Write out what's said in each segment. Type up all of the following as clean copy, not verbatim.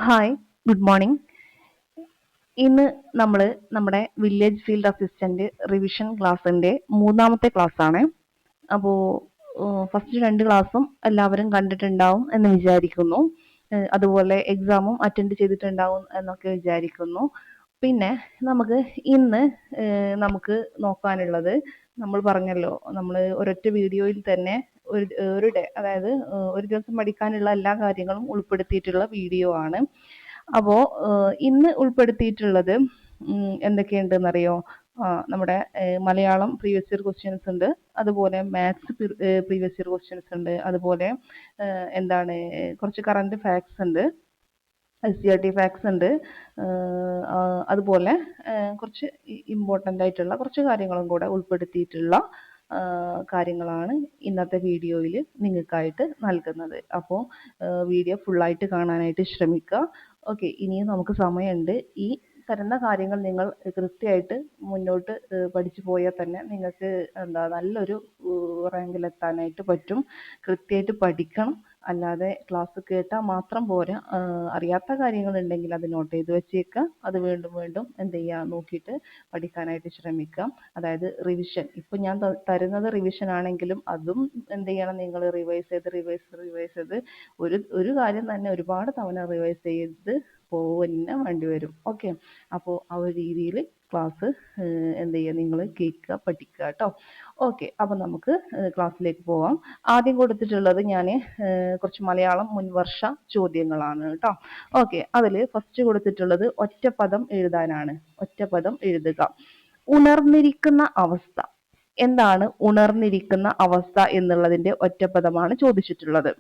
Hi, good morning. ഇന്ന് നമ്മൾ നമ്മുടെ വില്ലേജ് ഫീൽഡ് അസിസ്റ്റന്റ് റിവിഷൻ ക്ലാസ്സിന്റെ മൂന്നാമത്തെ ക്ലാസ് ആണ്. അപ്പോൾ ഫസ്റ്റ് രണ്ട് ക്ലാസ്സും എല്ലാവരും കണ്ടിട്ടുണ്ടാവും എന്ന് വിചാരിക്കുന്നു. അതുപോലെ എക്സാമും അറ്റൻഡ് ചെയ്തിട്ടുണ്ടാവും എന്നൊക്കെ വിചാരിക്കുന്നു. പിന്നെ നമുക്ക് ഇന്ന് നമുക്ക് നോക്കാനുള്ളത്, നമ്മൾ പറഞ്ഞല്ലോ, നമ്മൾ ഒരൊറ്റ വീഡിയോയിൽ തന്നെ ഒരു ഡേ, അതായത് ഒരു ദിവസം പഠിക്കാനുള്ള എല്ലാ കാര്യങ്ങളും ഉൾപ്പെടുത്തിയിട്ടുള്ള വീഡിയോ ആണ്. അപ്പോൾ ഇന്ന് ഉൾപ്പെടുത്തിയിട്ടുള്ളത് എന്തൊക്കെയുണ്ടെന്നറിയോ? നമ്മുടെ മലയാളം പ്രീവിയസ് ഇയർ ക്വസ്റ്റ്യൻസ് ഉണ്ട്, അതുപോലെ മാത്സ് പ്രീവിയസ് ഇയർ ക്വസ്റ്റ്യൻസ് ഉണ്ട്, അതുപോലെ എന്താണ് കുറച്ച് കറണ്ട് ഫാക്ട്സ് ഉണ്ട്, SCRT ഫാക്ട്സ് ഉണ്ട്, അതുപോലെ കുറച്ച് ഇമ്പോർട്ടൻ്റ് ആയിട്ടുള്ള കുറച്ച് കാര്യങ്ങളും കൂടെ ഉൾപ്പെടുത്തിയിട്ടുള്ള കാര്യങ്ങളാണ് ഇന്നത്തെ വീഡിയോയിൽ നിങ്ങൾക്കായിട്ട് നൽകുന്നത്. അപ്പോൾ വീഡിയോ ഫുള്ളായിട്ട് കാണാനായിട്ട് ശ്രമിക്കുക. ഓക്കെ, ഇനിയും നമുക്ക് സമയമുണ്ട്. ഈ തരുന്ന കാര്യങ്ങൾ നിങ്ങൾ കൃത്യമായിട്ട് മുന്നോട്ട് പഠിച്ചു പോയാൽ തന്നെ നിങ്ങൾക്ക് നല്ലൊരു റാങ്കിലെത്താനായിട്ട് പറ്റും. കൃത്യമായിട്ട് പഠിക്കണം, അല്ലാതെ ക്ലാസ് കേട്ടാൽ മാത്രം പോരാ. അറിയാത്ത കാര്യങ്ങളുണ്ടെങ്കിൽ അത് നോട്ട് ചെയ്ത് വെച്ചേക്കുക. അത് വീണ്ടും വീണ്ടും എന്ത് ചെയ്യുക, നോക്കിയിട്ട് പഠിക്കാനായിട്ട് ശ്രമിക്കാം. അതായത് റിവിഷൻ, ഇപ്പം ഞാൻ തരുന്നത് റിവിഷൻ ആണെങ്കിലും അതും എന്ത് ചെയ്യണം, നിങ്ങൾ റിവൈസ് ചെയ്ത് ഒരു കാര്യം തന്നെ ഒരുപാട് തവണ റിവൈസ് ചെയ്ത് പോവുക വേണ്ടി വരും. ഓക്കെ, അപ്പോൾ ആ ഒരു രീതിയിൽ ക്ലാസ് എന്ത് ചെയ്യുക, നിങ്ങൾ കേൾക്കുക, പഠിക്കുക കേട്ടോ. ഓക്കെ, അപ്പം നമുക്ക് ക്ലാസ്സിലേക്ക് പോവാം. ആദ്യം കൊടുത്തിട്ടുള്ളത് ഞാൻ കുറച്ച് മലയാളം മുൻവർഷ ചോദ്യങ്ങളാണ് കേട്ടോ. ഓക്കെ, അതിൽ ഫസ്റ്റ് കൊടുത്തിട്ടുള്ളത് ഒറ്റപ്പദം എഴുതാനാണ്. ഒറ്റപ്പദം എഴുതുക. ഉണർന്നിരിക്കുന്ന അവസ്ഥ. എന്താണ് ഉണർന്നിരിക്കുന്ന അവസ്ഥ എന്നുള്ളതിന്റെ ഒറ്റപ്പദമാണ് ചോദിച്ചിട്ടുള്ളത്.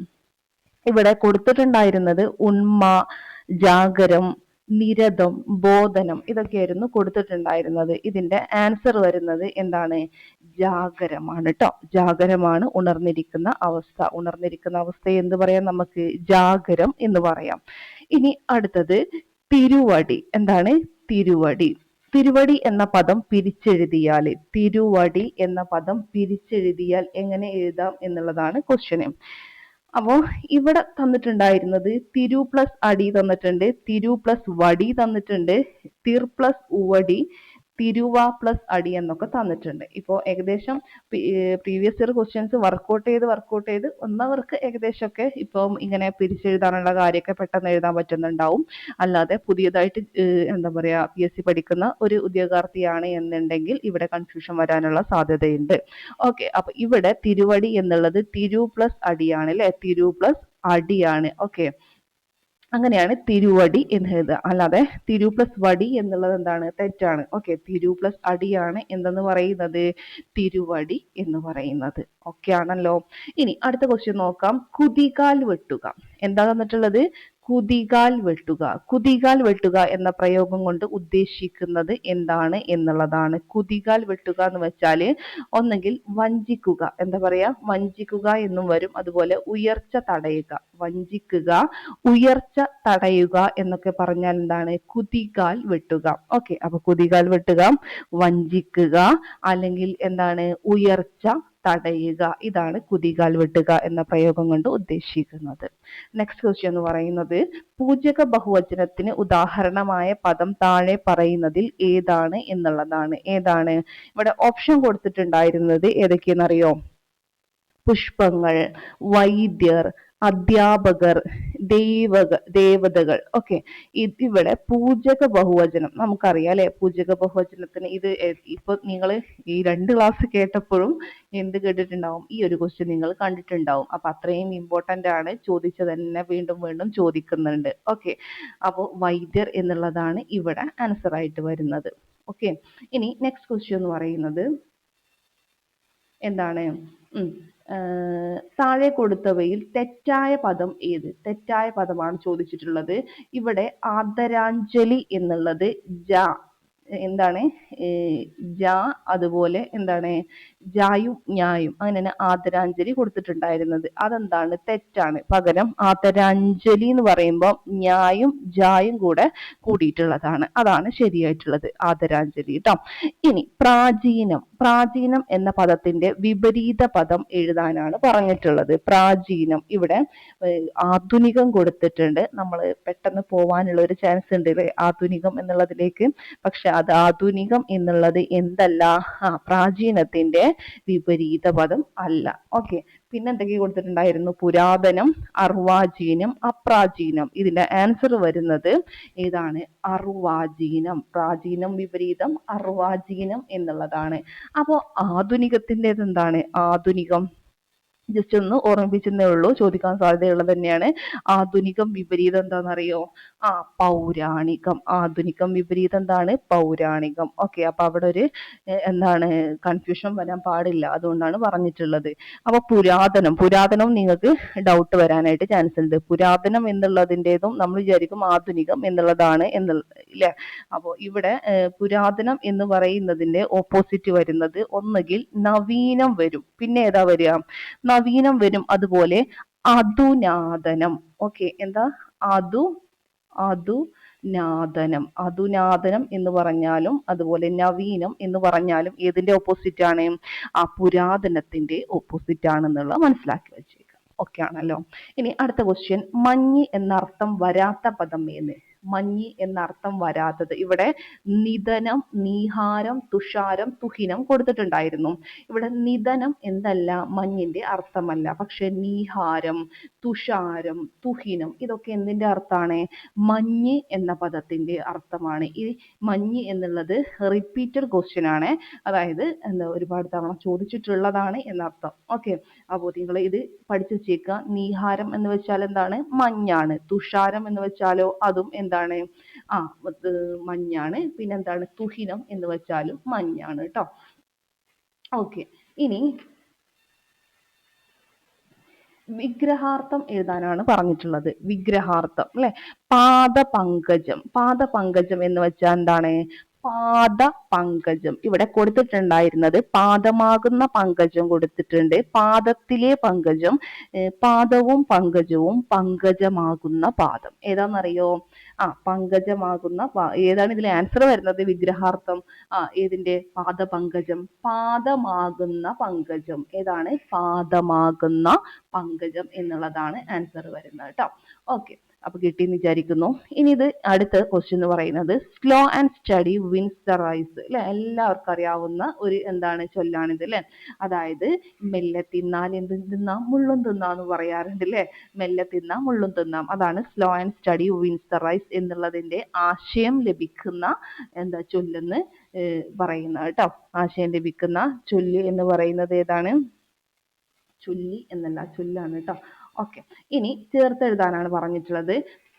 ഇവിടെ കൊടുത്തിട്ടുണ്ടായിരുന്നത് ഉണ്മ, ജാഗരം, നിരതം, ബോധനം, ഇതൊക്കെയായിരുന്നു കൊടുത്തിട്ടുണ്ടായിരുന്നത്. ഇതിന്റെ ആൻസർ വരുന്നത് എന്താണ്? ജാഗരമാണ് കേട്ടോ. ജാഗരമാണ് ഉണർന്നിരിക്കുന്ന അവസ്ഥ. ഉണർന്നിരിക്കുന്ന അവസ്ഥയെ എന്ത് പറയാം? നമുക്ക് ജാഗരം എന്ന് പറയാം. ഇനി അടുത്തത് തിരുവടി. എന്താണ്? തിരുവടി. തിരുവടി എന്ന പദം പിരിച്ചെഴുതിയാൽ, തിരുവടി എന്ന പദം പിരിച്ചെഴുതിയാൽ എങ്ങനെ എഴുതാം എന്നുള്ളതാണ് ക്വസ്റ്റ്യൻ. അപ്പോൾ ഇവിടെ തന്നിട്ടുണ്ടായിരുന്നത് തിരു പ്ലസ് അടി തന്നിട്ടുണ്ട്, തിരു പ്ലസ് വടി തന്നിട്ടുണ്ട്, തിർ പ്ലസ് ഉവടി, തിരുവ പ്ലസ് അടി എന്നൊക്കെ തന്നിട്ടുണ്ട്. ഇപ്പോൾ ഏകദേശം പ്രീവിയസ് ഇയർ ക്വസ്റ്റ്യൻസ് വർക്കൗട്ട് ചെയ്ത് ഒന്നവർക്ക് ഏകദേശമൊക്കെ ഇപ്പം ഇങ്ങനെ പിരിച്ചെഴുതാനുള്ള കാര്യമൊക്കെ പെട്ടെന്ന് എഴുതാൻ പറ്റുന്നുണ്ടാവും. അല്ലാതെ പുതിയതായിട്ട് എന്താ പറയുക, PSC പഠിക്കുന്ന ഒരു ഉദ്യോഗാർത്ഥിയാണ് എന്നുണ്ടെങ്കിൽ ഇവിടെ കൺഫ്യൂഷൻ വരാനുള്ള സാധ്യതയുണ്ട്. ഓക്കെ, അപ്പൊ ഇവിടെ തിരുവടി എന്നുള്ളത് തിരു പ്ലസ് അടിയാണ് അല്ലെ, തിരു പ്ലസ് അടിയാണ്. ഓക്കെ, അങ്ങനെയാണ് തിരുവടി എന്ന് എഴുതുക. അല്ലാതെ തിരു പ്ലസ് വടി എന്നുള്ളത് എന്താണ്? തെറ്റാണ്. ഓക്കെ, തിരു പ്ലസ് അടിയാണ് എന്തെന്ന് പറയുന്നത്? തിരുവടി എന്ന് പറയുന്നത്. ഓക്കെ ആണല്ലോ. ഇനി അടുത്ത ക്വസ്റ്റ്യൻ നോക്കാം. കുതികാൽ വെട്ടുക. എന്താ തന്നിട്ടുള്ളത്? കുതികാൽ വെട്ടുക. കുതികാൽ വെട്ടുക എന്ന പ്രയോഗം കൊണ്ട് ഉദ്ദേശിക്കുന്നത് എന്താണ് എന്നുള്ളതാണ്. കുതികാൽ വെട്ടുക എന്ന് വെച്ചാൽ ഒന്നെങ്കിൽ വഞ്ചിക്കുക, എന്താ പറയാ, വഞ്ചിക്കുക എന്നും വരും. അതുപോലെ ഉയർച്ച തടയുക. വഞ്ചിക്കുക, ഉയർച്ച തടയുക എന്നൊക്കെ പറഞ്ഞാൽ എന്താണ്? കുതികാൽ വെട്ടുക. ഓക്കെ, അപ്പൊ കുതികാൽ വെട്ടുക, വഞ്ചിക്കുക, അല്ലെങ്കിൽ എന്താണ്? ഉയർച്ച തടയുക. ഇതാണ് കുതികാൽ വെട്ടുക എന്ന പ്രയോഗം കൊണ്ട് ഉദ്ദേശിക്കുന്നത്. നെക്സ്റ്റ് ക്വസ്റ്റ്യൻ എന്ന് പറയുന്നത് പൂജക ബഹുവചനത്തിന് ഉദാഹരണമായ പദം താഴെ പറയുന്നതിൽ ഏതാണ് എന്നുള്ളതാണ്. ഏതാണ്? ഇവിടെ ഓപ്ഷൻ കൊടുത്തിട്ടുണ്ടായിരുന്നത് ഏതൊക്കെയെന്നറിയോ? പുഷ്പങ്ങൾ, വൈദ്യർ, അധ്യാപകർ, ദേവതകൾ. ഓക്കെ, ഇവിടെ പൂജക ബഹുവചനം നമുക്കറിയാം അല്ലെ. പൂജക ബഹുവചനത്തിന് ഇത് ഇപ്പൊ നിങ്ങൾ ഈ രണ്ട് ക്ലാസ് കേട്ടപ്പോഴും എന്ത് കേട്ടിട്ടുണ്ടാവും? ഈ ഒരു ക്വസ്റ്റ്യൻ നിങ്ങൾ കണ്ടിട്ടുണ്ടാവും. അപ്പൊ അത്രയും ഇമ്പോർട്ടന്റ് ആണ്, ചോദിച്ചത് തന്നെ വീണ്ടും വീണ്ടും ചോദിക്കുന്നുണ്ട്. ഓക്കെ, അപ്പോൾ വൈദ്യർ എന്നുള്ളതാണ് ഇവിടെ ആൻസർ ആയിട്ട് വരുന്നത്. ഓക്കെ, ഇനി നെക്സ്റ്റ് ക്വസ്റ്റ്യൻ എന്ന് പറയുന്നത് എന്താണ്? താഴെ കൊടുത്തവയിൽ തെറ്റായ പദം ഏത്? തെറ്റായ പദമാണ് ചോദിച്ചിട്ടുള്ളത്. ഇവിടെ ആദരാഞ്ജലി എന്നുള്ളത് ജ, എന്താണ്? ജ, അതുപോലെ എന്താണ്? ജായും ഞായും അങ്ങനെ ആദരാഞ്ജലി കൊടുത്തിട്ടുണ്ടായിരുന്നത്. അതെന്താണ്? തെറ്റാണ്. പകരം ആദരാഞ്ജലി എന്ന് പറയുമ്പോൾ ഞായും ജായും കൂടെ കൂടിയിട്ടുള്ളതാണ്. അതാണ് ശരിയായിട്ടുള്ളത്, ആദരാഞ്ജലി കേട്ടോ. ഇനി പ്രാചീനം. പ്രാചീനം എന്ന പദത്തിന്റെ വിപരീത പദം എഴുതാനാണ് പറഞ്ഞിട്ടുള്ളത്. പ്രാചീനം ഇവിടെ ആധുനികം കൊടുത്തിട്ടുണ്ട്. നമ്മൾ പെട്ടെന്ന് പോവാനുള്ള ഒരു ചാൻസ് ഉണ്ട് അല്ലേ ആധുനികം എന്നുള്ളതിലേക്ക്. പക്ഷെ അത് ആധുനികം എന്നുള്ളത് എന്തല്ല, പ്രാചീനത്തിന്റെ വിപരീത പദം അല്ല. ഓക്കെ, പിന്നെ എന്തൊക്കെ കൊടുത്തിട്ടുണ്ടായിരുന്നു? പുരാതനം, അർവാചീനം, അപ്രാചീനം. ഇതിന്റെ ആൻസർ വരുന്നത് ഏതാണ്? അർവാചീനം. പ്രാചീനം വിപരീതം അർവാചീനം എന്നുള്ളതാണ്. അപ്പോ ആധുനികത്തിൻ്റെത് എന്താണ്? ആധുനികം ജസ്റ്റ് ഒന്ന് ഓർമ്മിപ്പിച്ചെന്നേ ഉള്ളൂ, ചോദിക്കാൻ സാധ്യതയുള്ളത് തന്നെയാണ്. ആധുനികം വിപരീതം എന്താണെന്നറിയോ? പൗരാണികം. ആധുനികം വിപരീതം എന്താണ്? പൗരാണികം. ഓക്കെ, അപ്പൊ അവിടെ ഒരു എന്താണ് കൺഫ്യൂഷൻ വരാൻ പാടില്ല, അതുകൊണ്ടാണ് പറഞ്ഞിട്ടുള്ളത്. അപ്പൊ പുരാതനം, പുരാതനം നിങ്ങൾക്ക് ഡൗട്ട് വരാനായിട്ട് ചാൻസ് ഉണ്ട്. പുരാതനം എന്നുള്ളതിൻ്റെതും നമ്മൾ വിചാരിക്കും ആധുനികം എന്നുള്ളതാണ് ഇല്ലേ? അപ്പോൾ ഇവിടെ പുരാതനം എന്ന് പറയുന്നതിന്റെ ഓപ്പോസിറ്റ് വരുന്നത് ഒന്നുകിൽ നവീനം വരും, പിന്നെ ഏതാ വരിക? നവീനം വരും. അതുപോലെ അധുനാതനം. ഓക്കെ, എന്താ? അധുനാതനം. അധുനാതനം എന്ന് പറഞ്ഞാലും അതുപോലെ നവീനം എന്ന് പറഞ്ഞാലും ഏതിന്റെ ഓപ്പോസിറ്റ് ആണ്? ആ പുരാതനത്തിന്റെ ഓപ്പോസിറ്റ് ആണെന്നുള്ള മനസ്സിലാക്കി വെച്ചേക്കാം. ഓക്കെ ആണല്ലോ. ഇനി അടുത്ത ക്വസ്റ്റ്യൻ, മഞ്ഞ് എന്നർത്ഥം വരാത്ത പദം ഏത്? മഞ്ഞ് എന്നർത്ഥം വരാത്തത്. ഇവിടെ നിധനം, നീഹാരം, തുഷാരം, തുഹിനം കൊടുത്തിട്ടുണ്ടായിരുന്നു. ഇവിടെ നിധനം എന്തല്ല? മഞ്ഞിന്റെ അർത്ഥമല്ല. പക്ഷെ നീഹാരം, തുഷാരം, തുഹിനം ഇതൊക്കെ എന്തിന്റെ അർത്ഥമാണ്? മഞ്ഞ് എന്ന പദത്തിന്റെ അർത്ഥമാണ്. ഈ മഞ്ഞ് എന്നുള്ളത് റിപ്പീറ്റഡ് ക്വസ്റ്റ്യൻ ആണ്, അതായത് എന്താ ഒരുപാട് തവണ ചോദിച്ചിട്ടുള്ളതാണ് എന്നർത്ഥം. ഓക്കെ, അപ്പോൾ നിങ്ങൾ ഇത് പഠിച്ചു വെച്ചേക്കുക. നീഹാരം എന്ന് വെച്ചാൽ എന്താണ്? മഞ്ഞാണ്. തുഷാരം എന്ന് വെച്ചാലോ അതും എന്താണ്? മഞ്ഞാണ്. പിന്നെന്താണ്? തുഹിനം എന്ന് വെച്ചാലും മഞ്ഞാണ് കേട്ടോ. ഓക്കെ, ഇനി വിഗ്രഹാർത്ഥം എഴുതാനാണ് പറഞ്ഞിട്ടുള്ളത്. വിഗ്രഹാർത്ഥം അല്ലെ? പാദപങ്കജം. പാദപങ്കജം എന്ന് വെച്ചാൽ എന്താണ്? പാദപങ്കജം. ഇവിടെ കൊടുത്തിട്ടുണ്ടായിരുന്നത് പാദമാകുന്ന പങ്കജം കൊടുത്തിട്ടുണ്ട്. പാദത്തിലെ പങ്കജം, പാദവും പങ്കജവും പങ്കജമാകുന്ന പാദം. ഏതാണെന്നറിയോ? പങ്കജമാകുന്ന ഏതാണ് ഇതിൽ ആൻസർ വരുന്നത്? വിഗ്രഹാർത്ഥം. ഏതിന്റെ? പാദപങ്കജം. പാദമാകുന്ന പങ്കജം. ഏതാണ്? പാദമാകുന്ന പങ്കജം എന്നുള്ളതാണ് ആൻസർ വരുന്നത് കേട്ടോ. ഓക്കെ, അപ്പൊ കിട്ടിയെന്ന് വിചാരിക്കുന്നു. ഇനി ഇത് അടുത്ത ക്വസ്റ്റ്യൻ എന്ന് പറയുന്നത് slow and steady wins the race അല്ലെ? എല്ലാവർക്കും അറിയാവുന്ന ഒരു എന്താണ് ചൊല്ലാണിത് അല്ലെ? അതായത് മെല്ലെ തിന്നാൽ എന്തും തിന്നാം മുള്ളും തിന്നാന്ന് പറയാറുണ്ട് അല്ലെ? മെല്ലെ തിന്നാം മുള്ളും തിന്നാം. അതാണ് slow and steady wins the race എന്നുള്ളതിന്റെ ആശയം ലഭിക്കുന്ന എന്താ ചൊല്ലെന്ന് പറയുന്നത് കേട്ടോ. ആശയം ലഭിക്കുന്ന ചൊല്ല് എന്ന് പറയുന്നത് ഏതാണ്? ചൊല്ലി എന്നല്ല, ചൊല്ലാണ് കേട്ടോ. ഓക്കെ, ഇനി ചേർത്തെഴുതാനാണ് പറഞ്ഞിട്ടുള്ളത്.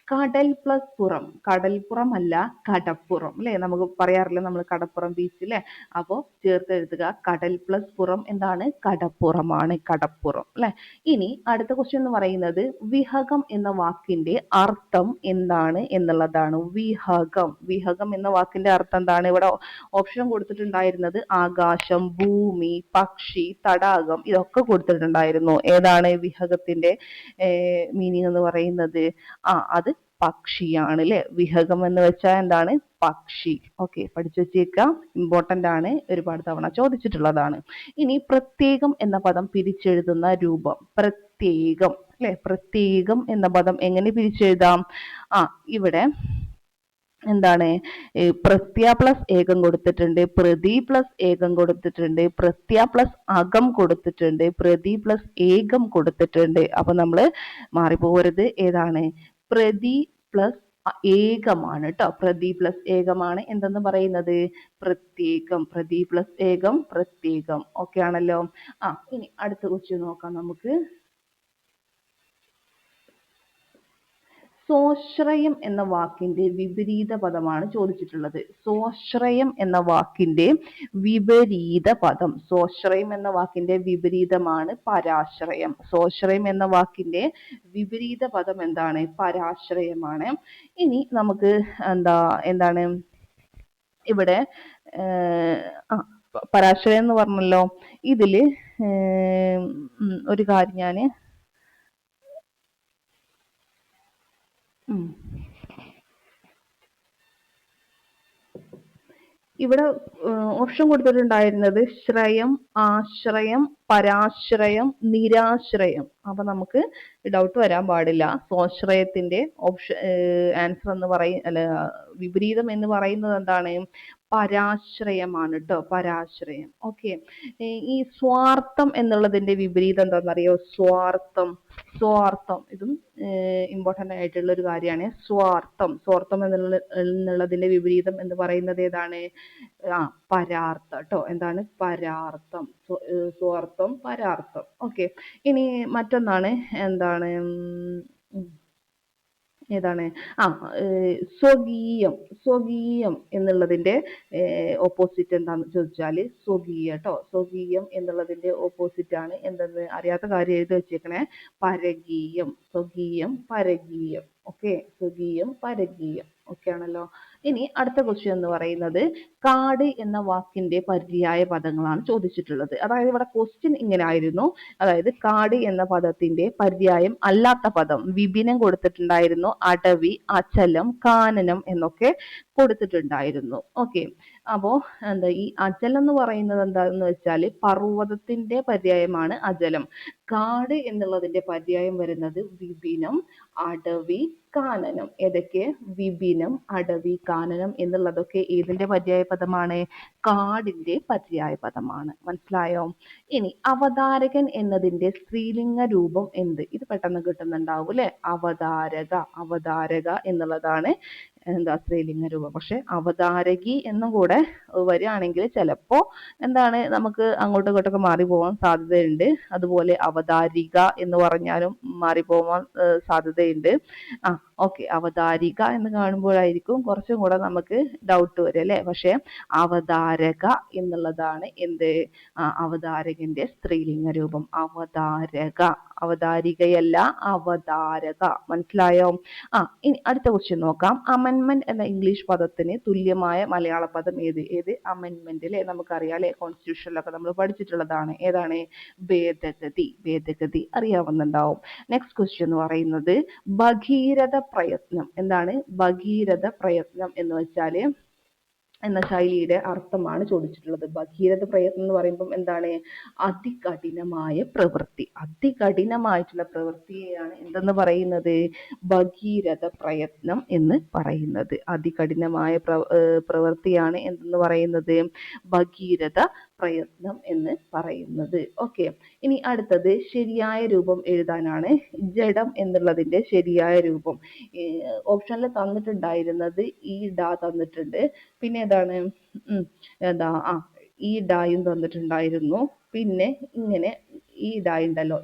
കടൽ പ്ലസ് പുറം. കടൽപ്പുറം അല്ല, കടപ്പുറം അല്ലെ? നമുക്ക് പറയാറില്ല നമ്മൾ കടപ്പുറം ബീച്ച് അല്ലെ? അപ്പോ ചേർത്തെഴുതുക. കടൽ പ്ലസ് പുറം എന്താണ്? കടപ്പുറമാണ്, കടപ്പുറം അല്ലെ? ഇനി അടുത്ത ക്വസ്റ്റ്യൻ എന്ന് പറയുന്നത് വിഹകം എന്ന വാക്കിന്റെ അർത്ഥം എന്താണ് എന്നുള്ളതാണ്. വിഹകം. വിഹകം എന്ന വാക്കിന്റെ അർത്ഥം എന്താണ്? ഇവിടെ ഓപ്ഷൻ കൊടുത്തിട്ടുണ്ടായിരുന്നത് ആകാശം, ഭൂമി, പക്ഷി, തടാകം ഇതൊക്കെ കൊടുത്തിട്ടുണ്ടായിരുന്നു. ഏതാണ് വിഹകത്തിന്റെ മീനിങ് എന്ന് പറയുന്നത്? അത് പക്ഷിയാണ് അല്ലെ? വിഹകം എന്ന് വെച്ചാൽ എന്താണ്? പക്ഷി. ഓക്കെ, പഠിച്ചു വെച്ചേക്കാം, ഇമ്പോർട്ടന്റ് ആണ്, ഒരുപാട് തവണ ചോദിച്ചിട്ടുള്ളതാണ്. ഇനി പ്രത്യേകം എന്ന പദം പിരിച്ചെഴുതുന്ന രൂപം. പ്രത്യേകം അല്ലെ? പ്രത്യേകം എന്ന പദം എങ്ങനെ പിരിച്ചെഴുതാം? ഇവിടെ എന്താണ്? പ്രത്യ പ്ലസ് ഏകം കൊടുത്തിട്ടുണ്ട്, പ്രതി പ്ലസ് ഏകം കൊടുത്തിട്ടുണ്ട്, പ്രത്യ പ്ലസ് അകം കൊടുത്തിട്ടുണ്ട്, പ്രതി പ്ലസ് ഏകം കൊടുത്തിട്ടുണ്ട്. അപ്പൊ നമ്മള് മാറിപ്പോകരുത്. ഏതാണ്? പ്രതി പ്ലസ് ഏകമാണ് കേട്ടോ. പ്രതി പ്ലസ് ഏകമാണ് എന്തെന്ന് പറയുന്നത്? പ്രത്യേകം. പ്രതി പ്ലസ് ഏകം പ്രത്യേകം. ഓക്കെ ആണല്ലോ. ഇനി അടുത്ത ക്വസ്റ്റ്യൻ നോക്കാം നമുക്ക്. സ്വാശ്രയം എന്ന വാക്കിന്റെ വിപരീത പദമാണ് ചോദിച്ചിട്ടുള്ളത്. സ്വാശ്രയം എന്ന വാക്കിന്റെ വിപരീത പദം. സ്വാശ്രയം എന്ന വാക്കിന്റെ വിപരീതമാണ് പരാശ്രയം. സ്വാശ്രയം എന്ന വാക്കിന്റെ വിപരീത പദം എന്താണ്? പരാശ്രയമാണ്. ഇനി നമുക്ക് എന്താണ് ഇവിടെ പരാശ്രയം എന്ന് പറഞ്ഞല്ലോ. ഇതില് ഒരു കാര്യം ഞാന് ഇവിടെ ഓപ്ഷൻ കൊടുത്തിട്ടുണ്ടായിരുന്നത് ശ്രയം, ആശ്രയം, പരാശ്രയം, നിരാശ്രയം. അപ്പൊ നമുക്ക് ഡൗട്ട് വരാൻ പാടില്ല. സ്വാശ്രയത്തിന്റെ ഓപ്ഷൻ ആൻസർ എന്ന് അല്ല, വിപരീതം എന്ന് പറയുന്നത് എന്താണ്? പരാശ്രയമാണ് ട്ടോ, പരാശ്രയം. ഓക്കെ. ഈ സ്വാർത്ഥം എന്നുള്ളതിന്റെ വിപരീതം എന്താണെന്നറിയോ? സ്വാർത്ഥം ഇതും ഇമ്പോർട്ടന്റ് ആയിട്ടുള്ള ഒരു കാര്യമാണ്. സ്വാർത്ഥം എന്നുള്ളതിന്റെ വിപരീതം എന്ന് പറയുന്നത് ഏതാണ്? പരാർത്ഥം ട്ടോ. എന്താണ്? പരാർത്ഥം. സ്വാർത്ഥം, പരാർത്ഥം. ഓക്കെ. ഇനി മറ്റൊന്നാണ് എന്താണ്? ഏതാണ്? സ്വകീയം എന്നുള്ളതിന്റെ ഓപ്പോസിറ്റ് എന്താന്ന് ചോദിച്ചാല് സ്വകീയ ട്ടോ. സ്വകീയം എന്നുള്ളതിന്റെ ഓപ്പോസിറ്റ് ആണ് എന്തെന്ന് അറിയാത്ത കാര്യം എഴുതി വെച്ചേക്കണേ. പരകീയം. സ്വകീയം, പരകീയം. ഓക്കെ. സ്വകീയം, പരകീയം. ഓക്കെ ആണല്ലോ. ഇനി അടുത്ത ക്വസ്റ്റ്യൻ എന്ന് പറയുന്നത് കാട് എന്ന വാക്കിന്റെ പര്യായ പദങ്ങളാണ് ചോദിച്ചിട്ടുള്ളത്. അതായത് ഇവിടെ ക്വസ്റ്റ്യൻ ഇങ്ങനെ ആയിരുന്നു. അതായത് കാട് എന്ന പദത്തിന്റെ പര്യായം അല്ലാത്ത പദം വിഭിന്നം കൊടുത്തിട്ടുണ്ടായിരുന്നു. അടവി, അചലം, കാനനം എന്നൊക്കെ കൊടുത്തിട്ടുണ്ടായിരുന്നു. ഓക്കെ. അപ്പോ ഈ അചലം എന്ന് പറയുന്നത് എന്താന്ന് വെച്ചാൽ പർവ്വതത്തിന്റെ പര്യായമാണ് അചലം. കാട് എന്നുള്ളതിന്റെ പര്യായം വരുന്നത് വിഭിന്നം, അടവി, കാനനം. ഏതൊക്കെ? വിഭിന്നം, അടവി, കാനനം എന്നുള്ളതൊക്കെ ഏതിന്റെ പര്യായ പദമാണ്? കാടിന്റെ പര്യായ പദമാണ്. മനസ്സിലായോ? ഇനി അവതാരകൻ എന്നതിന്റെ സ്ത്രീലിംഗ രൂപം എന്ത്? ഇത് പെട്ടെന്ന് കിട്ടുന്നുണ്ടാവും അല്ലെ? അവതാരക എന്നുള്ളതാണ് സ്ത്രീലിംഗ രൂപം. പക്ഷെ അവതാരകി എന്നും കൂടെ വരികയാണെങ്കിൽ ചിലപ്പോ എന്താണ് നമുക്ക് അങ്ങോട്ടും ഇങ്ങോട്ടൊക്കെ മാറി പോകാൻ സാധ്യതയുണ്ട്. അതുപോലെ അവതാരിക എന്ന് പറഞ്ഞാലും മാറിപ്പോവാൻ സാധ്യതയുണ്ട്. ഓക്കെ. അവതാരിക എന്ന് കാണുമ്പോഴായിരിക്കും കുറച്ചും കൂടെ നമുക്ക് ഡൗട്ട് വരും അല്ലെ? പക്ഷെ അവതാരക എന്നുള്ളതാണ് എന്ത്? അവതാരകന്റെ സ്ത്രീലിംഗ രൂപം. അവതാരികയല്ല, അവതാരക. മനസ്സിലായോ? ഇനി അടുത്ത ക്വസ്റ്റ്യൻ നോക്കാം. അമെൻമെന്റ് എന്ന ഇംഗ്ലീഷ് പദത്തിന് തുല്യമായ മലയാള പദം ഏത്? അമെൻമെന്റ് അല്ലെ? നമുക്കറിയാം അല്ലെ? കോൺസ്റ്റിറ്റ്യൂഷനിലൊക്കെ നമ്മൾ പഠിച്ചിട്ടുള്ളതാണ്. ഏതാണ്? ഭേദഗതി അറിയാവുന്നുണ്ടാവും. നെക്സ്റ്റ് ക്വസ്റ്റ്യൻ എന്ന് പറയുന്നത് ഭഗീരഥ പ്രയത്നം. എന്താണ് ഭഗീരഥ പ്രയത്നം എന്ന് വെച്ചാല് എന്ന ശൈലിയുടെ അർത്ഥമാണ് ചോദിച്ചിട്ടുള്ളത്. ഭഗീരഥ പ്രയത്നം എന്ന് പറയുമ്പോൾ എന്താണ്? അതികഠിനമായ പ്രവൃത്തി. അതികഠിനമായിട്ടുള്ള പ്രവൃത്തിയെയാണ് എന്തെന്ന് പറയുന്നത്? ഭഗീരഥ പ്രയത്നം എന്ന് പറയുന്നത്. അതികഠിനമായ പ്രവൃത്തിയാണ് എന്തെന്ന് പറയുന്നത്? ഭഗീരഥ പ്രയത്നം എന്ന് പറയുന്നത്. ഓക്കെ. ഇനി അടുത്തത് ശരിയായ രൂപം എഴുതാനാണ്. ജഡം എന്നുള്ളതിന്റെ ശരിയായ രൂപം ഓപ്ഷനിൽ തന്നിട്ടുണ്ടായിരുന്നത് ഈ ഡ തന്നിട്ടുണ്ട്. പിന്നെ ഏതാണ്? ഈ ഡായും തന്നിട്ടുണ്ടായിരുന്നു. പിന്നെ ഇങ്ങനെ ഈ ഡാ ഉണ്ടല്ലോ,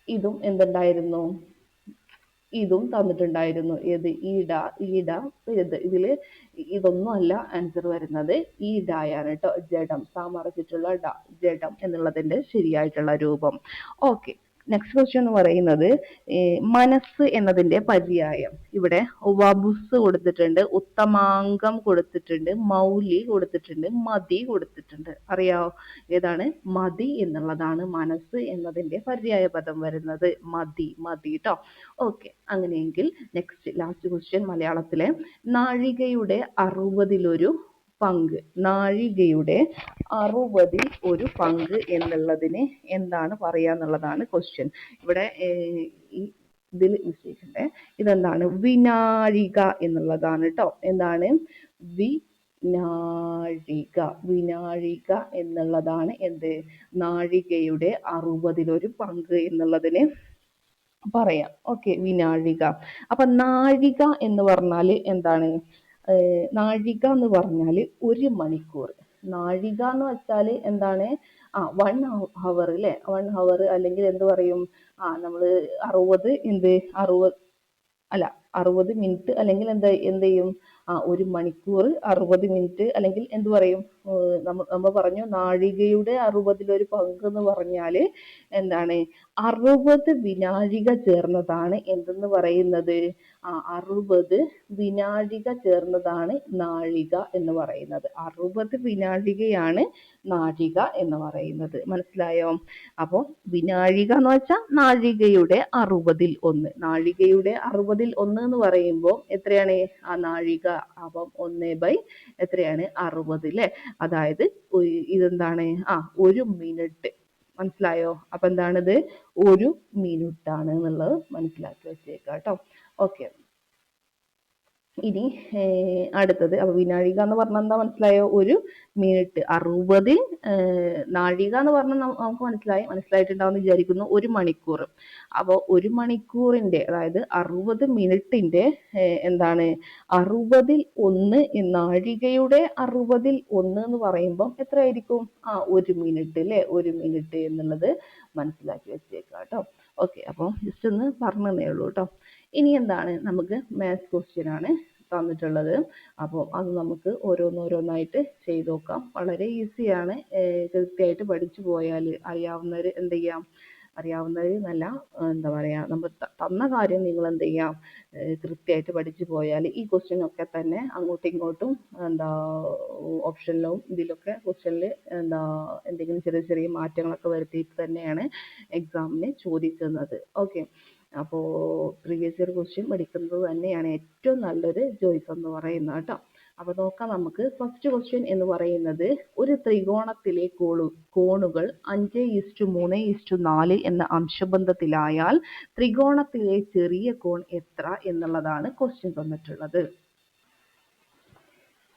ഇതും എന്തുണ്ടായിരുന്നു? ഇതും തന്നിട്ടുണ്ടായിരുന്നു. ഏത്? ഈട ഇതില് ഇതൊന്നും അല്ല ആൻസർ വരുന്നത്. ഈ ഡായാണ് കേട്ടോ. ജഡം, സാമർച്ചിട്ടുള്ള ഡ, ജഡം എന്നുള്ളതിന്റെ ശരിയായിട്ടുള്ള രൂപം. ഓക്കെ. നെക്സ്റ്റ് ക്വസ്റ്റ്യൻ എന്ന് പറയുന്നത് മനസ്സ് എന്നതിന്റെ പര്യായം. ഇവിടെ വപുസ് കൊടുത്തിട്ടുണ്ട്, ഉത്തമാംഗം കൊടുത്തിട്ടുണ്ട്, മൗലി കൊടുത്തിട്ടുണ്ട്, മതി കൊടുത്തിട്ടുണ്ട്. അറിയാവോ? ഏതാണ്? മതി എന്നുള്ളതാണ് മനസ്സ് എന്നതിന്റെ പര്യായ പദം വരുന്നത്. മതി ട്ടോ. ഓക്കെ. അങ്ങനെയെങ്കിൽ നെക്സ്റ്റ് ലാസ്റ്റ് ക്വസ്റ്റ്യൻ മലയാളത്തിലെ നാഴികയുടെ 60 പങ്ക്. നാഴികയുടെ 60 പങ്ക് എന്നുള്ളതിന് എന്താണ് പറയുക എന്നുള്ളതാണ് ക്വസ്റ്റ്യൻ. ഇവിടെ ഇതിൽ മിസ്റ്റേക്ക് ഉണ്ട്. ഇതെന്താണ്? വിനാഴിക എന്നുള്ളതാണ് ട്ടോ. എന്താണ്? വിനാഴിക എന്നുള്ളതാണ് എന്ത്? നാഴികയുടെ 60 പങ്ക് എന്നുള്ളതിന് പറയാം. ഓക്കെ. വിനാഴിക. അപ്പൊ നാഴിക എന്ന് പറഞ്ഞാല് എന്താണ്? നാഴിക എന്ന് പറഞ്ഞാല് 1 മണിക്കൂർ. നാഴിക എന്ന് വെച്ചാല് എന്താണ്? 1 hour അല്ലെ? 1 hour അല്ലെങ്കിൽ എന്ത് പറയും? നമ്മള് 60 60 മിനിറ്റ് അല്ലെങ്കിൽ എന്ത് ചെയ്യും? ഒരു മണിക്കൂർ 60 മിനിറ്റ്, അല്ലെങ്കിൽ എന്ത് പറയും, നമ്മൾ പറഞ്ഞു നാഴികയുടെ 60 പങ്ക് എന്ന് പറഞ്ഞാല് എന്താണ്, 60 വിനാഴിക ചേർന്നതാണ് എന്തെന്ന് പറയുന്നത്, 60 വിനാഴിക ചേർന്നതാണ് നാഴിക എന്ന് പറയുന്നത്. 60 വിനാഴികയാണ് നാഴിക എന്ന് പറയുന്നത്. മനസ്സിലായോ? അപ്പോൾ വിനാഴിക എന്ന് വെച്ചാൽ നാഴികയുടെ 60 നാഴികയുടെ 60 എന്ന് പറയുമ്പോൾ എത്രയാണ് ആ നാഴിക? അപ്പം 1 എത്രയാണ് 60 അല്ലേ? അതായത് ഇതെന്താണ്, 1 മിനിറ്റ്. മനസ്സിലായോ? അപ്പൊ എന്താണിത്? 1 മിനിറ്റ് എന്നുള്ളത് മനസ്സിലാക്കി വെച്ചേക്കാം കേട്ടോ. ഓക്കെ, ഇനി അടുത്തത്, അപ്പൊ വിനാഴിക എന്ന് പറഞ്ഞാൽ എന്താ മനസ്സിലായോ? 1 മിനിറ്റ്. 60 നാഴിക എന്ന് പറഞ്ഞാൽ നമുക്ക് മനസ്സിലായിട്ടുണ്ടാവുമെന്ന് വിചാരിക്കുന്നു. 1 മണിക്കൂർ. അപ്പോൾ 1 മണിക്കൂറിന്റെ, അതായത് 60 മിനിറ്റിന്റെ എന്താണ് 60 നാഴികയുടെ 60 എന്ന് പറയുമ്പോൾ എത്രയായിരിക്കും? 1 മിനിറ്റ് അല്ലേ? 1 മിനിറ്റ് എന്നുള്ളത് മനസ്സിലാക്കി വെച്ചേക്കാം കേട്ടോ. ഓക്കെ, അപ്പോൾ ജസ്റ്റ് ഒന്ന് പറഞ്ഞതേ ഉള്ളൂ കേട്ടോ. ഇനി എന്താണ്, നമുക്ക് മാത്സ് ക്വസ്റ്റ്യൻ ആണ് തന്നിട്ടുള്ളത്. അപ്പോൾ അത് നമുക്ക് ഓരോന്നോരോന്നായിട്ട് ചെയ്ത് നോക്കാം. വളരെ ഈസിയാണ്. കൃത്യമായിട്ട് പഠിച്ചു പോയാൽ അറിയാവുന്നവർ എന്ത് ചെയ്യാം, അറിയാവുന്നവർ നല്ല എന്താ പറയുക, നമ്മൾ തന്ന കാര്യം നിങ്ങൾ എന്ത് ചെയ്യാം, കൃത്യമായിട്ട് പഠിച്ചു പോയാൽ ഈ ക്വസ്റ്റ്യൻ ഒക്കെ തന്നെ അങ്ങോട്ടും ഇങ്ങോട്ടും എന്താ ഓപ്ഷനിലും ഇതിലൊക്കെ ക്വസ്റ്റ്യനിൽ എന്താ എന്തെങ്കിലും ചെറിയ ചെറിയ മാറ്റങ്ങളൊക്കെ വരുത്തിയിട്ട് തന്നെയാണ് എക്സാമിന് ചോദിക്കുന്നത്. ഓക്കെ, അപ്പോൾ പ്രീവിയസ് ഇയർ ക്വസ്റ്റ്യൻ പഠിക്കുന്നത് തന്നെയാണ് ഏറ്റവും നല്ലൊരു ചോയ്സ് എന്ന് പറയുന്നത് കേട്ടോ. അപ്പോൾ നോക്കാം നമുക്ക്. ഫസ്റ്റ് ക്വസ്റ്റ്യൻ എന്ന് പറയുന്നത്, ഒരു ത്രികോണത്തിലെ കോണുകൾ 5:3:4 എന്ന അംശബന്ധത്തിലായാൽ ത്രികോണത്തിലെ ചെറിയ കോൺ എത്ര എന്നുള്ളതാണ് ക്വസ്റ്റ്യൻ തന്നിട്ടുള്ളത്.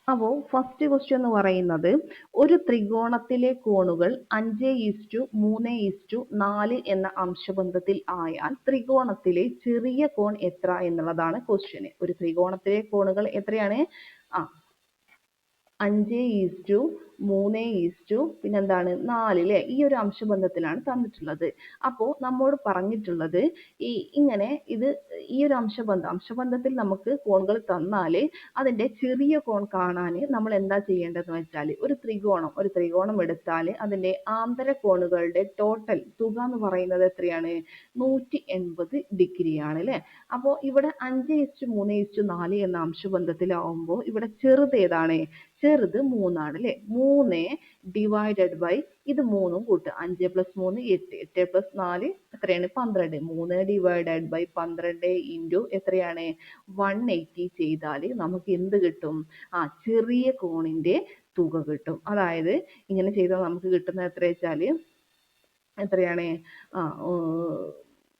അപ്പോൾ ഫസ്റ്റ് ക്വസ്റ്റ്യൻ എന്ന് പറയുന്നത്, ഒരു ത്രികോണത്തിലെ കോണുകൾ 5:3:4 എന്ന അംശബന്ധത്തിൽ ആയാൽ ത്രികോണത്തിലെ ചെറിയ കോൺ എത്ര എന്നുള്ളതാണ് ക്വസ്റ്റ്യൻ. ഒരു ത്രികോണത്തിലെ കോണുകൾ എത്രയാണ്? 5:3 പിന്നെന്താണ് 4 അല്ലേ? ഈ ഒരു അംശബന്ധത്തിലാണ് തന്നിട്ടുള്ളത്. അപ്പോൾ നമ്മോട് പറഞ്ഞിട്ടുള്ളത് ഇങ്ങനെ ഈ ഒരു അംശബന്ധത്തിൽ നമുക്ക് കോണുകൾ തന്നാൽ അതിന്റെ ചെറിയ കോൺ കാണാൻ നമ്മൾ എന്താ ചെയ്യേണ്ടതെന്ന് വെച്ചാൽ, ഒരു ത്രികോണം എടുത്താൽ അതിന്റെ ആന്തര കോണുകളുടെ ടോട്ടൽ തുക എന്ന് പറയുന്നത് എത്രയാണ്? 180 ഡിഗ്രിയാണ് അല്ലേ? അപ്പോൾ ഇവിടെ 5:3:4 എന്ന അംശബന്ധത്തിലാവുമ്പോൾ ഇവിടെ ചെറുത് ഏതാണ്? ചെറുത് 3 ആണ് അല്ലേ? 3 ഡിവൈഡഡ് ബൈ ഇത് 3 കൂട്ടുക. 5 + 3 8, 8 + 4 എത്രയാണ്? 12. 3 ഡിവൈഡഡ് ബൈ 12 ഇൻറ്റു എത്രയാണ്? 180 ചെയ്താൽ നമുക്ക് എന്ത് കിട്ടും? ചെറിയ കോണിന്റെ തുക കിട്ടും. അതായത് ഇങ്ങനെ ചെയ്താൽ നമുക്ക് കിട്ടുന്നത് എത്ര വെച്ചാൽ എത്രയാണ്?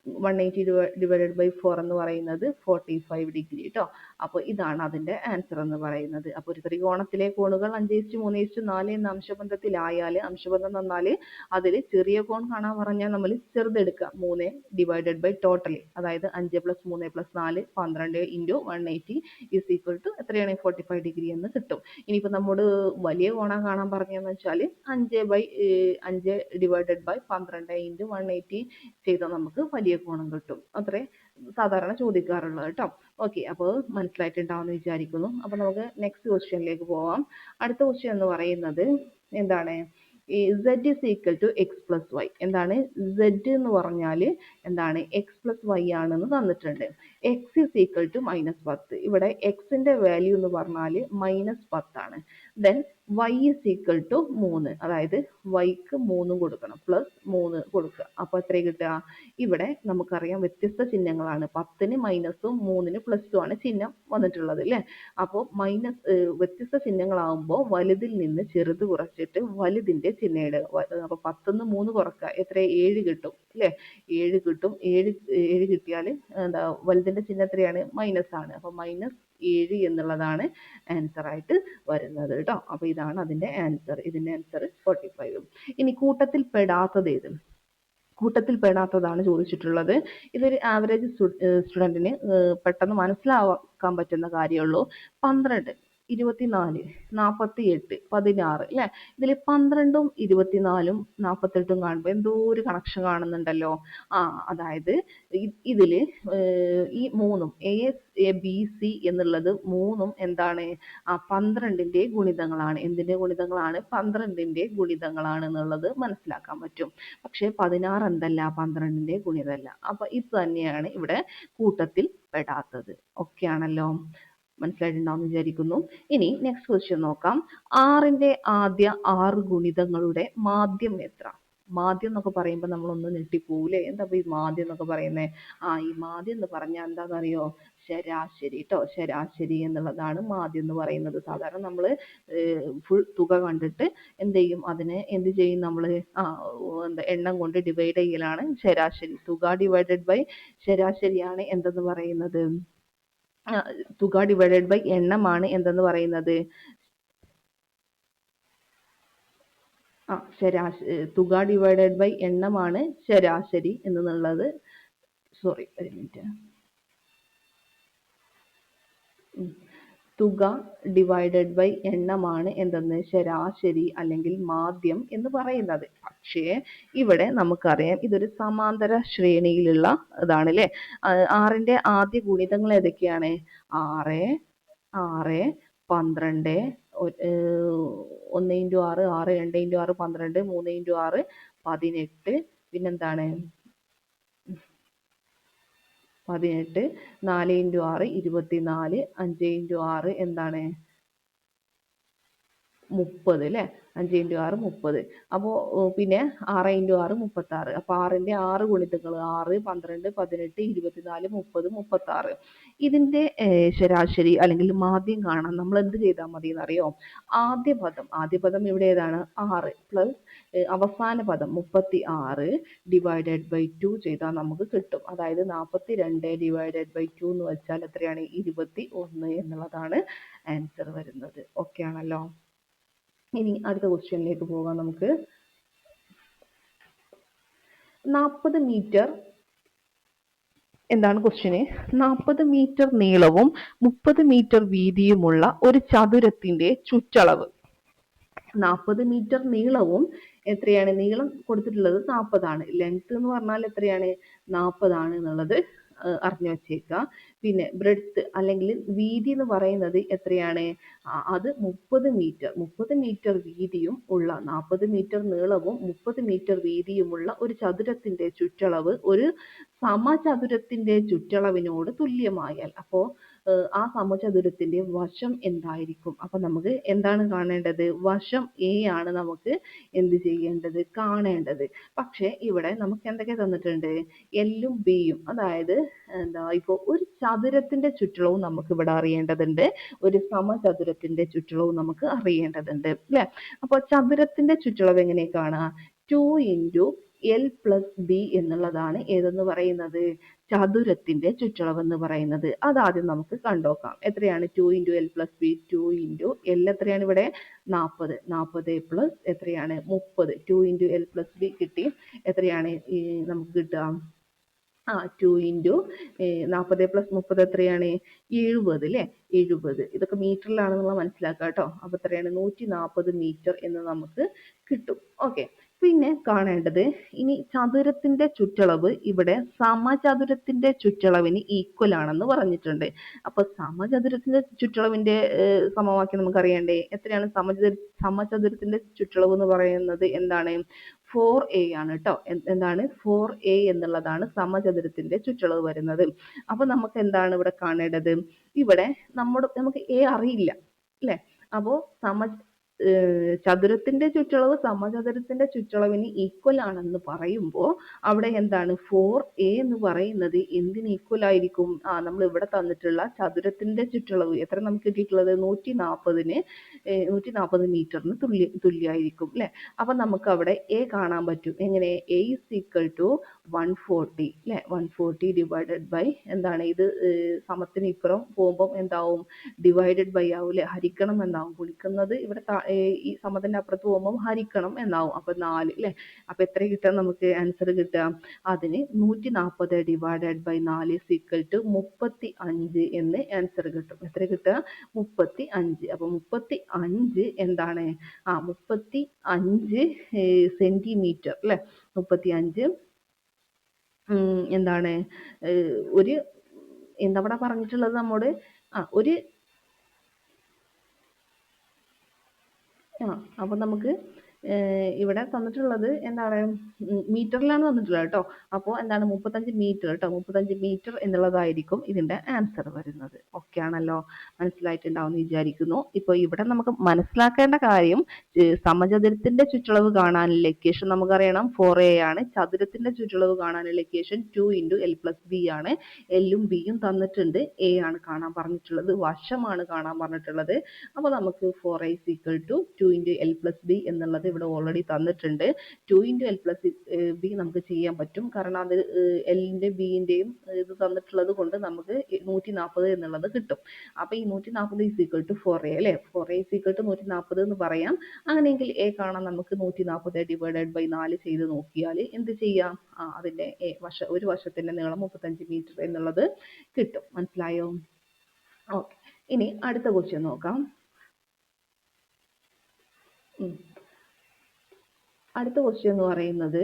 180 ഡിവൈഡഡ് ബൈ 4 എന്ന് പറയുന്നത് 45 ഡിഗ്രി കേട്ടോ. അപ്പോൾ ഇതാണ് അതിന്റെ ആൻസർ എന്ന് പറയുന്നത്. അപ്പോൾ ഒരു ത്രികോണത്തിലെ കോണുകൾ 5:3:4 എന്ന അംശബന്ധത്തിലായാൽ, അംശബന്ധം തന്നാൽ അതിൽ ചെറിയ കോൺ കാണാൻ പറഞ്ഞാൽ നമ്മൾ ചെറുതെടുക്കുക. 3 ഡിവൈഡഡ് ബൈ ടോട്ടൽ, അതായത് 5 + 3 + 4 12 ഇൻറ്റു 180 ഈസ് ഈക്വൽ ടു എത്രയാണ്? 45 ഡിഗ്രി എന്ന് കിട്ടും. ഇനിയിപ്പോൾ നമ്മോട് വലിയ കോണ കാണാൻ പറഞ്ഞതെന്ന് വെച്ചാൽ 5 ഡിവൈഡഡ് ബൈ 12 ഇൻറ്റു 180 ചെയ്താൽ നമുക്ക് വലിയ കോണം കിട്ടും. അത്രേ സാധാരണ ചോദിക്കാറുള്ളത് കേട്ടോ. ഓക്കെ, അപ്പോൾ മനസ്സിലായിട്ടുണ്ടാവുമെന്ന് വിചാരിക്കുന്നു. അപ്പോൾ നമുക്ക് നെക്സ്റ്റ് ക്വസ്റ്റ്യനിലേക്ക് പോവാം. അടുത്ത ക്വസ്റ്റ്യൻ എന്ന് പറയുന്നത് എന്താണ്? z is equal to x plus y. എന്താണ് z എന്ന് പറഞ്ഞാൽ എന്താണ്? x plus y ആണെന്ന് തന്നിട്ടുണ്ട്. x is equal to -10. ഇവിടെ x ന്റെ വാല്യൂ എന്ന് പറഞ്ഞാൽ -10 ആണ്. Then y is equal to 3, അതായത് y ക്ക് 3 കൊടുക്കണം, +3 കൊടുക്കുക. അപ്പോൾ എത്ര കിട്ടുക? ഇവിടെ നമുക്കറിയാം വ്യത്യസ്ത ചിഹ്നങ്ങളാണ്. 10-ന് മൈനസും 3-ന് +2 ആണ് ചിഹ്നം വന്നിട്ടുള്ളത് അല്ലേ? അപ്പോൾ വ്യത്യസ്ത ചിഹ്നങ്ങളാകുമ്പോൾ വലുതിൽ നിന്ന് ചെറുത് കുറച്ചിട്ട് വലുതിന്റെ ചിഹ്നം ഇടുക. അപ്പോൾ 10-ന്ന് 3 കുറക്കുക, എത്ര? 7 കിട്ടും അല്ലേ? 7 കിട്ടും. 7 കിട്ടിയാൽ എന്താ വലുതിന്റെ ചിഹ്നം എത്രയാണ്? മൈനസ് ആണ്. അപ്പോൾ -7 എന്നുള്ളതാണ് ആൻസർ ആയിട്ട് വരുന്നത് കേട്ടോ. അപ്പോൾ ഇതാണ് അതിന്റെ ആൻസർ. ഇതിന്റെ ആൻസർ 45. ഇനി കൂട്ടത്തിൽ പെടാത്തതാണ് ചോദിച്ചിട്ടുള്ളത്. ഇതൊരു ആവറേജ് സ്റ്റുഡന്റിന് പെട്ടെന്ന് മനസ്സിലാക്കാൻ പറ്റുന്ന കാര്യമുള്ളൂ. 12 24, 48, 16 അല്ലേ? ഇതിൽ 12ഉം 24ഉം 48ഉം കാണുമ്പോൾ എന്തോ ഒരു കണക്ഷൻ കാണുന്നുണ്ടല്ലോ. അതായത് ഇതില് ഈ മൂന്നും ABC എന്നുള്ളത് മൂന്നും എന്താണ്? 12ന്റെ ഗുണിതങ്ങളാണ്. എന്തിന്റെ ഗുണിതങ്ങളാണ്? 12ന്റെ ഗുണിതങ്ങളാണ് എന്നുള്ളത് മനസ്സിലാക്കാൻ പറ്റും. പക്ഷെ 16 എന്തല്ല? 12ന്റെ ഗുണിതമല്ല. അപ്പൊ ഇത് തന്നെയാണ് ഇവിടെ കൂട്ടത്തിൽ പെടാത്തത്. ഓക്കെ ആണല്ലോ? മനസ്സിലായിട്ടുണ്ടാവും വിചാരിക്കുന്നു. ഇനി നെക്സ്റ്റ് ക്വസ്റ്റ്യൻ നോക്കാം. 6ന്റെ ആദ്യ 6 ഗുണിതങ്ങളുടെ മാധ്യം എത്ര? മാധ്യം എന്നൊക്കെ പറയുമ്പോൾ നമ്മളൊന്ന് ഞെട്ടിപ്പോകൂലേ? എന്താ ഈ മാധ്യം എന്നൊക്കെ പറയുന്നത്? ഈ മാധ്യം എന്ന് പറഞ്ഞാൽ എന്താണെന്നറിയോ? ശരാശരി ട്ടോ. ശരാശരി എന്നുള്ളതാണ് മാധ്യം എന്ന് പറയുന്നത്. സാധാരണ നമ്മൾ ഫുൾ തുക കണ്ടിട്ട് എന്ത് ചെയ്യും? അതിനെ എന്ത് ചെയ്യും നമ്മൾ? എന്താ എണ്ണം കൊണ്ട് ഡിവൈഡ് ചെയ്യലാണ് ശരാശരി. തുക ഡിവൈഡഡ് ബൈ ശരാശരിയാണ് എന്തെന്ന് പറയുന്നത്? തുക ഡിവൈഡഡ് ബൈ എണ്ണമാണ് എന്തെന്ന് പറയുന്നത്? തുക ഡിവൈഡഡ് ബൈ എണ്ണമാണ് ശരാശരി എന്നുള്ളത്. സോറി, ഒരു മിനിറ്റ്. തുക ഡിവൈഡഡ് ബൈ എണ്ണമാണ് എന്തെന്ന്? ശരാശരി അല്ലെങ്കിൽ മാധ്യം എന്ന് പറയുന്നത്. പക്ഷേ ഇവിടെ നമുക്കറിയാം ഇതൊരു സമാന്തര ശ്രേണിയിലുള്ള ഇതാണ് അല്ലേ? 6ന്റെ ആദ്യ ഗുണിതങ്ങൾ ഏതൊക്കെയാണ്? 6, 6, 12, 1 × 6, 6, 2 × 6, 12, 3 × 6, 18, പിന്നെന്താണ്? 18, 4 × 6, 24, 5 × 6 എന്താണ്? 30 അല്ലേ? 5 × 6 30. അപ്പോൾ പിന്നെ 6 × 6 36. അപ്പോൾ 6ന്റെ 6 ഗുണിതങ്ങൾ 6, 12, 18, 24, 30, 36. ഇതിന്റെ ശരാശരി അല്ലെങ്കിൽ മാധ്യം കാണാൻ നമ്മൾ എന്ത് ചെയ്താൽ മതി എന്നറിയോ? ആദ്യ പദം ഇവിടെ ഏതാണ്? 6 പ്ലസ് അവസാന പദം 36 ഡിവൈഡഡ് ബൈ 2 ചെയ്താൽ നമുക്ക് കിട്ടും. അതായത് 42 ഡിവൈഡഡ് ബൈ 2 എന്ന് വെച്ചാൽ എത്രയാണ്? 21 എന്നുള്ളതാണ് ആൻസർ വരുന്നത്. ഓക്കെ ആണല്ലോ? ഇനി അടുത്ത ക്വസ്റ്റ്യനിലേക്ക് പോകാം നമുക്ക്. 40 മീറ്റർ എന്താണ് ക്വസ്റ്റ്യന്? 40 മീറ്റർ നീളവും 30 മീറ്റർ വീതിയുമുള്ള ഒരു ചതുരത്തിന്റെ ചുറ്റളവ്. 40 മീറ്റർ നീളവും എത്രയാണ്? നീളം കൊടുത്തിട്ടുള്ളത് 40 ആണ്. ലെങ്ത് എന്ന് പറഞ്ഞാൽ എത്രയാണ്? 40 ആണ് എന്നുള്ളത് അറിഞ്ഞു വെച്ചേക്കുക. പിന്നെ ബ്രെഡ്ത്ത് അല്ലെങ്കിൽ വീതി എന്ന് പറയുന്നത് എത്രയാണ്? അത് 30 മീറ്റർ. 30 മീറ്റർ വീതിയും ഉള്ള 40 മീറ്റർ നീളവും 30 മീറ്റർ വീതിയുമുള്ള ഒരു ചതുരത്തിന്റെ ചുറ്റളവ് ഒരു സമചതുരത്തിന്റെ ചുറ്റളവിനോട് തുല്യമായാൽ അപ്പോൾ ആ സമചതുരത്തിന്റെ വശം എന്തായിരിക്കും? അപ്പൊ നമുക്ക് എന്താണ് കാണേണ്ടത്? വശം A ആണ് നമുക്ക് എന്ത് ചെയ്യേണ്ടത്? കാണേണ്ടത്. പക്ഷെ ഇവിടെ നമുക്ക് എന്തൊക്കെ തന്നിട്ടുണ്ട്? എല്ലും ബിയും, അതായത് എന്താ ഇപ്പോൾ ഒരു ചതുരത്തിന്റെ ചുറ്റളവും നമുക്ക് ഇവിടെ അറിയേണ്ടതുണ്ട്, ഒരു സമചതുരത്തിന്റെ ചുറ്റളവും നമുക്ക് അറിയേണ്ടതുണ്ട് അല്ലെ? അപ്പോൾ ചതുരത്തിന്റെ ചുറ്റളവ് എങ്ങനെ കാണാം? 2 × L + B എന്നുള്ളതാണ് ഏതെന്ന് പറയുന്നത്? ചതുരത്തിന്റെ ചുറ്റളവ് എന്ന് പറയുന്നത്. അതാദ്യം നമുക്ക് കണ്ടോക്കാം. എത്രയാണ് 2 × L + B? 2 × L എത്രയാണ് ഇവിടെ? 40. 40 പ്ലസ് എത്രയാണ്? 30. 2 × L + B കിട്ടി. എത്രയാണ് നമുക്ക് കിട്ടുക? 2 × 40 + 30 എത്രയാണ്? 70 അല്ലേ? 70. ഇതൊക്കെ മീറ്ററിലാണെന്നുള്ള മനസ്സിലാക്കുക കേട്ടോ. അപ്പൊ എത്രയാണ്? 140 മീറ്റർ എന്ന് നമുക്ക് കിട്ടും. ഓക്കെ. പിന്നെ കാണേണ്ടത് ഇനി ചതുരത്തിന്റെ ചുറ്റളവ് ഇവിടെ സമചതുരത്തിന്റെ ചുറ്റളവിന് ഈക്വൽ ആണെന്ന് പറഞ്ഞിട്ടുണ്ട്. അപ്പൊ സമചതുരത്തിന്റെ ചുറ്റളവിന്റെ സമവാക്യം നമുക്ക് അറിയണ്ടേ? എത്രയാണ് സമചതുരത്തിന്റെ ചുറ്റളവ് എന്ന് പറയുന്നത്? എന്താണ്? 4a ആണ് ട്ടോ. എന്താണ്? 4a എന്നുള്ളതാണ് സമചതുരത്തിന്റെ ചുറ്റളവ് വരുന്നത്. അപ്പൊ നമുക്ക് എന്താണ് ഇവിടെ കാണേണ്ടത്? ഇവിടെ നമുക്ക് a അറിയില്ല അല്ലെ? അപ്പോ ചതുരത്തിന്റെ ചുറ്റളവ് സമചതുരത്തിന്റെ ചുറ്റളവിന് ഈക്വൽ ആണെന്ന് പറയുമ്പോൾ അവിടെ എന്താണ്? 4a എന്ന് പറയുന്നത് എന്തിന് ഈക്വൽ ആയിരിക്കും? നമ്മൾ ഇവിടെ തന്നിട്ടുള്ള ചതുരത്തിന്റെ ചുറ്റളവ് എത്ര നമുക്ക് കിട്ടിയിട്ടുള്ളത്? 140 മീറ്ററിന് തുല്യമായിരിക്കും അല്ലെ? അപ്പൊ നമുക്ക് അവിടെ a കാണാൻ പറ്റും. എങ്ങനെ? a = 140 അല്ലേ, 140 ഡിവൈഡഡ് ബൈ എന്താണ് ഇത്, സമത്തിന് ഇപ്പുറം പോകുമ്പോൾ എന്താവും, ഡിവൈഡഡ് ബൈ ആവും അല്ലേ, ഹരിക്കണം എന്നാവും. ഗുണിക്കുന്നത് ഇവിടെ ഈ സമത്തിന്റെ അപ്പുറത്ത് പോകുമ്പോൾ ഹരിക്കണം എന്നാവും. അപ്പൊ 4 അല്ലേ. അപ്പൊ എത്ര കിട്ടാൻ നമുക്ക് ആൻസർ കിട്ടുക, അതിന് 140 ഡിവൈഡഡ് ബൈ 4 ഈക്വൽ ടു 35 എന്ന് ആൻസർ കിട്ടും. എത്ര കിട്ടുക, 35. അപ്പൊ 35 എന്താണ്, 35 സെന്റിമീറ്റർ അല്ലെ, 35 എന്താണ്, ഒരു എന്താ ഇവിടെ പറഞ്ഞിട്ടുള്ളത് നമ്മോട്, ഒരു അപ്പൊ നമുക്ക് ഇവിടെ തന്നിട്ടുള്ളത് എന്താണ്, മീറ്ററിലാണ് തന്നിട്ടുള്ളത് കേട്ടോ. അപ്പോൾ എന്താണ് 35 മീറ്റർ കേട്ടോ, 35 മീറ്റർ എന്നുള്ളതായിരിക്കും ഇതിന്റെ ആൻസർ വരുന്നത്. ഓക്കെ ആണല്ലോ, മനസ്സിലായിട്ടുണ്ടാവും വിചാരിക്കുന്നു. ഇപ്പോൾ ഇവിടെ നമുക്ക് മനസ്സിലാക്കേണ്ട കാര്യം, സമചതുരത്തിന്റെ ചുറ്റളവ് കാണാനുള്ള ഇക്വേഷൻ നമുക്കറിയണം 4a ആണ്. ചതുരത്തിന്റെ ചുറ്റളവ് കാണാനുള്ള ഇക്വേഷൻ 2 × l + b ആണ്. എല്ലും ബിയും തന്നിട്ടുണ്ട്, എ ആണ് കാണാൻ പറഞ്ഞിട്ടുള്ളത്, വശമാണ് കാണാൻ പറഞ്ഞിട്ടുള്ളത്. അപ്പോൾ നമുക്ക് 4a = 2 × l + b എന്നുള്ളത് ഇവിടെ ഓൾറെഡി തന്നിട്ടുണ്ട്. 2 × l + b നമുക്ക് ചെയ്യാൻ പറ്റും, കാരണം അത് എല്ലിന്റെ ബിന്റെയും ഇത് തന്നിട്ടുള്ളത് കൊണ്ട് നമുക്ക് 140 എന്നുള്ളത് കിട്ടും. അപ്പൊ ഈ 140 = 4a അല്ലെ, 4a = 140 എന്ന് പറയാം. അങ്ങനെയെങ്കിൽ a കാണാൻ നമുക്ക് 140 ഡിവൈഡഡ് ബൈ 4 ചെയ്ത് നോക്കിയാൽ എന്ത് ചെയ്യാം, അതിന്റെ ഒരു വശത്തിന്റെ നീളം 35 മീറ്റർ എന്നുള്ളത് കിട്ടും. മനസ്സിലായോ? ഓക്കെ, ഇനി അടുത്ത ക്വസ്റ്റ്യൻ നോക്കാം. അടുത്ത ക്വസ്റ്റ്യൻ എന്ന് പറയുന്നത്,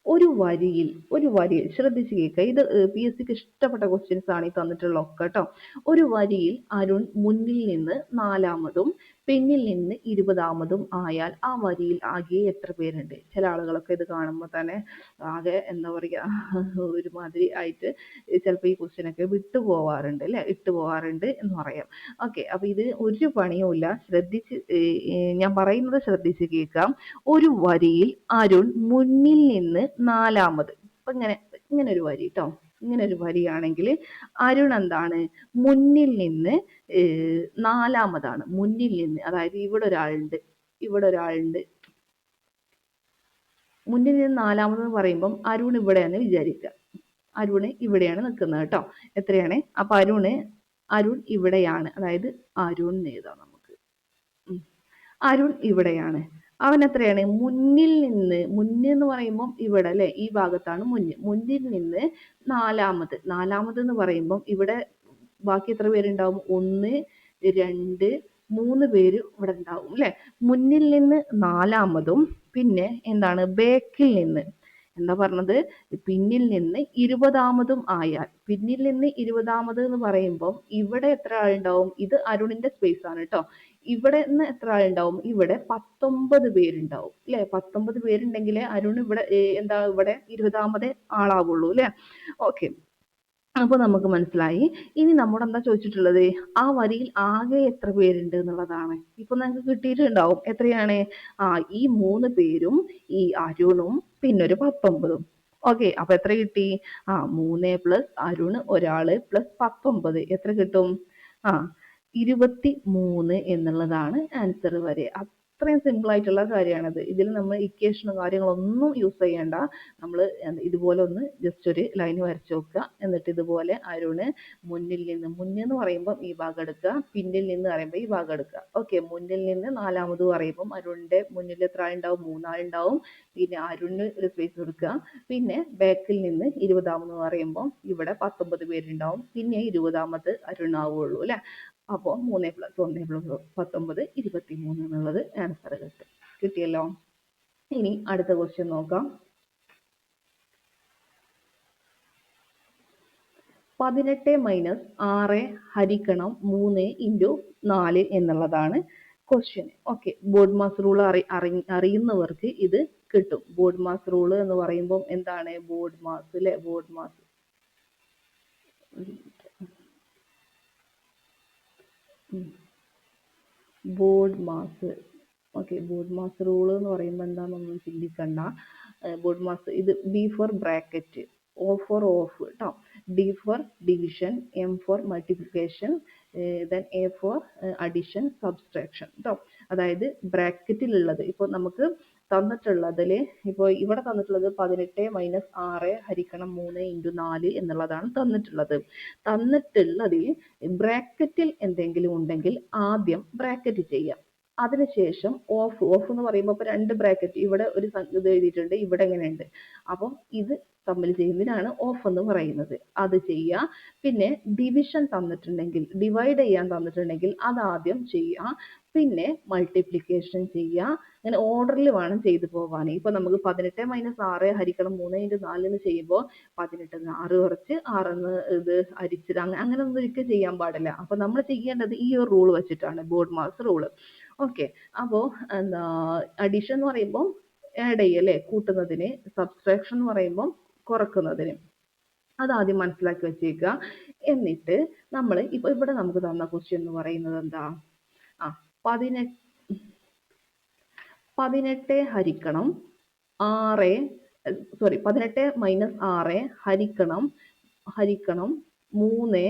ഒരു വരിയിൽ ശ്രദ്ധിച്ച് കേൾക്കുക, ഇത് PSCക്ക് ഇഷ്ടപ്പെട്ട ക്വസ്റ്റ്യൻസ് ആണ് ഈ തന്നിട്ടുള്ള ഒക്കെ കേട്ടോ. ഒരു വരിയിൽ അരുൺ മുന്നിൽ നിന്ന് 4-മതും പിന്നിൽ നിന്ന് 20-മതും ആയാൽ ആ വരിയിൽ ആകെ എത്ര പേരുണ്ട്? ചില ആളുകളൊക്കെ ഇത് കാണുമ്പോൾ തന്നെ ആകെ എന്താ പറയുക, ഒരുമാതിരി ആയിട്ട് ചിലപ്പോൾ ഈ ക്വസ്റ്റ്യൻ ഒക്കെ വിട്ടുപോവാറുണ്ട് അല്ലെ, ഇട്ടുപോവാറുണ്ട് എന്ന് പറയാം. ഓക്കെ, അപ്പൊ ഇത് ഒരു പണിയുമില്ല, ശ്രദ്ധിച്ച് ഞാൻ പറയുന്നത് ശ്രദ്ധിച്ച് കേൾക്കാം. ഒരു വരിയിൽ അരുൺ മുന്നിൽ നിന്ന് 4-മത്, അപ്പൊ ഇങ്ങനെ ഒരു വരി കേട്ടോ, ഇങ്ങനെ ഒരു വരിയാണെങ്കിൽ അരുൺ എന്താണ്, മുന്നിൽ നിന്ന് 4-മതാണ്. മുന്നിൽ നിന്ന്, അതായത് ഇവിടെ ഒരാളുണ്ട്, മുന്നിൽ നിന്ന് 4-മതെന്ന് പറയുമ്പം അരുൺ ഇവിടെയാണ് വിചാരിക്കുക, അരുണ് ഇവിടെയാണ് നിൽക്കുന്നത് കേട്ടോ. എത്രയാണ്, അപ്പൊ അരുൺ ഇവിടെയാണ്, അതായത് അരുൺ എഴുതാം നമുക്ക്. അരുൺ ഇവിടെയാണ്, അവൻ എത്രയാണ്, മുന്നിൽ എന്ന് പറയുമ്പോൾ ഇവിടെ അല്ലെ, ഈ ഭാഗത്താണ് മുന്നിൽ നിന്ന് 4-മത് എന്ന് പറയുമ്പോൾ ഇവിടെ ബാക്കി എത്ര പേരുണ്ടാവും, 1 2 3 പേര് ഇവിടെ ഉണ്ടാവും അല്ലെ. മുന്നിൽ നിന്ന് 4-മതും പിന്നെ എന്താണ്, ബേക്കിൽ നിന്ന് എന്താ പറഞ്ഞത്, പിന്നിൽ നിന്ന് 20-മതും ആയാൽ, പിന്നിൽ നിന്ന് 20-മത് എന്ന് പറയുമ്പോൾ ഇവിടെ എത്ര ആളുണ്ടാവും, ഇത് അരുണിന്റെ സ്പേസ് ആണ് കേട്ടോ. ഇവിടെ നിന്ന് എത്ര ആളുണ്ടാവും, ഇവിടെ 19 പേരുണ്ടാവും അല്ലെ. 19 പേരുണ്ടെങ്കിൽ അരുൺ ഇവിടെ എന്താ, ഇവിടെ 20-മത് ആളാവുള്ളൂ അല്ലെ. ഓക്കെ, അപ്പൊ നമുക്ക് മനസ്സിലായി. ഇനി നമ്മോട് എന്താ ചോദിച്ചിട്ടുള്ളത്, ആ വരിയിൽ ആകെ എത്ര പേരുണ്ട് എന്നുള്ളതാണ്. ഇപ്പൊ നിങ്ങൾക്ക് കിട്ടിയിട്ടുണ്ടാവും എത്രയാണ്, ഈ 3 പേരും ഈ അരുണും പിന്നെ ഒരു 19ഉം. ഓക്കെ, അപ്പൊ എത്ര കിട്ടി, 3 + അരുൺ ഒരാള് + 19 എത്ര കിട്ടും, 23 എന്നുള്ളതാണ് ആൻസർ വരെ. അത്രയും സിമ്പിൾ ആയിട്ടുള്ള കാര്യമാണത്. ഇതിൽ നമ്മൾ ഇക്വേഷനും കാര്യങ്ങളൊന്നും യൂസ് ചെയ്യേണ്ട. നമ്മൾ ഇതുപോലെ ഒന്ന് ജസ്റ്റ് ഒരു ലൈൻ വരച്ച് നോക്കുക. എന്നിട്ട് ഇതുപോലെ അരുണ് മുന്നിൽ എന്ന് പറയുമ്പോൾ ഈ ഭാഗം എടുക്കുക, പിന്നിൽ നിന്ന് പറയുമ്പോൾ ഈ ഭാഗം എടുക്കുക. ഓക്കെ, മുന്നിൽ നിന്ന് 4-മത് പറയുമ്പോൾ അരുണിന്റെ മുന്നിൽ എത്ര ആളുണ്ടാവും, 3 ആളുണ്ടാവും. പിന്നെ അരുണിന് ഒരു സ്പേസ് കൊടുക്കുക. പിന്നെ ബാക്കിൽ നിന്ന് 20-മത് പറയുമ്പോൾ ഇവിടെ 19 പേരുണ്ടാവും. പിന്നെ 20-മത് അരുണാവുള്ളൂ അല്ലെ. അപ്പോൾ 3 + 1 + 19 23 എന്നുള്ളത് ആൻസർ കിട്ടിയല്ലോ. ഇനി അടുത്ത ക്വസ്റ്റ്യൻ നോക്കാം. 18 - 6 ഹരിക്കണം 3 × 4 എന്നുള്ളതാണ് question. Okay, BODMAS rule അറിയുന്നവർക്ക് ഇത് കിട്ടും. ബോർഡ് മാസ് റൂൾ എന്ന് പറയുമ്പോൾ എന്താണ്, ബോർഡ് മാസ് അല്ലെ, BODMAS okay, BODMAS rule എന്ന് പറയുമ്പോൾ എന്താണെന്നൊന്നും ചിന്തിക്കണ്ട. ബോർഡ് മാസ്, ഇത് B for bracket, O for of കേട്ടോ, D for division, M for multiplication, then A for addition, subtraction കേട്ടോ. അതായത് ബ്രാക്കറ്റിലുള്ളത്, ഇപ്പോൾ നമുക്ക് തന്നിട്ടുള്ളതിൽ ഇപ്പോൾ ഇവിടെ തന്നിട്ടുള്ളത് 18 മൈനസ് 6 ഹരിക്കണം 3 ഇൻറ്റു 4 എന്നുള്ളതാണ് തന്നിട്ടുള്ളത്. തന്നിട്ടുള്ളതിൽ ബ്രാക്കറ്റിൽ എന്തെങ്കിലും ഉണ്ടെങ്കിൽ ആദ്യം ബ്രാക്കറ്റ് ചെയ്യാം. അതിനുശേഷം ഓഫ് എന്ന് പറയുമ്പോൾ ഇപ്പൊ 2 ബ്രാക്കറ്റ് ഇവിടെ ഒരു ഇത് എഴുതിയിട്ടുണ്ട്, ഇവിടെ എങ്ങനെയുണ്ട്, അപ്പം ഇത് തമ്മിൽ ചെയ്യുന്നതിനാണ് ഓഫ് എന്ന് പറയുന്നത്. അത് ചെയ്യുക. പിന്നെ ഡിവിഷൻ തന്നിട്ടുണ്ടെങ്കിൽ, ഡിവൈഡ് ചെയ്യാൻ തന്നിട്ടുണ്ടെങ്കിൽ അത് ആദ്യം ചെയ്യുക. പിന്നെ മൾട്ടിപ്ലിക്കേഷൻ ചെയ്യുക. അങ്ങനെ ഓർഡറിൽ വേണം ചെയ്തു പോകാൻ. ഇപ്പൊ നമുക്ക് 18 മൈനസ് 6 ഹരിക്കണം 3 ഇൻറ്റു 4 ചെയ്യുമ്പോൾ 18 6 കുറച്ച് 6 ഇത് ഹരിച്ചത് അങ്ങനെ ഒന്നും ഒരിക്കലും ചെയ്യാൻ പാടില്ല. അപ്പൊ നമ്മൾ ചെയ്യേണ്ടത് ഈ ഒരു റൂൾ വെച്ചിട്ടാണ്, ബോർഡ് മാസ് റൂള്. ഓക്കെ. അപ്പോൾ എന്താ അഡീഷൻ എന്ന് പറയുമ്പോൾ ആഡ് ചെയ്യല്ലേ, കൂട്ടുന്നതിന്. സബ്സ്ട്രാക്ഷൻ എന്ന് പറയുമ്പോൾ കുറക്കുന്നതിന്. അതാദ്യം മനസ്സിലാക്കി വെച്ചേക്കുക. എന്നിട്ട് നമ്മൾ ഇപ്പൊ ഇവിടെ നമുക്ക് തന്ന ക്വസ്റ്റ്യൻ എന്ന് പറയുന്നത് എന്താ, 18 ഹരിക്കണം 18 മൈനസ് 6 ഹരിക്കണം 3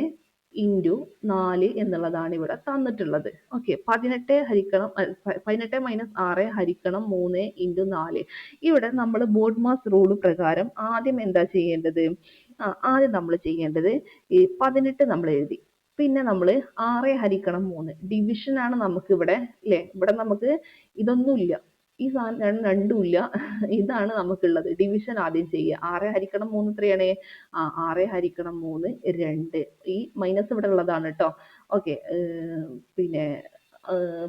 ഇൻറ്റു 4 എന്നുള്ളതാണ് ഇവിടെ തന്നിട്ടുള്ളത്. ഓക്കെ. 18 മൈനസ് 6 ഹരിക്കണം 3 ഇൻറ്റു 4. ഇവിടെ നമ്മൾ ബോർഡ് മാസ് റൂൾ പ്രകാരം ആദ്യം എന്താ ചെയ്യേണ്ടത്, ആദ്യം നമ്മൾ ചെയ്യേണ്ടത് ഈ 18 നമ്മൾ എഴുതി. പിന്നെ നമ്മൾ 6 ഹരിക്കണം 3 ഡിവിഷൻ ആണ് നമുക്ക് ഇവിടെ അല്ലേ. ഇവിടെ നമുക്ക് ഇതൊന്നുമില്ല, ഈ സാധനം രണ്ടുമില്ല, ഇതാണ് നമുക്കുള്ളത്. ഡിവിഷൻ ആദ്യം ചെയ്യുക. 6 ഹരിക്കണം 3 എത്രയാണ്? 6 ഹരിക്കണം 3 2. ഈ മൈനസ് ഇവിടെ ഉള്ളതാണ് കേട്ടോ. ഓക്കെ. പിന്നെ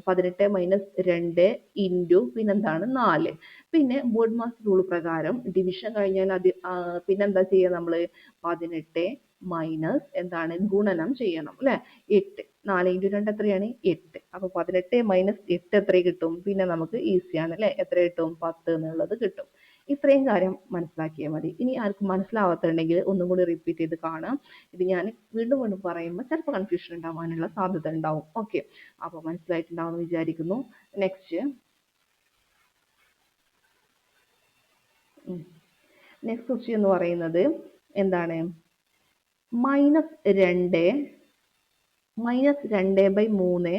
18 മൈനസ് 2 ഇൻറ്റു പിന്നെന്താണ് 4. പിന്നെ ബോർഡ് മാസ് റൂൾ പ്രകാരം ഡിവിഷൻ കഴിഞ്ഞാൽ പിന്നെന്താ ചെയ്യുക, നമ്മൾ 18 മൈനസ് എന്താണ് ഗുണനം ചെയ്യണം അല്ലെ. 8. 4 ഇൻറ്റു 2 എത്രയാണ്? 8. അപ്പൊ 18 മൈനസ് 8 എത്ര കിട്ടും? പിന്നെ നമുക്ക് ഈസിയാണ് അല്ലെ. എത്ര കിട്ടും? 10 എന്നുള്ളത് കിട്ടും. ഇത്രയും കാര്യം മനസ്സിലാക്കിയാൽ മതി. ഇനി ആർക്കും മനസ്സിലാവാത്തുണ്ടെങ്കിൽ ഒന്നും കൂടി റിപ്പീറ്റ് ചെയ്ത് കാണാം. ഇത് ഞാൻ വീണ്ടും വീണ്ടും പറയുമ്പോൾ ചിലപ്പോൾ കൺഫ്യൂഷൻ ഉണ്ടാവാനുള്ള സാധ്യത ഉണ്ടാവും. ഓക്കെ. അപ്പോൾ മനസ്സിലായിട്ടുണ്ടാവും വിചാരിക്കുന്നു. നെക്സ്റ്റ് ക്വസ്റ്റ്യൻ എന്ന് പറയുന്നത് എന്താണ്, -2 -2/3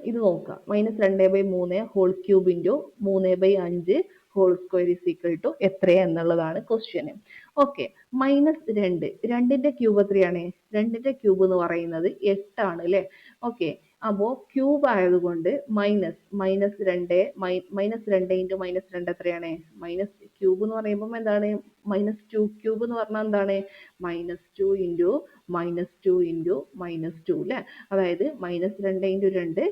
ഇത് നോക്കുക. -2/3 whole cube into 3/5 whole square is equal to എത്രയാ എന്നുള്ളതാണ് ക്വസ്റ്റ്യൻ. ഓക്കെ. -2 2ന്റെ ക്യൂബ് എത്രയാണ്? 2ന്റെ ക്യൂബ് എന്ന് പറയുന്നത് 8 ആണ് അല്ലേ. ഓക്കെ. അപ്പോൾ ക്യൂബ് ആയതുകൊണ്ട് -2 -2 ഇൻറ്റു -2 എത്രയാണ്? ക്യൂബ് എന്ന് പറയുമ്പോൾ എന്താണ്, -2 ക്യൂബ് എന്ന് പറഞ്ഞാൽ എന്താണ്, -2 ഇൻറ്റു -2 ഇൻറ്റു -2 അല്ലേ. അതായത് -2 into 2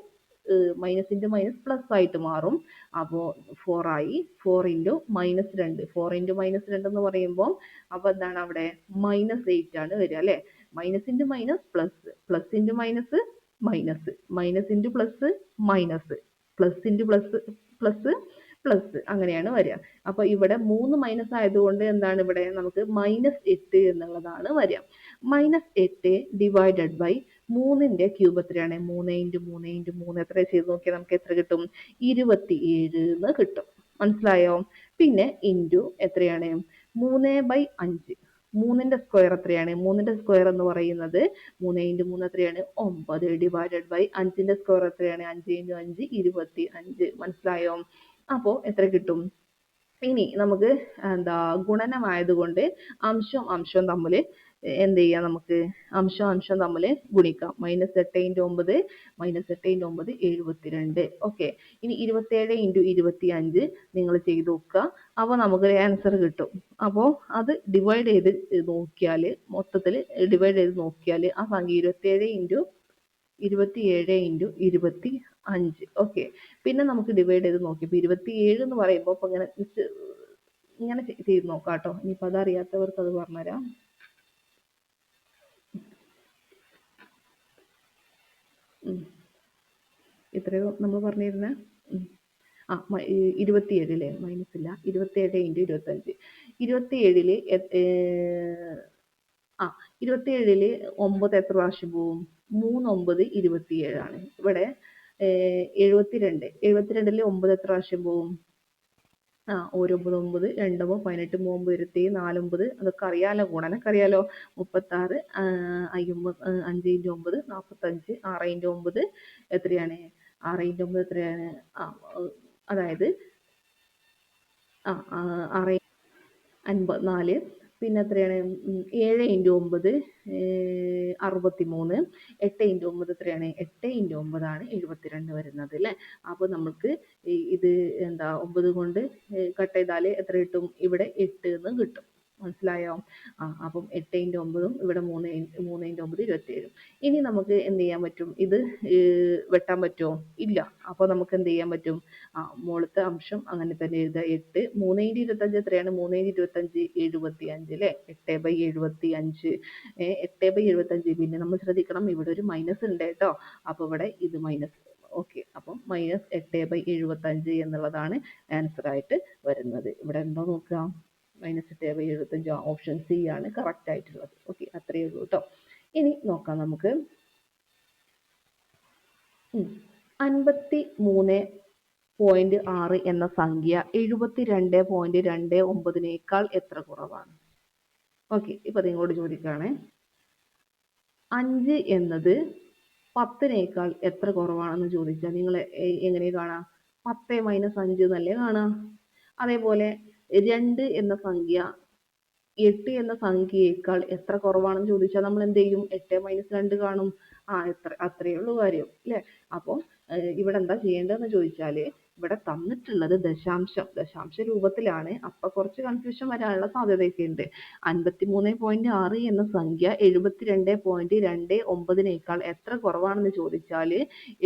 minus into minus plus ആയിട്ട് മാറും. അപ്പോൾ 4 ആയി. 4 ഇൻറ്റു -2 4 ഇൻറ്റു -2 എന്ന് പറയുമ്പോൾ അപ്പോൾ എന്താണ് അവിടെ -8 ആണ് വരിക അല്ലേ. Minus into minus plus, plus into minus minus, minus into plus minus, plus into plus plus plus, അങ്ങനെയാണ് വരിക. അപ്പൊ ഇവിടെ 3 മൈനസ് ആയതുകൊണ്ട് എന്താണ് ഇവിടെ നമുക്ക് -8 എന്നുള്ളതാണ് വരിക. -8 ഡിവൈഡഡ് ബൈ 3ന്റെ ക്യൂബ് എത്രയാണ്? 3 ഇൻറ്റു 3 ഇൻറ്റു 3 എത്ര ചെയ്ത് നോക്കിയാൽ നമുക്ക് എത്ര കിട്ടും? 27 എന്ന് കിട്ടും. മനസ്സിലായോ? പിന്നെ ഇൻറ്റു എത്രയാണ്? 3/5. 3ന്റെ സ്ക്വയർ എത്രയാണ്? 3ന്റെ സ്ക്വയർ എന്ന് പറയുന്നത് 3 ഇൻറ്റു 3 എത്രയാണ്? 9 ഡിവൈഡഡ് ബൈ 5ന്റെ സ്ക്വയർ എത്രയാണ്? 5 ഇൻറ്റു 5 25. മനസ്സിലായോ? അപ്പോൾ എത്ര കിട്ടും? ഇനി നമുക്ക് എന്താ ഗുണനമായതുകൊണ്ട് അംശവും അംശവും തമ്മിൽ എന്ത് ചെയ്യാം, നമുക്ക് അംശം തമ്മിൽ ഗുണിക്കാം. -8 ഇൻറ്റു 9 -8 ഇൻറ്റു 9 72. ഓക്കെ. ഇനി 27 ഇൻറ്റു 25 നിങ്ങൾ ചെയ്ത് നോക്കുക. അപ്പോൾ നമുക്ക് ആൻസർ കിട്ടും. അപ്പോൾ അത് ഡിവൈഡ് ചെയ്ത് നോക്കിയാൽ, മൊത്തത്തിൽ ഡിവൈഡ് ചെയ്ത് നോക്കിയാൽ ആ സംഖ്യ 27 ഇൻറ്റു 25. ഓക്കെ. പിന്നെ നമുക്ക് ഡിവൈഡ് ചെയ്ത് നോക്കിയപ്പോൾ 27 എന്ന് പറയുമ്പോൾ ഇപ്പൊ ഇങ്ങനെ ചെയ്ത് നോക്കാം കേട്ടോ. ഇനിയിപ്പോൾ അതറിയാത്തവർക്ക് അത് പറഞ്ഞുതരാം. ഇത്രയോ നമ്മൾ പറഞ്ഞിരുന്നേ. 27 അല്ലേ, മൈനസ് ഇല്ല. 27 ഇൻറ്റു 25. 27 9 എത്ര പ്രാവശ്യം പോവും? 3 9 27 ആണ്. ഇവിടെ 72 72 9 എത്ര പ്രാവശ്യം പോവും? 1 9 9 2 9 18 3 27 4 9 അതൊക്കെ അറിയാലോ, ഗുണനൊക്കെ അറിയാലോ. 36 5 ഇൻറ്റു 9 45 6 ഇൻറ്റു 9 എത്രയാണ്? 6 × 9 എത്രയാണ്? അതായത് 6 54. പിന്നെ എത്രയാണ്? 7 × 9 63. 8 × 9 എത്രയാണ്? 8 × 9 ആണ് 72 വരുന്നത് അല്ലേ? അപ്പോൾ നമുക്ക് ഇത് എന്താ 9 കൊണ്ട് കട്ട് ചെയ്താൽ എത്ര കിട്ടും? ഇവിടെ 8 എന്ന് കിട്ടും. മനസ്സിലായോ? അപ്പം 8 × 9 ഇവിടെ 3 × 9 27. ഇനി നമുക്ക് എന്ത് ചെയ്യാൻ പറ്റും? ഇത് വെട്ടാൻ പറ്റുമോ? ഇല്ല. അപ്പോൾ നമുക്ക് എന്ത് ചെയ്യാൻ പറ്റും? മുകളിലത്തെ അംശം അങ്ങനെ തന്നെ എഴുതുക. 8 3 × 25 എത്രയാണ്? 3 × 25 75 അല്ലേ? 8/75. 8/75. പിന്നെ നമ്മൾ ശ്രദ്ധിക്കണം, ഇവിടെ ഒരു മൈനസ് ഉണ്ട് കേട്ടോ. അപ്പോൾ ഇവിടെ ഇത് മൈനസ്. ഓക്കെ, അപ്പം -8/75 എന്നുള്ളതാണ് ആൻസർ ആയിട്ട് വരുന്നത്. ഇവിടെ എന്താ നോക്കുക? -8/75. ഓപ്ഷൻ സി ആണ് കറക്റ്റ് ആയിട്ടുള്ളത്. ഓക്കെ, അത്രയേ ഉള്ളൂ കേട്ടോ. ഇനി നോക്കാം നമുക്ക്. 53.6 എന്ന സംഖ്യ 72.29 എത്ര കുറവാണ്? ഓക്കെ, ഇപ്പൊ നിങ്ങളോട് ചോദിക്കുകയാണേ, 5 എന്നത് 10 എത്ര കുറവാണെന്ന് ചോദിച്ചാൽ നിങ്ങൾ എങ്ങനെ കാണാം? 10 - 5 എന്നല്ലേ കാണാം. അതേപോലെ 2 എന്ന സംഖ്യ 8 എന്ന സംഖ്യയേക്കാൾ എത്ര കുറവാണെന്ന് ചോദിച്ചാൽ നമ്മൾ എന്ത് ചെയ്യും? 8 - 2 കാണും. അത്രയേ ഉള്ളൂ കാര്യം അല്ലേ? അപ്പോൾ ഇവിടെ എന്താ ചെയ്യേണ്ടതെന്ന് ചോദിച്ചാൽ, ഇവിടെ തന്നിട്ടുള്ളത് ദശാംശ രൂപത്തിലാണ്. അപ്പൊ കുറച്ച് കൺഫ്യൂഷൻ വരാനുള്ള സാധ്യതയൊക്കെ ഉണ്ട്. 53.6 എന്ന സംഖ്യ 72.29 എത്ര കുറവാണെന്ന് ചോദിച്ചാൽ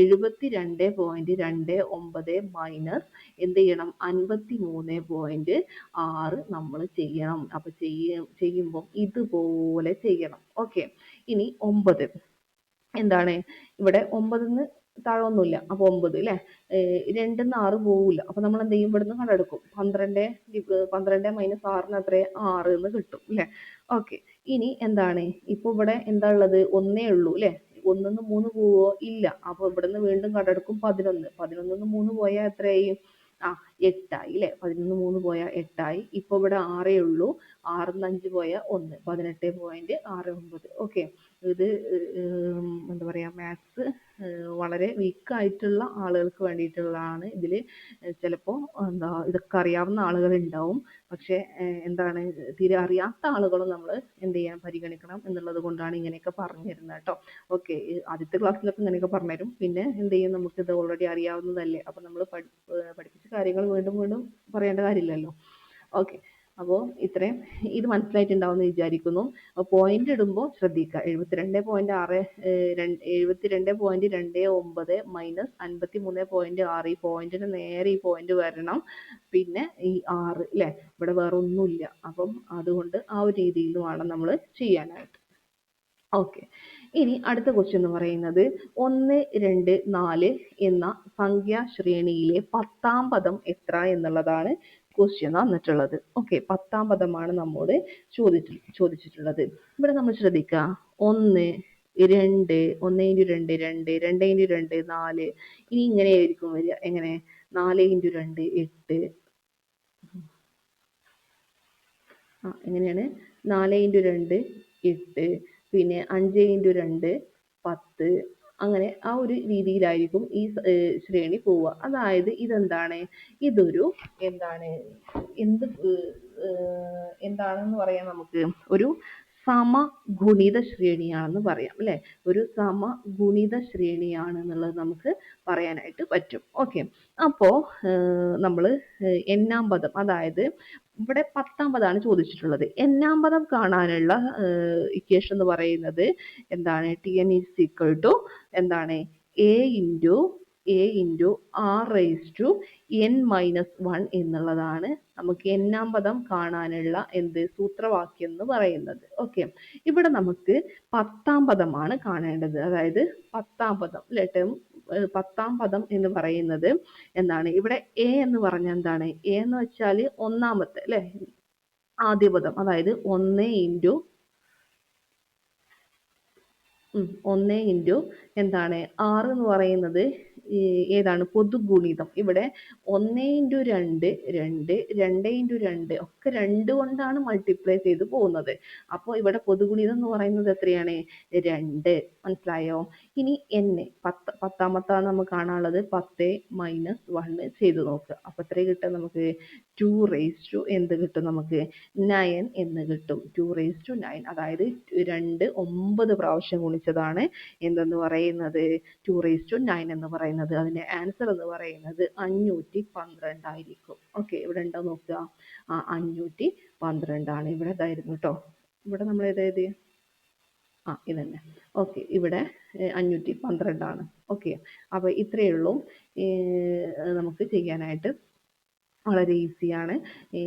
72.29 മൈനസ് എന്ത് ചെയ്യണം? 53.6 നമ്മൾ ചെയ്യണം. അപ്പൊ ചെയ്യുമ്പോൾ ഇതുപോലെ ചെയ്യണം. ഓക്കെ, ഇനി 9 എന്താണ്? ഇവിടെ 9 താഴെ ഒന്നുമില്ല. അപ്പൊ 9 അല്ലേ? 2 - 6 പോവില്ല. അപ്പൊ നമ്മൾ എന്ത് ചെയ്യും? ഇവിടുന്ന് കണ്ടെടുക്കും. 12 - 6 എത്രയാ? 6 എന്ന് കിട്ടും അല്ലേ? ഓക്കെ, ഇനി എന്താണ്? ഇപ്പൊ ഇവിടെ എന്താ ഉള്ളത്? ഒന്നേ ഉള്ളൂ അല്ലേ? 1 - 3 പോവോ? ഇല്ല. അപ്പൊ ഇവിടുന്ന് വീണ്ടും കണ്ടെടുക്കും. 11. 11 - 3 പോയാൽ എത്രയായി? 8 ആയി അല്ലേ? 11 - 3 പോയാൽ 8 ആയി. ഇപ്പൊ ഇവിടെ 6 ഉള്ളൂ. 6 - 5 പോയാൽ 1. 18.69. ഓക്കെ, ഇത് എന്താ പറയാ, മാത്സ് വളരെ വീക്ക് ആയിട്ടുള്ള ആളുകൾക്ക് വേണ്ടിയിട്ടുള്ളതാണ്. ഇതിൽ ചിലപ്പോൾ എന്താ ഇതൊക്കെ അറിയാവുന്ന ആളുകൾ ഉണ്ടാവും. പക്ഷെ എന്താണ്, തീരെ അറിയാത്ത ആളുകളും നമ്മൾ എന്ത് ചെയ്യാൻ പരിഗണിക്കണം എന്നുള്ളത് കൊണ്ടാണ് ഇങ്ങനെയൊക്കെ പറഞ്ഞു തരുന്നത് കേട്ടോ. ഓക്കെ, ആദ്യത്തെ ക്ലാസ്സിലൊക്കെ ഇങ്ങനെയൊക്കെ പറഞ്ഞുതരും. പിന്നെ എന്ത് ചെയ്യും? നമുക്കിത് ഓൾറെഡി അറിയാവുന്നതല്ലേ. അപ്പം നമ്മൾ പഠിപ്പിച്ച കാര്യങ്ങൾ വീണ്ടും വീണ്ടും പറയേണ്ട കാര്യമില്ലല്ലോ. ഓക്കെ, അപ്പോൾ ഇത്രയും ഇത് മനസ്സിലായിട്ടുണ്ടാവുമെന്ന് വിചാരിക്കുന്നു. പോയിന്റ് ഇടുമ്പോൾ ശ്രദ്ധിക്കുക. 72.6 72.29 മൈനസ് 53.6. ഈ പോയിന്റിന് നേരെ ഈ പോയിന്റ് വരണം. പിന്നെ ഈ 6 അല്ലേ? ഇവിടെ വേറെ ഒന്നുമില്ല. അപ്പം അതുകൊണ്ട് ആ ഒരു രീതിയിൽ വേണം നമ്മൾ ചെയ്യാനായിട്ട്. ഓക്കെ, ഇനി അടുത്ത ക്വസ്റ്റ്യൻ എന്ന് പറയുന്നത് 1, 2, 4 എന്ന സംഖ്യാ ശ്രേണിയിലെ 10ാം പദം എത്ര എന്നുള്ളതാണ് ക്വസ്റ്റ്യൻ തന്നിട്ടുള്ളത്. ഓക്കെ, 10ാം പദമാണ് നമ്മോട് ചോദിച്ചിട്ടുള്ളത്. ഇവിടെ നമ്മൾ ശ്രദ്ധിക്കുക. 1, 2, 1 × 2 2, 2 × 2 4. ഇനി ഇങ്ങനെയായിരിക്കും വരിക. എങ്ങനെ? 4 × 2 8. എങ്ങനെയാണ്? 4 × 2 8. പിന്നെ 5 × 2 10. അങ്ങനെ ആ ഒരു രീതിയിലായിരിക്കും ഈ ശ്രേണി പോവുക. അതായത് ഇതെന്താണ്? ഇതൊരു എന്താണെന്ന് പറയാം നമുക്ക്? ഒരു സമഗുണിത ശ്രേണിയാണെന്ന് പറയാം അല്ലേ? ഒരു സമഗുണിത ശ്രേണിയാണെന്നുള്ളത് നമുക്ക് പറയാനായിട്ട് പറ്റും. ഓക്കെ, അപ്പോൾ നമ്മൾ n-ാം പദം, അതായത് ഇവിടെ 10ാം പദമാണ് ചോദിച്ചിട്ടുള്ളത്. n-ാം പദം കാണാനുള്ള ഇക്വേഷൻ എന്ന് പറയുന്നത് എന്താണ്? Tn is equal to എന്താണ്? a into r⁻n-1 എന്നുള്ളതാണ് നമുക്ക് n-ാം പദം കാണാനുള്ള സൂത്രവാക്യം എന്ന് പറയുന്നത്. ഓക്കെ, ഇവിടെ നമുക്ക് 10ാം പദമാണ് കാണേണ്ടത്. അതായത് 10ാം പദം അല്ലേ? 10ാം പദം എന്ന് പറയുന്നത് എന്താണ്? ഇവിടെ a എന്ന് പറഞ്ഞാൽ എന്താണ്? a എന്ന് വെച്ചാൽ ഒന്നാമത്തെ അല്ലേ? ആദ്യ പദം. അതായത് 1 ഇൻറ്റു എന്താണ്? 6 എന്ന് പറയുന്നത് ഏതാണ് പൊതുഗുണിതം. ഇവിടെ 1 × 2 2 2 × 2 ഒക്കെ 2 കൊണ്ടാണ് മൾട്ടിപ്ലൈ ചെയ്ത് പോകുന്നത്. അപ്പോൾ ഇവിടെ പൊതുഗുണിതം എന്ന് പറയുന്നത് എത്രയാണ്? 2. മനസ്സിലായോ? ഇനി പത്താമത്താണ് നമുക്ക് കാണാനുള്ളത്. 10 - 1 ചെയ്ത് നോക്കുക. അപ്പോൾ എത്ര കിട്ടും നമുക്ക്? 2 എന്ത് കിട്ടും നമുക്ക്? 9 എന്ന് കിട്ടും. 2 9, അതായത് 2 9 പ്രാവശ്യം ഗുണിച്ചതാണ് എന്തെന്ന് പറയുന്നത്? 2 9 എന്ന് പറയുന്നത്. അതിന്റെ ആൻസർ എന്ന് പറയുന്നത് 512 ആയിരിക്കും. ഓക്കെ, ഇവിടെ ഉണ്ടോ നോക്കുക. 512 ആണ്. ഇവിടെ ഇതായിരുന്നു കേട്ടോ. ഇവിടെ നമ്മൾ ഏതായത് ഇതന്നെ. ഓക്കെ, ഇവിടെ 512 ആണ്. ഓക്കെ, അപ്പോൾ ഇത്രയേ ഉള്ളൂ നമുക്ക് ചെയ്യാനായിട്ട്. വളരെ ഈസിയാണ്.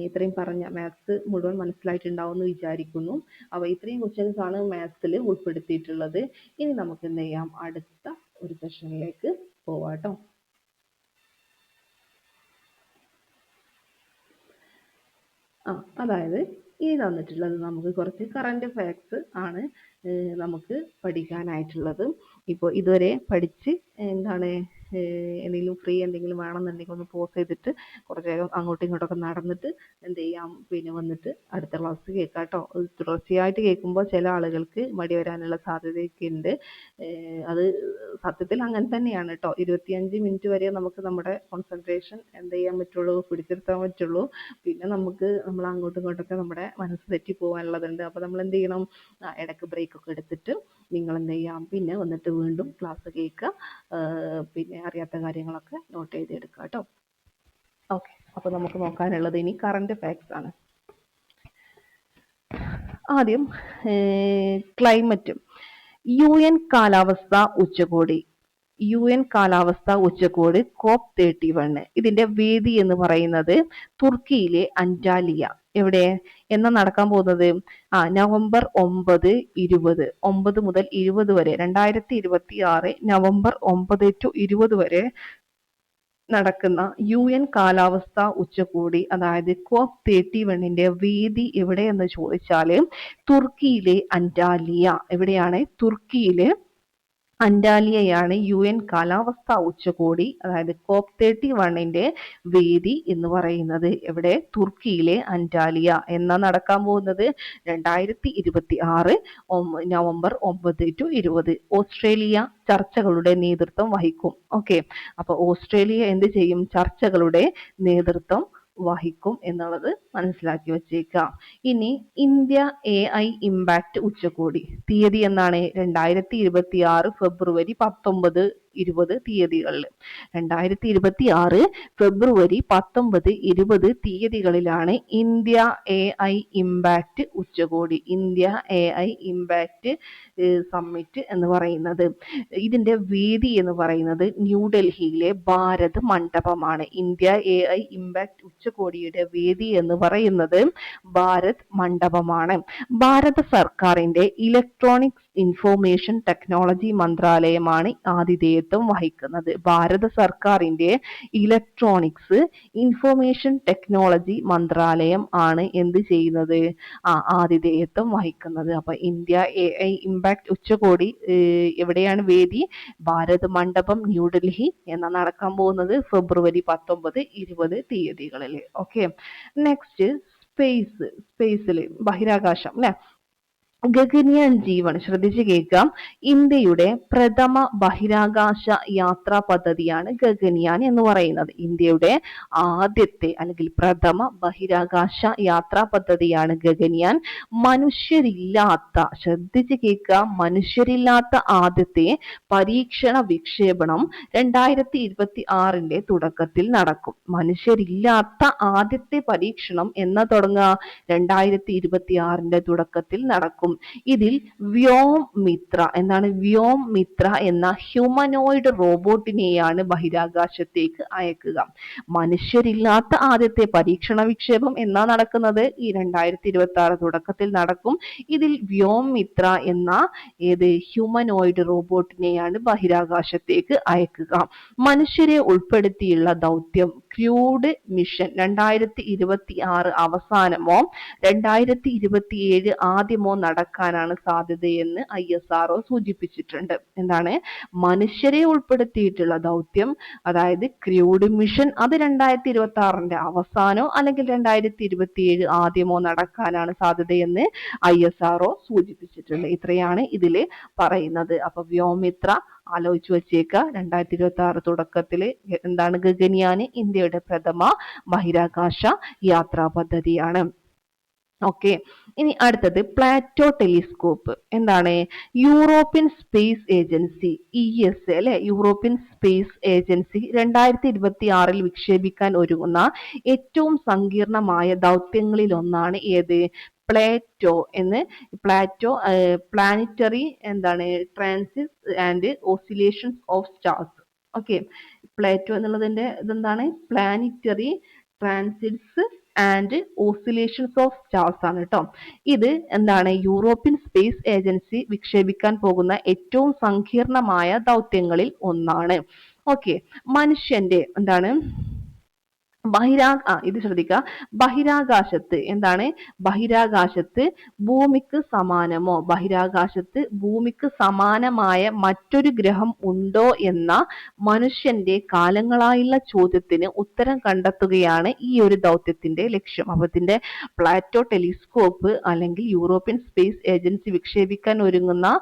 ഇത്രയും പറഞ്ഞ മാത്സ് മുഴുവൻ മനസ്സിലായിട്ടുണ്ടാവും എന്ന് വിചാരിക്കുന്നു. അപ്പോൾ ഇത്രയും ക്വസ്റ്റ്യൻസ് ആണ് മാത്സിൽ ഉൾപ്പെടുത്തിയിട്ടുള്ളത്. ഇനി നമുക്ക് എന്ത് ചെയ്യാം? അടുത്ത ഒരു സെഷനിലേക്ക് പോവാട്ടോ. അതായത് ഈ തന്നിട്ടുള്ളത് നമുക്ക് കുറച്ച് കറണ്ട് ഫാക്ട്സ് ആണ് നമുക്ക് പഠിക്കാനായിട്ടുള്ളത്. ഇപ്പോൾ ഇതുവരെ പഠിച്ച് എന്താണ് എന്തെങ്കിലും ഫ്രീ എന്തെങ്കിലും വേണമെന്നുണ്ടെങ്കിൽ ഒന്ന് പോസ് ചെയ്തിട്ട് കുറച്ച് നേരം അങ്ങോട്ടും ഇങ്ങോട്ടൊക്കെ നടന്നിട്ട് എന്ത് ചെയ്യാം, പിന്നെ വന്നിട്ട് അടുത്ത ക്ലാസ് കേൾക്കാം കേട്ടോ. തുടർച്ചയായിട്ട് കേൾക്കുമ്പോൾ ചില ആളുകൾക്ക് മടി വരാനുള്ള സാധ്യതയൊക്കെ ഉണ്ട്. അത് സത്യത്തിൽ അങ്ങനെ തന്നെയാണ് കേട്ടോ. 25 മിനിറ്റ് വരെ നമുക്ക് നമ്മുടെ കോൺസെൻട്രേഷൻ എന്ത് ചെയ്യാൻ പറ്റുള്ളൂ? പിടിച്ചെടുത്താൻ പറ്റുള്ളൂ. പിന്നെ നമ്മൾ അങ്ങോട്ടും ഇങ്ങോട്ടൊക്കെ നമ്മുടെ മനസ്സ് തെറ്റി പോകാനുള്ളതുണ്ട്. അപ്പോൾ നമ്മൾ എന്ത് ചെയ്യണം? ഇടയ്ക്ക് ബ്രേക്ക് ഒക്കെ എടുത്തിട്ട് നിങ്ങൾ എന്ത് ചെയ്യാം, പിന്നെ വന്നിട്ട് വീണ്ടും ക്ലാസ് കേൾക്കുക. പിന്നെ അറിയാത്ത കാര്യങ്ങളൊക്കെ നോട്ട് ചെയ്തെടുക്കുക കേട്ടോ. ഓക്കെ, അപ്പോൾ നമുക്ക് നോക്കാനുള്ളത് ഇനി കറണ്ട് ഫാക്ട്സ് ആണ്. ആദ്യം ക്ലൈമറ്റ്. UN കാലാവസ്ഥ ഉച്ചകോടി COP31 ഇതിന്റെ വേദി എന്ന് പറയുന്നത് തുർക്കിയിലെ അന്റാലിയ. എവിടെ എന്നാ നടക്കാൻ പോകുന്നത്? നവംബർ 9 20 9 മുതൽ 20 വരെ 2026 നവംബർ 9 to 20 വരെ നടക്കുന്ന UN കാലാവസ്ഥ ഉച്ചകോടി, അതായത് COP31ന്റെ വേദി എവിടെയെന്ന് ചോദിച്ചാല് തുർക്കിയിലെ അന്റാലിയ. എവിടെയാണ്? തുർക്കിയിലെ അന്റാലിയയാണ് UN കാലാവസ്ഥാ ഉച്ചകോടി, അതായത് COP31ന്റെ വേദി എന്ന് പറയുന്നത്. എവിടെ? തുർക്കിയിലെ അന്റാലിയ. എന്നാ നടക്കാൻ പോകുന്നത്? 2026 നവംബർ 9 to 20. ഓസ്ട്രേലിയ ചർച്ചകളുടെ നേതൃത്വം വഹിക്കും. ഓക്കെ, അപ്പൊ ഓസ്ട്രേലിയ എന്ത് ചെയ്യും? ചർച്ചകളുടെ നേതൃത്വം വഹിക്കും എന്നുള്ളത് മനസ്സിലാക്കി വെച്ചേക്കാം. ഇനി ഇന്ത്യ AI ഇമ്പാക്ട് ഉച്ചകോടി തീയതി എന്നാണ്? 2026 ഫെബ്രുവരി 19 20 തീയതികളിൽ. 2026 ഫെബ്രുവരി 19 20 തീയതികളിലാണ് ഇന്ത്യ AI ഇമ്പാക്ട് ഉച്ചകോടി, ഇന്ത്യ AI ഇമ്പാക്ട് സമ്മിറ്റ് എന്ന് പറയുന്നത്. ഇതിന്റെ വേദി എന്ന് പറയുന്നത് ന്യൂഡൽഹിയിലെ ഭാരത് മണ്ഡപമാണ്. ഇന്ത്യ AI ഇമ്പാക്ട് ഉച്ചകോടിയുടെ വേദി എന്ന് പറയുന്നത് ഭാരത് മണ്ഡപമാണ്. ഭാരത സർക്കാരിന്റെ ഇലക്ട്രോണിക്സ് ഇൻഫോർമേഷൻ ടെക്നോളജി മന്ത്രാലയമാണ് ആതിഥേയത്വം വഹിക്കുന്നത്. ഭാരത സർക്കാരിന്റെ ഇലക്ട്രോണിക്സ് ഇൻഫോർമേഷൻ ടെക്നോളജി മന്ത്രാലയം ആണ് എന്ത് ചെയ്യുന്നത്? ആതിഥേയത്വം വഹിക്കുന്നത്. അപ്പൊ ഇന്ത്യ AI ഇമ്പാക്ട് ഉച്ചകോടി എവിടെയാണ് വേദി? ഭാരത് മണ്ഡപം, ന്യൂഡൽഹി. എന്നാ നടക്കാൻ പോകുന്നത്? ഫെബ്രുവരി 19 20 തീയതികളിൽ. ഓക്കെ, നെക്സ്റ്റ് സ്പേസില് ബഹിരാകാശം അല്ലെ. ഗഗൻയാൻ ജീവൻ, ശ്രദ്ധിച്ച് കേൾക്കാം. ഇന്ത്യയുടെ പ്രഥമ ബഹിരാകാശ യാത്രാ പദ്ധതിയാണ് ഗഗൻയാൻ എന്ന് പറയുന്നത്. ഇന്ത്യയുടെ ആദ്യത്തെ അല്ലെങ്കിൽ പ്രഥമ ബഹിരാകാശ യാത്രാ പദ്ധതിയാണ് ഗഗൻയാൻ. മനുഷ്യരില്ലാത്ത, ശ്രദ്ധിച്ച് കേൾക്കാം, മനുഷ്യരില്ലാത്ത ആദ്യത്തെ പരീക്ഷണ വിക്ഷേപണം 2026ന്റെ തുടക്കത്തിൽ നടക്കും. മനുഷ്യരില്ലാത്ത ആദ്യത്തെ പരീക്ഷണം എന്നാ തുടങ്ങുക? 2026ന്റെ തുടക്കത്തിൽ നടക്കും. ഇതിൽ വ്യോംമിത്ര എന്താണ്? വ്യോംമിത്ര എന്ന ഹ്യൂമനോയിഡ് റോബോട്ടിനെയാണ് ബഹിരാകാശത്തേക്ക് അയക്കുക. മനുഷ്യരില്ലാത്ത ആദ്യത്തെ പരീക്ഷണ വിക്ഷേപം എന്നാ നടക്കുന്നത്? ഈ 2026 തുടക്കത്തിൽ നടക്കും. ഇതിൽ വ്യോംമിത്ര എന്ന ഹ്യൂമനോയിഡ് റോബോട്ടിനെയാണ് ബഹിരാകാശത്തേക്ക് അയക്കുക. മനുഷ്യരെ ഉൾപ്പെടുത്തിയുള്ള ദൗത്യം ക്രൂഡ് മിഷൻ 2026 അവസാനമോ 2027 ആദ്യമോ നടക്കാനാണ് സാധ്യതയെന്ന് ISRO സൂചിപ്പിച്ചിട്ടുണ്ട്. എന്താണ്? മനുഷ്യരെ ഉൾപ്പെടുത്തിയിട്ടുള്ള ദൗത്യം, അതായത് ക്രൂഡ് മിഷൻ, അത് 2026 അവസാനോ അല്ലെങ്കിൽ 2027 ആദ്യമോ നടക്കാനാണ് സാധ്യതയെന്ന് ISRO സൂചിപ്പിച്ചിട്ടുണ്ട്. ഇത്രയാണ് ഇതിൽ പറയുന്നത്. അപ്പൊ വ്യോമിത്ര ആലോചിച്ച് വെച്ചേക്ക. 2026 തുടക്കത്തിൽ എന്താണ്? ഗഗൻയാൻ ഇന്ത്യയുടെ പ്രഥമ ബഹിരാകാശ യാത്രാ പദ്ധതിയാണ്. ഓക്കെ, ഇനി അടുത്തത് പ്ലാറ്റോ ടെലിസ്കോപ്പ്. എന്താണ്? യൂറോപ്യൻ സ്പേസ് ഏജൻസി ESA അല്ലെ, യൂറോപ്യൻ സ്പേസ് ഏജൻസി 2026 വിക്ഷേപിക്കാൻ ഒരുങ്ങുന്ന ഏറ്റവും സങ്കീർണമായ ദൗത്യങ്ങളിൽ ഒന്നാണ് ഏത്? പ്ലേറ്റോ പ്ലാനറ്ററി എന്താണ് transits and oscillations of stars. Okay, PLATO എന്നുള്ളതിന്റെ ഇതെന്താണ്? Planetary transits and oscillations of stars ആണ് കേട്ടോ. ഇത് എന്താണ്? യൂറോപ്യൻ സ്പേസ് ഏജൻസി വിക്ഷേപിക്കാൻ പോകുന്ന ഏറ്റവും സങ്കീർണമായ ദൗത്യങ്ങളിൽ ഒന്നാണ്. ഓക്കെ, മനുഷ്യന്റെ എന്താണ്? ഇത് ശ്രദ്ധിക്കുക. ബഹിരാകാശത്ത് എന്താണ്? ബഹിരാകാശത്ത് ഭൂമിക്ക് സമാനമോ, ബഹിരാകാശത്ത് ഭൂമിക്ക് സമാനമായ മറ്റൊരു ഗ്രഹം ഉണ്ടോ എന്ന മനുഷ്യന്റെ കാലങ്ങളായുള്ള ചോദ്യത്തിന് ഉത്തരം കണ്ടെത്തുകയാണ് ഈ ഒരു ദൗത്യത്തിന്റെ ലക്ഷ്യം. അപ്പൊ ഇതിന്റെ പ്ലാറ്റോ ടെലിസ്കോപ്പ് അല്ലെങ്കിൽ യൂറോപ്യൻ സ്പേസ് ഏജൻസി വിക്ഷേപിക്കാൻ ഒരുങ്ങുന്ന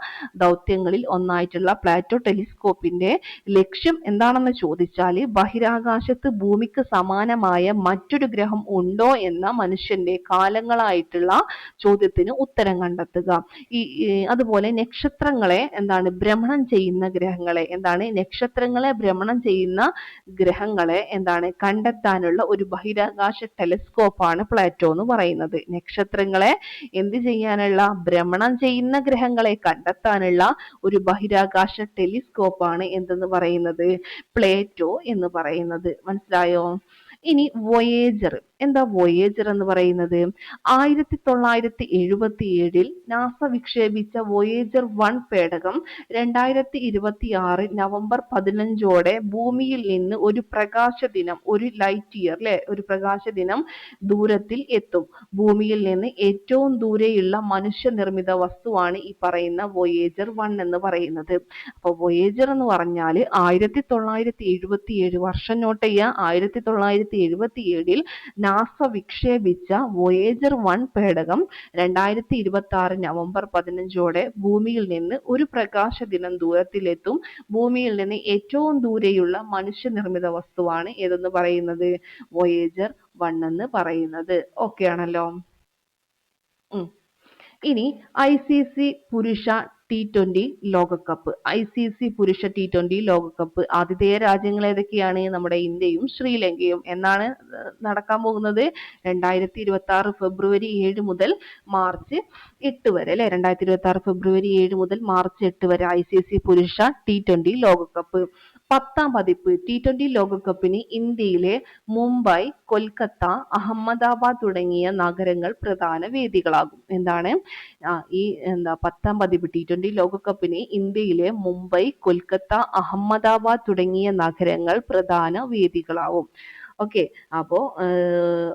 ദൗത്യങ്ങളിൽ ഒന്നായിട്ടുള്ള പ്ലാറ്റോ ടെലിസ്കോപ്പിന്റെ ലക്ഷ്യം എന്താണെന്ന് ചോദിച്ചാൽ ബഹിരാകാശത്ത് ഭൂമിക്ക് സമാനമായ മറ്റൊരു ഗ്രഹം ഉണ്ടോ എന്ന മനുഷ്യന്റെ കാലങ്ങളായിട്ടുള്ള ചോദ്യത്തിന് ഉത്തരം കണ്ടെത്തുക. അതുപോലെ നക്ഷത്രങ്ങളെ എന്താണ്? ഭ്രമണം ചെയ്യുന്ന ഗ്രഹങ്ങളെ നക്ഷത്രങ്ങളെ ഭ്രമണം ചെയ്യുന്ന ഗ്രഹങ്ങളെ എന്താണ്? കണ്ടെത്താനുള്ള ഒരു ബഹിരാകാശ ടെലിസ്കോപ്പാണ് പ്ലാറ്റോ എന്ന് പറയുന്നത്. നക്ഷത്രങ്ങളെ എന്ത് ചെയ്യാനുള്ള? ഭ്രമണം ചെയ്യുന്ന ഗ്രഹങ്ങളെ കണ്ടെത്താനുള്ള ഒരു ബഹിരാകാശ ടെലിസ്കോപ്പാണ് എന്തെന്ന് പറയുന്നത്? പ്ലേറ്റോ എന്ന് പറയുന്നത്. മനസ്സിലായോ? ഇനി വോയേജർ. എന്താ വോയേജർ എന്ന് പറയുന്നത്? 1977 നാസ വിക്ഷേപിച്ച വോയേജർ 1 പേടകം 2026 നവംബർ 15 ഭൂമിയിൽ നിന്ന് ഒരു പ്രകാശ ദിനം, ഒരു ലൈറ്റ് ഇയർ അല്ലെ, ഒരു പ്രകാശ ദിനം ദൂരത്തിൽ എത്തും. ഭൂമിയിൽ നിന്ന് ഏറ്റവും ദൂരെയുള്ള മനുഷ്യനിർമ്മിത വസ്തുവാണ് ഈ പറയുന്ന വോയേജർ 1 എന്ന് പറയുന്നത്. അപ്പൊ വോയേജർ എന്ന് പറഞ്ഞാൽ 1977 വർഷം നോട്ട് ചെയ്യുക. 1977 നാസ വിക്ഷേപിച്ച വോയേജർ 1 പേടകം 2026 നവംബർ 15 ഭൂമിയിൽ നിന്ന് ഒരു പ്രകാശ ദിനം ദൂരത്തിലെത്തും. ഭൂമിയിൽ നിന്ന് ഏറ്റവും ദൂരെയുള്ള മനുഷ്യനിർമ്മിത വസ്തുവാണ് ഏതെന്ന് പറയുന്നത്? വോയേജർ 1 എന്ന് പറയുന്നത്. ഓക്കെ ആണല്ലോ. ഇനി ICC പുരുഷ T20 ലോകകപ്പ്. ICC പുരുഷ T20 ലോകകപ്പ് ആതിഥേയ രാജ്യങ്ങൾ ഏതൊക്കെയാണ്? നമ്മുടെ ഇന്ത്യയും ശ്രീലങ്കയും. എന്നാണ് നടക്കാൻ പോകുന്നത്? 2026 ഫെബ്രുവരി 7 മുതൽ മാർച്ച് 8 വരെ അല്ലെ, 2026 ഫെബ്രുവരി 7 മുതൽ മാർച്ച് 8 വരെ ICC പുരുഷ T20 ലോകകപ്പ്. 10ാം പതിപ്പ് T20 ലോകകപ്പിന് ഇന്ത്യയിലെ മുംബൈ, കൊൽക്കത്ത, അഹമ്മദാബാദ് തുടങ്ങിയ നഗരങ്ങൾ പ്രധാന വേദികളാകും. എന്താണ്? ഈ 10ാം പതിപ്പ് T20 ലോകകപ്പിന് ഇന്ത്യയിലെ മുംബൈ, കൊൽക്കത്ത, അഹമ്മദാബാദ് തുടങ്ങിയ നഗരങ്ങൾ പ്രധാന വേദികളാവും. ഓക്കെ, അപ്പോ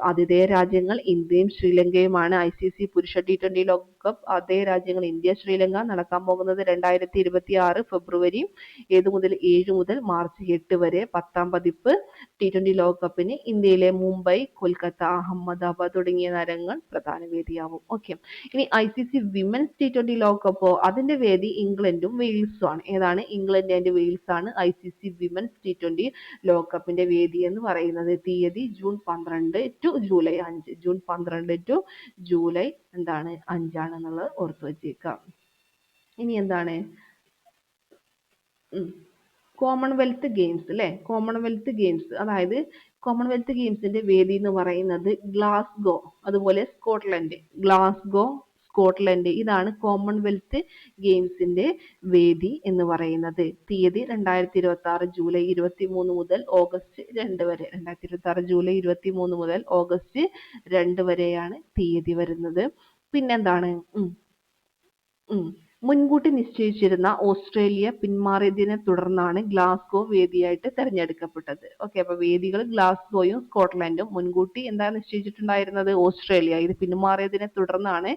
ആതിഥേയ രാജ്യങ്ങൾ ഇന്ത്യയും ശ്രീലങ്കയുമാണ്. ICC പുരുഷ T20 ലോകകപ്പ് ആതിഥേയ രാജ്യങ്ങൾ ഇന്ത്യ, ശ്രീലങ്ക. നടക്കാൻ പോകുന്നത് 2026 ഫെബ്രുവരി 7 മുതൽ മാർച്ച് 8 വരെ. 10ാം പതിപ്പ് T20 ലോകകപ്പിന് ഇന്ത്യയിലെ മുംബൈ, കൊൽക്കത്ത, അഹമ്മദാബാദ് തുടങ്ങിയ നഗരങ്ങൾ പ്രധാന വേദിയാവും. ഓക്കെ, ഇനി ICC വിമൻസ് T20 ലോകകപ്പോ അതിന്റെ വേദി ഇംഗ്ലണ്ടും വെയിൽസും ആണ്. ഏതാണ്? ഇംഗ്ലണ്ട് ആൻഡ് വെയിൽസ് ആണ് ICC വിമൻസ് T20 ലോകകപ്പിന്റെ വേദി എന്ന് പറയുന്നത്. തീയതി June 12 to July 5. June 12 to July 5 ആണെന്നുള്ളത് ഓർത്തു വെച്ചേക്കാം. ഇനി എന്താണ്? കോമൺവെൽത്ത് ഗെയിംസ് അല്ലെ, കോമൺവെൽത്ത് ഗെയിംസ്. അതായത് കോമൺവെൽത്ത് ഗെയിംസിന്റെ വേദി എന്ന് പറയുന്നത് ഗ്ലാസ്ഗോ, അതുപോലെ സ്കോട്ട്ലൻഡ്. ഗ്ലാസ്ഗോ, സ്കോട്ട്ലൻഡ്, ഇതാണ് കോമൺവെൽത്ത് ഗെയിംസിന്റെ വേദി എന്ന് പറയുന്നത്. തീയതി 2026 ജൂലൈ 23 മുതൽ ഓഗസ്റ്റ് 2 വരെ. 2026 ജൂലൈ 23 മുതൽ ഓഗസ്റ്റ് 2 വരെയാണ് തീയതി വരുന്നത്. പിന്നെന്താണ്? മുൻകൂട്ടി നിശ്ചയിച്ചിരുന്ന ഓസ്ട്രേലിയ പിന്മാറിയതിനെ തുടർന്നാണ് ഗ്ലാസ്ഗോ വേദിയായിട്ട് തെരഞ്ഞെടുക്കപ്പെട്ടത്. ഓക്കെ, അപ്പൊ വേദികൾ ഗ്ലാസ്ഗോയും സ്കോട്ട്ലൻഡും. മുൻകൂട്ടി എന്താ നിശ്ചയിച്ചിട്ടുണ്ടായിരുന്നത്? ഓസ്ട്രേലിയ. ഇത് പിന്മാറിയതിനെ തുടർന്നാണ്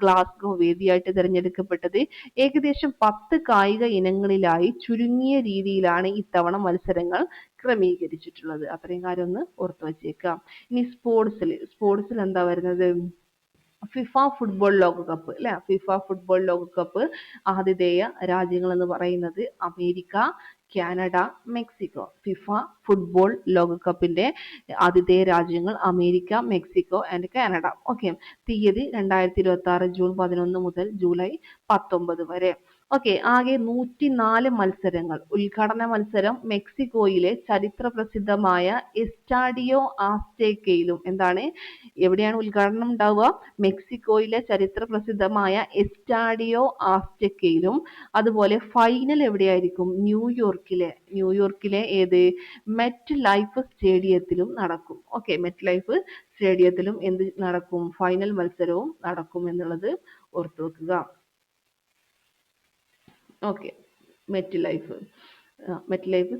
ഗ്ലാസ്ഗോ വേദിയായിട്ട് തെരഞ്ഞെടുക്കപ്പെട്ടത്. ഏകദേശം 10 കായിക ഇനങ്ങളിലായി ചുരുങ്ങിയ രീതിയിലാണ് ഇത്തവണ മത്സരങ്ങൾ ക്രമീകരിച്ചിട്ടുള്ളത്. അത്രയും കാര്യം ഒന്ന് ഓർത്തു വച്ചേക്കാം. ഇനി സ്പോർട്സിൽ എന്താ വരുന്നത്? ഫിഫ ഫുട്ബോൾ ലോകകപ്പ് അല്ലെ? ഫിഫ ഫുട്ബോൾ ലോകകപ്പ് ആതിഥേയ രാജ്യങ്ങൾ എന്ന് പറയുന്നത് America, Canada, Mexico. FIFA football ലോകകപ്പിന്റെ ആതിഥേയ രാജ്യങ്ങൾ America, Mexico and Canada. Okay, തീയതി 2026 ജൂൺ 11 മുതൽ ജൂലൈ 19 വരെ. ഓക്കെ, ആകെ 104 മത്സരങ്ങൾ. ഉദ്ഘാടന മത്സരം മെക്സിക്കോയിലെ ചരിത്ര പ്രസിദ്ധമായ എസ്റ്റാഡിയോ ആസ്തേക്കയിലും. എന്താണ്? എവിടെയാണ് ഉദ്ഘാടനം ഉണ്ടാവുക? മെക്സിക്കോയിലെ ചരിത്ര പ്രസിദ്ധമായ എസ്റ്റാഡിയോ ആസ്തേക്കയിലും. അതുപോലെ ഫൈനൽ എവിടെയായിരിക്കും? ന്യൂയോർക്കിലെ ഏത്? മെറ്റ് ലൈഫ് സ്റ്റേഡിയത്തിലും നടക്കും. ഓക്കെ, മെറ്റ് ലൈഫ് സ്റ്റേഡിയത്തിലും എന്ത് നടക്കും? ഫൈനൽ മത്സരവും നടക്കും എന്നുള്ളത് ഓർത്തു വെക്കുക. Okay, met life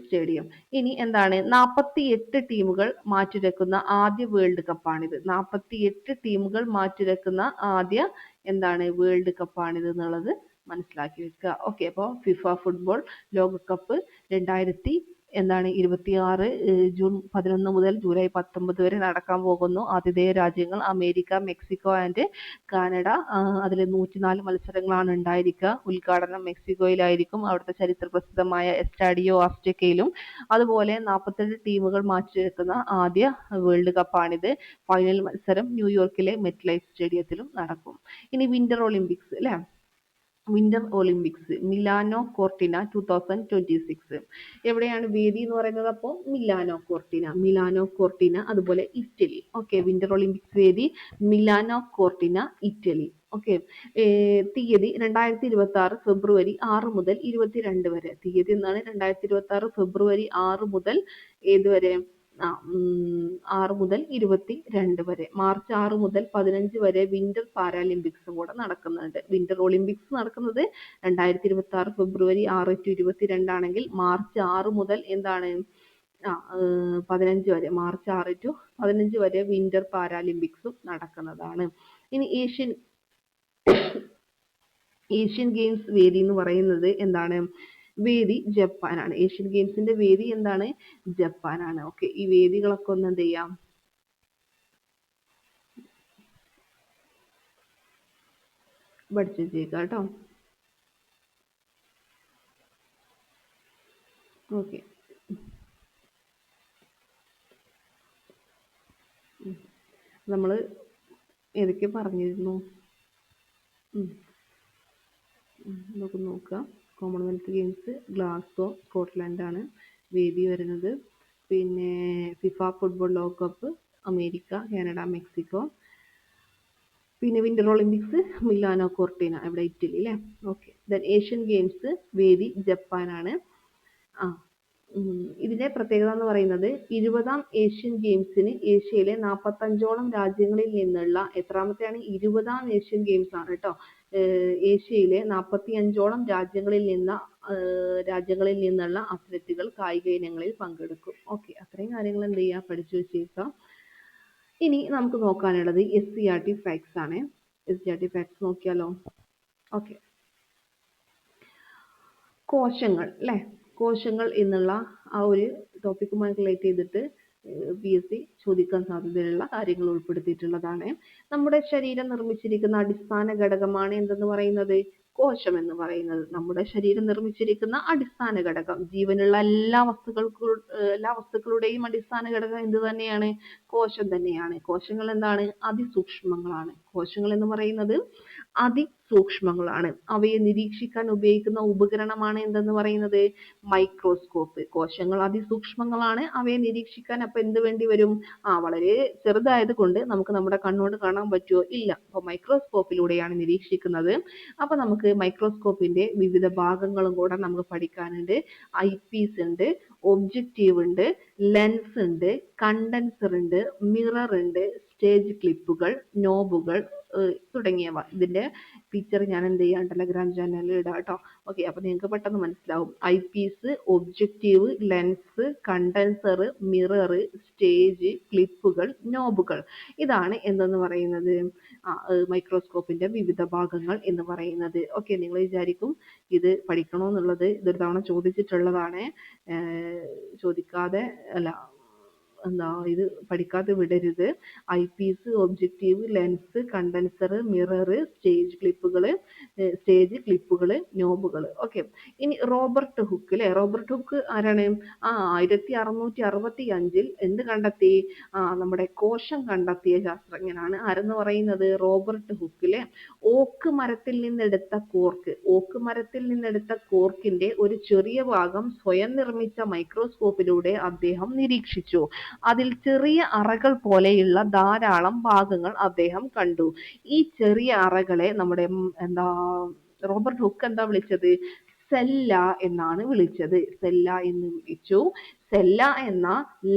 stadium. ഇനി എന്താണ്? 48 ടീമുകൾ മാറ്റുരക്കുന്ന ആദ്യ വേൾഡ് കപ്പാണിത്. 48 ടീമുകൾ മാറ്റുരക്കുന്ന ആദ്യ എന്താണ്? വേൾഡ് കപ്പാണിത് എന്നുള്ളത് മനസ്സിലാക്കി വെക്കുക. ഓക്കെ, അപ്പോൾ ഫിഫ ഫുട്ബോൾ ലോകകപ്പ് 2026 ജൂൺ 11 മുതൽ ജൂലൈ 19 വരെ നടക്കാൻ പോകുന്നു. ആതിഥേയ രാജ്യങ്ങൾ അമേരിക്ക, മെക്സിക്കോ ആൻഡ് കാനഡ. അതിൽ 104 മത്സരങ്ങളാണ് ഉണ്ടായിരിക്കുക. ഉദ്ഘാടനം മെക്സിക്കോയിലായിരിക്കും, അവിടുത്തെ ചരിത്ര പ്രസിദ്ധമായ എസ്റ്റാഡിയോ ആസ്തേക്കയിലും. അതുപോലെ 48 ടീമുകൾ മാറ്റിവെക്കുന്ന ആദ്യ വേൾഡ് കപ്പാണിത്. ഫൈനൽ മത്സരം ന്യൂയോർക്കിലെ മെറ്റ് ലൈഫ് സ്റ്റേഡിയത്തിലും നടക്കും. ഇനി വിന്റർ ഒളിമ്പിക്സ് അല്ലെ? Winter Olympics Milano Cortina 2026. എവിടെയാണ് വേദി എന്ന് പറയുന്നത്? അപ്പോൾ മിലാനോ കോർട്ടിന, അതുപോലെ ഇറ്റലി. ഓക്കെ, വിന്റർ ഒളിമ്പിക്സ് വേദി മിലാനോ കോർട്ടിന, ഇറ്റലി. ഓക്കെ, തീയതി 2026 ഫെബ്രുവരി 6 മുതൽ 22 വരെ. തീയതി എന്താണ്? 2026 ഫെബ്രുവരി 6 മുതൽ ഏത് വരെ? 6 മുതൽ 22 വരെ. മാർച്ച് 6 മുതൽ 15 വരെ വിന്റർ പാരാലിമ്പിക്സും കൂടെ നടക്കുന്നുണ്ട്. വിന്റർ ഒളിമ്പിക്സ് നടക്കുന്നത് 2026 ഫെബ്രുവരി 6 to 22 ആണെങ്കിൽ മാർച്ച് 6 മുതൽ എന്താണ്? 15 വരെ. മാർച്ച് 6 to 15 വരെ വിന്റർ പാരാലിമ്പിക്സും നടക്കുന്നതാണ്. ഇനി ഏഷ്യൻ ഗെയിംസ് വേദി എന്ന് പറയുന്നത് എന്താണ്? വേദി ജപ്പാനാണ്. ഏഷ്യൻ ഗെയിംസിന്റെ വേദി എന്താണ്? ജപ്പാനാണ്. ഓക്കെ, ഈ വേദികളൊക്കെ ഒന്ന് എന്ത് ചെയ്യാം? പഠിച്ചു വെച്ചേക്കാം കേട്ടോ. ഓക്കെ, നമ്മൾ ഏതൊക്കെ പറഞ്ഞിരുന്നു? നമുക്ക് നോക്കാം. കോമൺവെൽത്ത് ഗെയിംസ് ഗ്ലാസ്ഗോ സ്കോട്ട്ലൻഡാണ് വേദി വരുന്നത്. പിന്നെ ഫിഫ ഫുട്ബോൾ ലോകകപ്പ് അമേരിക്ക, കാനഡ, മെക്സിക്കോ. പിന്നെ വിന്റർ ഒളിമ്പിക്സ് മിലാനോ കോർട്ടിന, ഇവിടെ ഇറ്റലി അല്ലേ? ഓക്കെ, ദെൻ ഏഷ്യൻ ഗെയിംസ് വേദി ജപ്പാനാണ്. ഇതിന്റെ പ്രത്യേകത എന്ന് പറയുന്നത് 20ാം ഏഷ്യൻ ഗെയിംസിന് ഏഷ്യയിലെ 45ഓളം രാജ്യങ്ങളിൽ നിന്നുള്ള എത്രാമത്തെയാണ്? 20ാം ഏഷ്യൻ ഗെയിംസ് ആണ് കേട്ടോ. ഏഷ്യയിലെ 45ഓളം രാജ്യങ്ങളിൽ നിന്നുള്ള അത്ലറ്റുകൾ കായിക ഇനങ്ങളിൽ പങ്കെടുക്കും. ഓക്കെ, അത്രയും കാര്യങ്ങൾ എന്ത് ചെയ്യുക? പഠിച്ചു വെച്ചേക്കാം. ഇനി നമുക്ക് നോക്കാനുള്ളത് SCERT ഫാക്ട്സ് ആണ്. SCERT ഫാക്ട്സ് നോക്കിയാലോ? ഓക്കെ, കോശങ്ങൾ അല്ലേ? കോശങ്ങൾ എന്നുള്ള ആ ഒരു ടോപ്പിക്കുമായി റിലേറ്റ് ചെയ്തിട്ട് PSC ചോദിക്കാൻ സാധ്യതയുള്ള കാര്യങ്ങൾ ഉൾപ്പെടുത്തിയിട്ടുള്ളതാണ്. നമ്മുടെ ശരീരം നിർമ്മിച്ചിരിക്കുന്ന അടിസ്ഥാന ഘടകമാണ് എന്തെന്ന് പറയുന്നത്? കോശം എന്ന് പറയുന്നത്. നമ്മുടെ ശരീരം നിർമ്മിച്ചിരിക്കുന്ന അടിസ്ഥാന ഘടകം. ജീവനുള്ള എല്ലാ വസ്തുക്കളുടെയും അടിസ്ഥാന ഘടകം എന്ത് തന്നെയാണ്? കോശം തന്നെയാണ്. കോശങ്ങൾ എന്താണ്? അതിസൂക്ഷ്മങ്ങളാണ്. കോശങ്ങൾ എന്ന് പറയുന്നത് അതിസൂക്ഷ്മങ്ങളാണ്. അവയെ നിരീക്ഷിക്കാൻ ഉപയോഗിക്കുന്ന ഉപകരണമാണ് എന്തെന്ന് പറയുന്നത്? മൈക്രോസ്കോപ്പ്. കോശങ്ങൾ അതിസൂക്ഷ്മങ്ങളാണ്. അവയെ നിരീക്ഷിക്കാൻ അപ്പൊ എന്ത് വേണ്ടി വരും? വളരെ ചെറുതായത് കൊണ്ട് നമുക്ക് നമ്മുടെ കണ്ണുകൊണ്ട് കാണാൻ പറ്റുമോ? ഇല്ല. അപ്പൊ മൈക്രോസ്കോപ്പിലൂടെയാണ് നിരീക്ഷിക്കുന്നത്. അപ്പൊ നമുക്ക് മൈക്രോസ്കോപ്പിന്റെ വിവിധ ഭാഗങ്ങളും കൂടെ നമുക്ക് പഠിക്കാനുണ്ട്. ഐപീസ് ഉണ്ട്, ഒബ്ജക്റ്റീവ് ഉണ്ട്, ലെൻസ് ഉണ്ട്, കണ്ടൻസർ ഉണ്ട്, മിറർ ഉണ്ട്, സ്റ്റേജ് ക്ലിപ്പുകൾ, നോബുകൾ തുടങ്ങിയവ. ഇതിന്റെ പിക്ചർ ഞാൻ എന്ത് ചെയ്യാം ടെലഗ്രാം ചാനലിൽ ഇടാം കേട്ടോ. ഓക്കെ, അപ്പൊ നിങ്ങൾക്ക് പെട്ടെന്ന് മനസ്സിലാവും. Eyepiece, objective, lens, condenser, mirror, stage, ക്ലിപ്പുകൾ, നോബുകൾ. ഇതാണ് എന്തെന്ന് പറയുന്നത് മൈക്രോസ്കോപ്പിന്റെ വിവിധ ഭാഗങ്ങൾ എന്ന് പറയുന്നത്. ഓക്കെ, നിങ്ങൾ വിചാരിക്കും ഇത് പഠിക്കണമെന്നുള്ളത് ഇതൊരു തവണ ചോദിച്ചിട്ടുള്ളതാണ്, ചോദിക്കാതെ അല്ല ഇത് പഠിക്കാതെ വിടരുത്. Eyepiece, objective, lens, condenser, mirror, stage ക്ലിപ്പുകൾ, നോബുകൾ. ഓക്കെ, ഇനി റോബർട്ട് ഹുക്ക് അല്ലെ. റോബർട്ട് ഹുക്ക് ആരാണ്? 1665 എന്ത് കണ്ടെത്തി? നമ്മുടെ കോശം കണ്ടെത്തിയ ശാസ്ത്രജ്ഞനാണ്. ആരെന്ന് പറയുന്നത്? റോബർട്ട് ഹുക്ക് അല്ലെ. ഓക്ക് മരത്തിൽ നിന്നെടുത്ത കോർക്കിന്റെ ഒരു ചെറിയ ഭാഗം സ്വയം നിർമ്മിച്ച മൈക്രോസ്കോപ്പിലൂടെ അദ്ദേഹം നിരീക്ഷിച്ചു. അതിൽ ചെറിയ അറകൾ പോലെയുള്ള ധാരാളം ഭാഗങ്ങൾ അദ്ദേഹം കണ്ടു. ഈ ചെറിയ അറകളെ നമ്മുടെ റോബർട്ട് ഹുക്ക് എന്താ വിളിച്ചത്? സെല്ല എന്നാണ് വിളിച്ചത്. സെല്ല എന്ന് വിളിച്ചു. സെല്ല എന്ന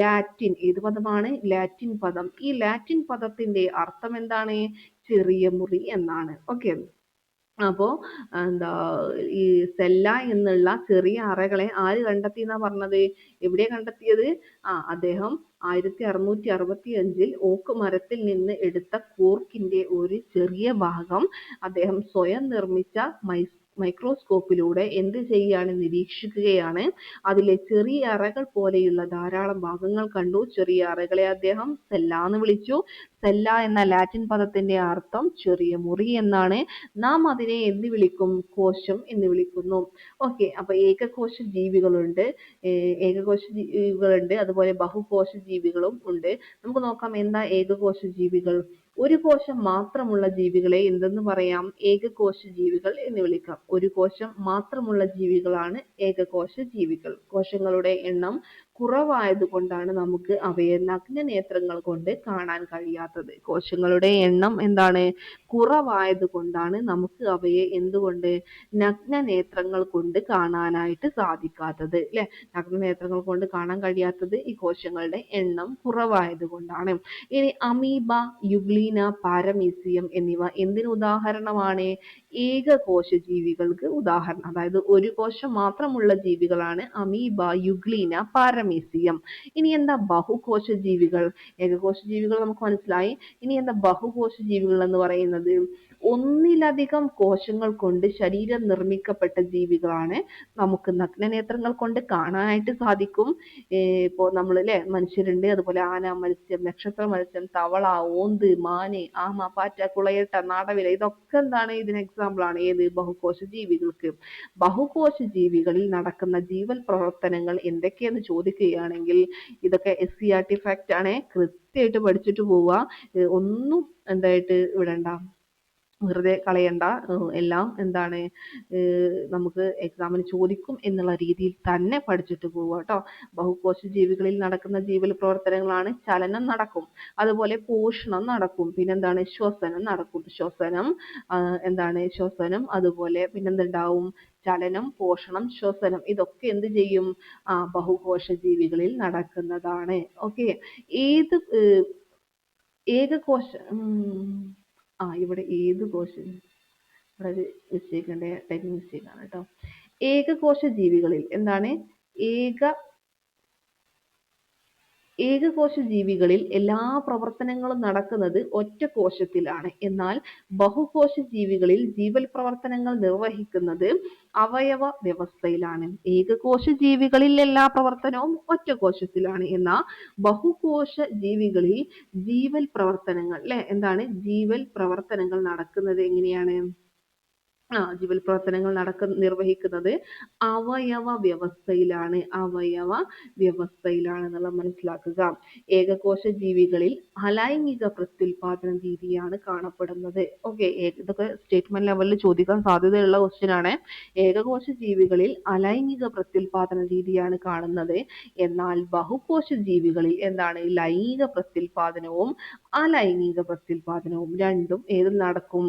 ലാറ്റിൻ ഏത് പദമാണ്? ലാറ്റിൻ പദം. ഈ ലാറ്റിൻ പദത്തിന്റെ അർത്ഥം എന്താണ്? ചെറിയ മുറി എന്നാണ്. ഓക്കെ, അപ്പോ ഈ സെല്ല എന്നുള്ള ചെറിയ അറകളെ ആര് കണ്ടെത്തി എന്നാ പറഞ്ഞത്? എവിടെയാ കണ്ടെത്തിയത്? അദ്ദേഹം 1665 ഓക്ക് മരത്തിൽ നിന്ന് എടുത്ത കോർക്കിന്റെ ഒരു ചെറിയ ഭാഗം അദ്ദേഹം സ്വയം നിർമ്മിച്ച മൈക്രോസ്കോപ്പിലൂടെ എന്ത് ചെയ്യാണ്? നിരീക്ഷിക്കുകയാണ്. അതിലെ ചെറിയ അറകൾ പോലെയുള്ള ധാരാളം ഭാഗങ്ങൾ കണ്ടു. ചെറിയ അറകളെ അദ്ദേഹം സെല്ല എന്ന് വിളിച്ചു. സെല്ല എന്ന ലാറ്റിൻ പദത്തിന്റെ അർത്ഥം ചെറിയ മുറി എന്നാണ്. നാം അതിനെ എന്ത് വിളിക്കും? കോശം എന്ന് വിളിക്കുന്നു. ഓക്കെ, അപ്പൊ ഏകകോശ ജീവികളുണ്ട്, അതുപോലെ ബഹുകോശ ജീവികളും ഉണ്ട്. നമുക്ക് നോക്കാം എന്താ ഏകകോശ ജീവികൾ. ഒരു കോശം മാത്രമുള്ള ജീവികളെ എന്തെന്ന് പറയാം? ഏകകോശ ജീവികൾ എന്ന് വിളിക്കാം. ഒരു കോശം മാത്രമുള്ള ജീവികളാണ് ഏകകോശ ജീവികൾ. കോശങ്ങളുടെ എണ്ണം കുറവായതുകൊണ്ടാണ് നമുക്ക് അവയെ നഗ്നനേത്രങ്ങൾ കൊണ്ട് കാണാൻ കഴിയാത്തത്. കോശങ്ങളുടെ എണ്ണം എന്താണ്? കുറവായതുകൊണ്ടാണ് നമുക്ക് അവയെ എന്തുകൊണ്ട്? നഗ്നനേത്രങ്ങൾ കൊണ്ട് കാണാനായിട്ട് സാധിക്കാത്തത് അല്ലെ. നഗ്നനേത്രങ്ങൾ കൊണ്ട് കാണാൻ കഴിയാത്തത് ഈ കോശങ്ങളുടെ എണ്ണം കുറവായതുകൊണ്ടാണ്. ഇനി അമീബ, യുഗ്ലീന, പാരമീസിയം എന്നിവ എന്തിന് ഉദാഹരണമാണ്? ഏകകോശ ജീവികൾക്ക് ഉദാഹരണം. അതായത് ഒരു കോശം മാത്രമുള്ള ജീവികളാണ് അമീബ, യുഗ്ലീന, പാരമീസിയം. ഇനി എന്താ ബഹുകോശ ജീവികൾ? ഏകകോശ ജീവികൾ നമുക്ക് മനസ്സിലായി. ഇനി എന്താ ബഹുകോശ ജീവികൾ എന്ന് പറയുന്നത്? ഒന്നിലധികം കോശങ്ങൾ കൊണ്ട് ശരീരം നിർമ്മിക്കപ്പെട്ട ജീവികളാണ്. നമുക്ക് നഗ്നനേത്രങ്ങൾ കൊണ്ട് കാണാനായിട്ട് സാധിക്കും. ഇപ്പോ നമ്മള് മനുഷ്യരുണ്ട്, അതുപോലെ ആന, മത്സ്യം, നക്ഷത്ര മത്സ്യം, തവള, ഓന്ത്, മാന്, ആമ, പാറ്റ, കുളയട്ട, നാടവില, ഇതൊക്കെ എന്താണ്? ഇതിന് എക്സാമ്പിൾ ആണ്. ഏത്? ബഹുകോശ ജീവികൾക്ക്. ബഹുകോശ ജീവികളിൽ നടക്കുന്ന ജീവൽ പ്രവർത്തനങ്ങൾ എന്തൊക്കെയെന്ന് ചോദിക്കുകയാണെങ്കിൽ ഇതൊക്കെ SCERT ഫാക്ട് ആണ്. കൃത്യമായിട്ട് പഠിച്ചിട്ട് പോവുക. ഒന്നും എന്തായിട്ട് വിടണ്ട, വെറുതെ കളയണ്ട. എല്ലാം എന്താണ് നമുക്ക് എക്സാമിന് ചോദിക്കും എന്നുള്ള രീതിയിൽ തന്നെ പഠിച്ചിട്ട് പോവുക കേട്ടോ. ബഹുകോശ ജീവികളിൽ നടക്കുന്ന ജീവൽ പ്രവർത്തനങ്ങളാണ് ചലനം നടക്കും, അതുപോലെ പോഷണം നടക്കും, പിന്നെന്താണ്? ശ്വസനം നടക്കും. ശ്വസനം, അതുപോലെ പിന്നെന്തുണ്ടാവും? ചലനം, പോഷണം, ശ്വസനം, ഇതൊക്കെ എന്ത് ചെയ്യും? ബഹുകോശ ജീവികളിൽ നടക്കുന്നതാണ്. ഓക്കെ, ഏകകോശ ഇവിടെ ഏത് കോശം, ഇവിടെ ഒരു മിസ്റ്റേക്ക് ഉണ്ട്, ടൈപ്പിംഗ് മിസ്റ്റേക്ക് ആണ് കേട്ടോ. ഏകകോശ ജീവികളിൽ എന്താണ്? ഏകകോശ ജീവികളിൽ എല്ലാ പ്രവർത്തനങ്ങളും നടക്കുന്നത് ഒറ്റ കോശത്തിലാണ്. എന്നാൽ ബഹുകോശ ജീവികളിൽ ജീവൽ പ്രവർത്തനങ്ങൾ നിർവഹിക്കുന്നത് അവയവ വ്യവസ്ഥയിലാണ്. ഏകകോശ ജീവികളിൽ എല്ലാ പ്രവർത്തനവും ഒറ്റ കോശത്തിലാണ്. എന്നാൽ ബഹുകോശ ജീവികളിൽ ജീവൽ പ്രവർത്തനങ്ങൾ ജീവൽ പ്രവർത്തനങ്ങൾ നടക്കുന്നത് എങ്ങനെയാണ്? ജീവൽ പ്രവർത്തനങ്ങൾ നിർവഹിക്കുന്നത് അവയവ വ്യവസ്ഥയിലാണ് എന്നുള്ളത് മനസ്സിലാക്കുക. ഏകകോശ ജീവികളിൽ അലൈംഗിക പ്രത്യുൽപാദന രീതിയാണ് കാണപ്പെടുന്നത്. ഓക്കെ, ഇതൊക്കെ സ്റ്റേറ്റ്മെന്റ് ലെവലിൽ ചോദിക്കാൻ സാധ്യതയുള്ള ക്വസ്റ്റ്യൻ ആണ്. ഏകകോശ ജീവികളിൽ അലൈംഗിക പ്രത്യുൽപാദന രീതിയാണ് കാണുന്നത്. എന്നാൽ ബഹുകോശ ജീവികളിൽ എന്താണ്? ലൈംഗിക പ്രത്യുൽപാദനവും അലൈംഗിക പ്രത്യുൽപാദനവും രണ്ടും ഏതിൽ നടക്കും?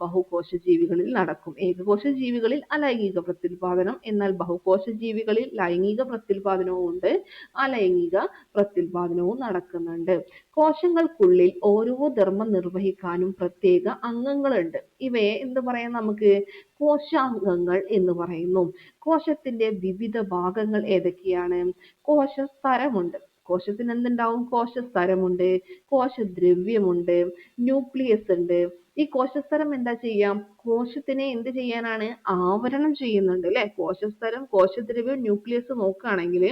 ബഹുകോശ ജീവികളിൽ നടക്കും. നടക്കും. ഏകകോശ ജീവികളിൽ അലൈംഗിക പ്രത്യുൽപാദനം, എന്നാൽ ബഹുകോശ ജീവികളിൽ ലൈംഗിക പ്രത്യുൽപാദനവും ഉണ്ട്, അലൈംഗിക പ്രത്യുൽപാദനവും നടക്കുന്നുണ്ട്. കോശങ്ങൾക്കുള്ളിൽ ഓരോ ധർമ്മം നിർവഹിക്കാനും പ്രത്യേക അംഗങ്ങളുണ്ട്. ഇവയെ എന്ത് പറയാം നമുക്ക്? കോശാംഗങ്ങൾ എന്ന് പറയുന്നു. കോശത്തിന്റെ വിവിധ ഭാഗങ്ങൾ ഏതൊക്കെയാണ്? കോശസ്തരമുണ്ട്. കോശത്തിന് എന്തുണ്ടാവും? കോശസ്തരമുണ്ട്, കോശദ്രവ്യമുണ്ട്, ന്യൂക്ലിയസ് ഉണ്ട്. ഈ കോശസ്തരം എന്താ ചെയ്യാം? കോശത്തിനെ എന്ത് ചെയ്യാനാണ്? ആവരണം ചെയ്യുന്നുണ്ട് അല്ലെ? കോശസ്തരം, കോശദ്രവ്യം, ന്യൂക്ലിയസ് നോക്കുകയാണെങ്കിൽ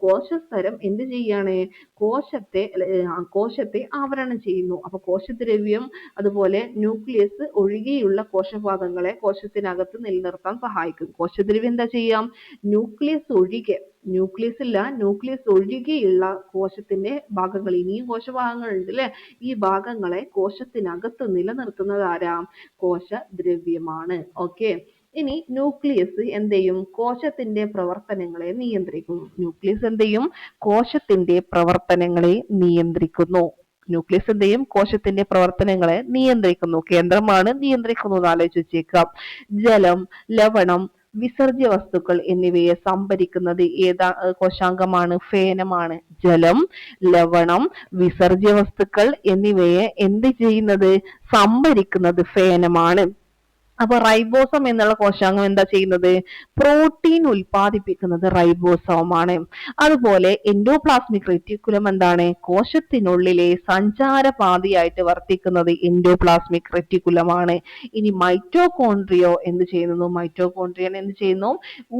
കോശസ്തരം എന്ത് ചെയ്യാണ്? കോശത്തെ ആവരണം ചെയ്യുന്നു. അപ്പൊ കോശദ്രവ്യം അതുപോലെ ന്യൂക്ലിയസ് ഒഴികെയുള്ള കോശഭാഗങ്ങളെ കോശത്തിനകത്ത് നിലനിർത്താൻ സഹായിക്കും. കോശദ്രവ്യം എന്താ ചെയ്യാം? ന്യൂക്ലിയസ് ഒഴികെയുള്ള കോശത്തിന്റെ ഭാഗങ്ങൾ, ഇനിയും കോശഭാഗങ്ങളുണ്ട് അല്ലെ? ഈ ഭാഗങ്ങളെ കോശത്തിനകത്ത് നിലനിർത്തുന്നത് ആരാ? കോശദ്രവ്യമാണ്. ഓക്കെ. ഇനി ന്യൂക്ലിയസ് എന്ത് ചെയ്യും? കോശത്തിന്റെ പ്രവർത്തനങ്ങളെ നിയന്ത്രിക്കുന്നു. ന്യൂക്ലിയസ് എന്ത് ചെയ്യും? കോശത്തിന്റെ പ്രവർത്തനങ്ങളെ നിയന്ത്രിക്കുന്നു. ന്യൂക്ലിയസ് എന്ത് ചെയ്യും? കോശത്തിന്റെ പ്രവർത്തനങ്ങളെ നിയന്ത്രിക്കുന്നു. കേന്ദ്രമാണ് നിയന്ത്രിക്കുന്നത്, ആലോചിച്ച് വെച്ചേക്കാം. ജലം, ലവണം, വിസർജ്യ വസ്തുക്കൾ എന്നിവയെ സംഭരിക്കുന്നത് കോശാംഗമാണ്? ഫേനമാണ്. ജലം, ലവണം, വിസർജ്യ വസ്തുക്കൾ എന്നിവയെ എന്ത് ചെയ്യുന്നത്? സംഭരിക്കുന്നത് ഫേനമാണ്. അപ്പൊ റൈബോസം എന്നുള്ള കോശാംഗം എന്താ ചെയ്യുന്നത്? പ്രോട്ടീൻ ഉൽപ്പാദിപ്പിക്കുന്നത് റൈബോസോമാണ്. അതുപോലെ എൻഡോപ്ലാസ്മിക് റെറ്റിക്കുലം എന്താണ്? കോശത്തിനുള്ളിലെ സഞ്ചാരപാതയായിട്ട് വർത്തിക്കുന്നത് എൻഡോപ്ലാസ്മിക് റെറ്റിക്കുലമാണ്. ഇനി മൈറ്റോകോൺട്രിയോ എന്ത് ചെയ്യുന്നു? മൈറ്റോകോൺട്രിയൻ എന്ത് ചെയ്യുന്നു?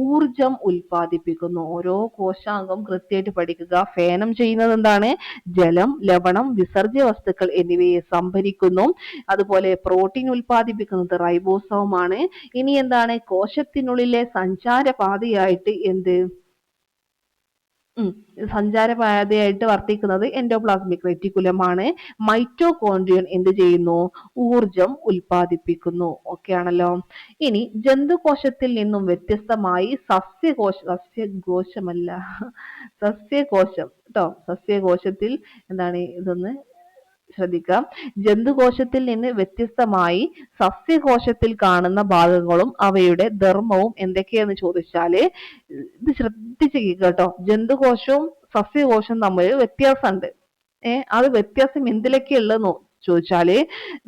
ഊർജം ഉൽപ്പാദിപ്പിക്കുന്നു. ഓരോ കോശാംഗം കൃത്യമായിട്ട് പഠിക്കുക. ഫേനം ചെയ്യുന്നത് എന്താണ്? ജലം, ലവണം, വിസർജ്യ വസ്തുക്കൾ എന്നിവയെ സംഭരിക്കുന്നു. അതുപോലെ പ്രോട്ടീൻ ഉൽപ്പാദിപ്പിക്കുന്നത് റൈബോസോമാണ്. ഇനി എന്താണ്? കോശത്തിനുള്ളിലെ സഞ്ചാരപാതയായിട്ട് സഞ്ചാരപാതയായിട്ട് വർത്തിക്കുന്നത് എൻഡോപ്ലാസ്മിക് റെറ്റിക്കുലമാണ്. മൈറ്റോകോൺട്രിയൻ എന്ത് ചെയ്യുന്നു? ഊർജം ഉൽപ്പാദിപ്പിക്കുന്നു. ഓക്കെ ആണല്ലോ. ഇനി ജന്തുകോശത്തിൽ നിന്നും വ്യത്യസ്തമായി സസ്യകോശം കേട്ടോ. സസ്യകോശത്തിൽ എന്താണ്? ഇതൊന്ന് ശ്രദ്ധിക്കാം. ജന്തുകോശത്തിൽ നിന്ന് വ്യത്യസ്തമായി സസ്യകോശത്തിൽ കാണുന്ന ഭാഗങ്ങളും അവയുടെ ധർമ്മവും എന്തൊക്കെയാന്ന് ചോദിച്ചാല് ഇത് ശ്രദ്ധിച്ച് കേട്ടോ. ജന്തുകോശവും സസ്യകോശവും തമ്മിൽ വ്യത്യാസമുണ്ട്. അത് വ്യത്യാസം എന്തിലൊക്കെ ഉള്ളതെന്നോ ചോദിച്ചാല്,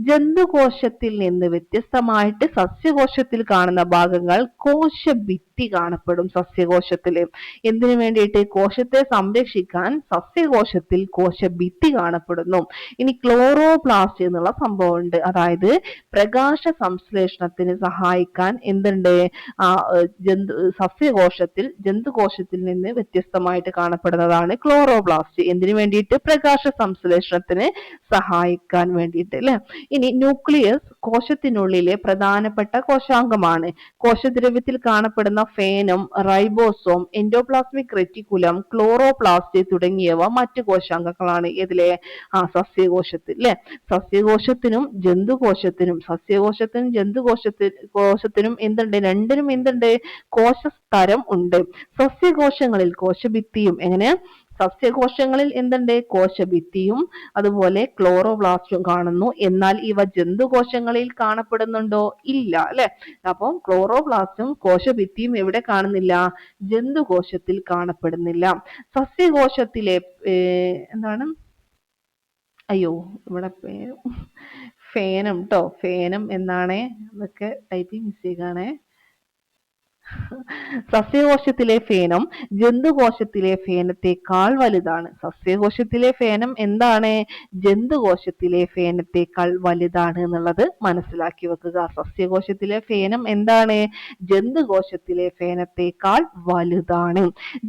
ജന്തുകോശത്തിൽ നിന്ന് വ്യത്യസ്തമായിട്ട് സസ്യകോശത്തിൽ കാണുന്ന ഭാഗങ്ങൾ കോശഭിത്തി കാണപ്പെടും. സസ്യകോശത്തില് എന്തിനു വേണ്ടിയിട്ട്? കോശത്തെ സംരക്ഷിക്കാൻ സസ്യകോശത്തിൽ കോശഭിത്തി കാണപ്പെടുന്നു. ഇനി ക്ലോറോപ്ലാസ്റ്റ് എന്നുള്ള സംഭവം ഉണ്ട്. അതായത് പ്രകാശ സംശ്ലേഷണത്തിന് സഹായിക്കാൻ എന്തുണ്ട്? ജന്തുകോശത്തിൽ നിന്ന് വ്യത്യസ്തമായിട്ട് കാണപ്പെടുന്നതാണ് ക്ലോറോപ്ലാസ്റ്റ്. എന്തിനു വേണ്ടിയിട്ട്? പ്രകാശ സംശ്ലേഷണത്തിന് സഹായിക്കാൻ വേണ്ടിയിട്ട് അല്ലെ? ഇനി ന്യൂക്ലിയസ് കോശത്തിനുള്ളിലെ പ്രധാനപ്പെട്ട കോശാംഗമാണ്. കോശദ്രവ്യത്തിൽ കാണപ്പെടുന്ന ഫേനം, റൈബോസോം, എൻഡോപ്ലാസ്മിക് റെറ്റിക്കുലം, ക്ലോറോപ്ലാസ്റ്റ് തുടങ്ങിയവ മറ്റു കോശാംഗങ്ങളാണ്. ഇതിലെ സസ്യകോശത്തിൽ അല്ലെ? സസ്യകോശത്തിനും ജന്തുകോശത്തിനും എന്തുണ്ട്? രണ്ടിനും എന്തുണ്ട്? കോശസ്തരം ഉണ്ട്. സസ്യകോശങ്ങളിൽ കോശഭിത്തിയും സസ്യകോശങ്ങളിൽ എന്തുണ്ട്? കോശഭിത്തിയും അതുപോലെ ക്ലോറോപ്ലാസ്റ്റും കാണുന്നു. എന്നാൽ ഇവ ജന്തുകോശങ്ങളിൽ കാണപ്പെടുന്നുണ്ടോ? ഇല്ല അല്ലെ? അപ്പം ക്ലോറോപ്ലാസ്റ്റും കോശഭിത്തിയും എവിടെ കാണുന്നില്ല? ജന്തുകോശത്തിൽ കാണപ്പെടുന്നില്ല. സസ്യകോശത്തിലെ എന്താണ്? ഇവിടെ ഫേനം ട്ടോ. ഫേനം എന്നാണ്. അതൊക്കെ ടൈപ്പിംഗ് മിസ്റ്റേക്ക് ആണ്. സസ്യകോശത്തിലെ ഫേനം ജന്തുകോശത്തിലെ ഫേനത്തെക്കാൾ വലുതാണ്. സസ്യകോശത്തിലെ ഫേനം എന്താണ്? ജന്തുകോശത്തിലെ ഫേനത്തെക്കാൾ വലുതാണ് എന്നുള്ളത് മനസ്സിലാക്കി വെക്കുക. സസ്യകോശത്തിലെ ഫേനം എന്താണ്? ജന്തുകോശത്തിലെ ഫേനത്തെക്കാൾ വലുതാണ്.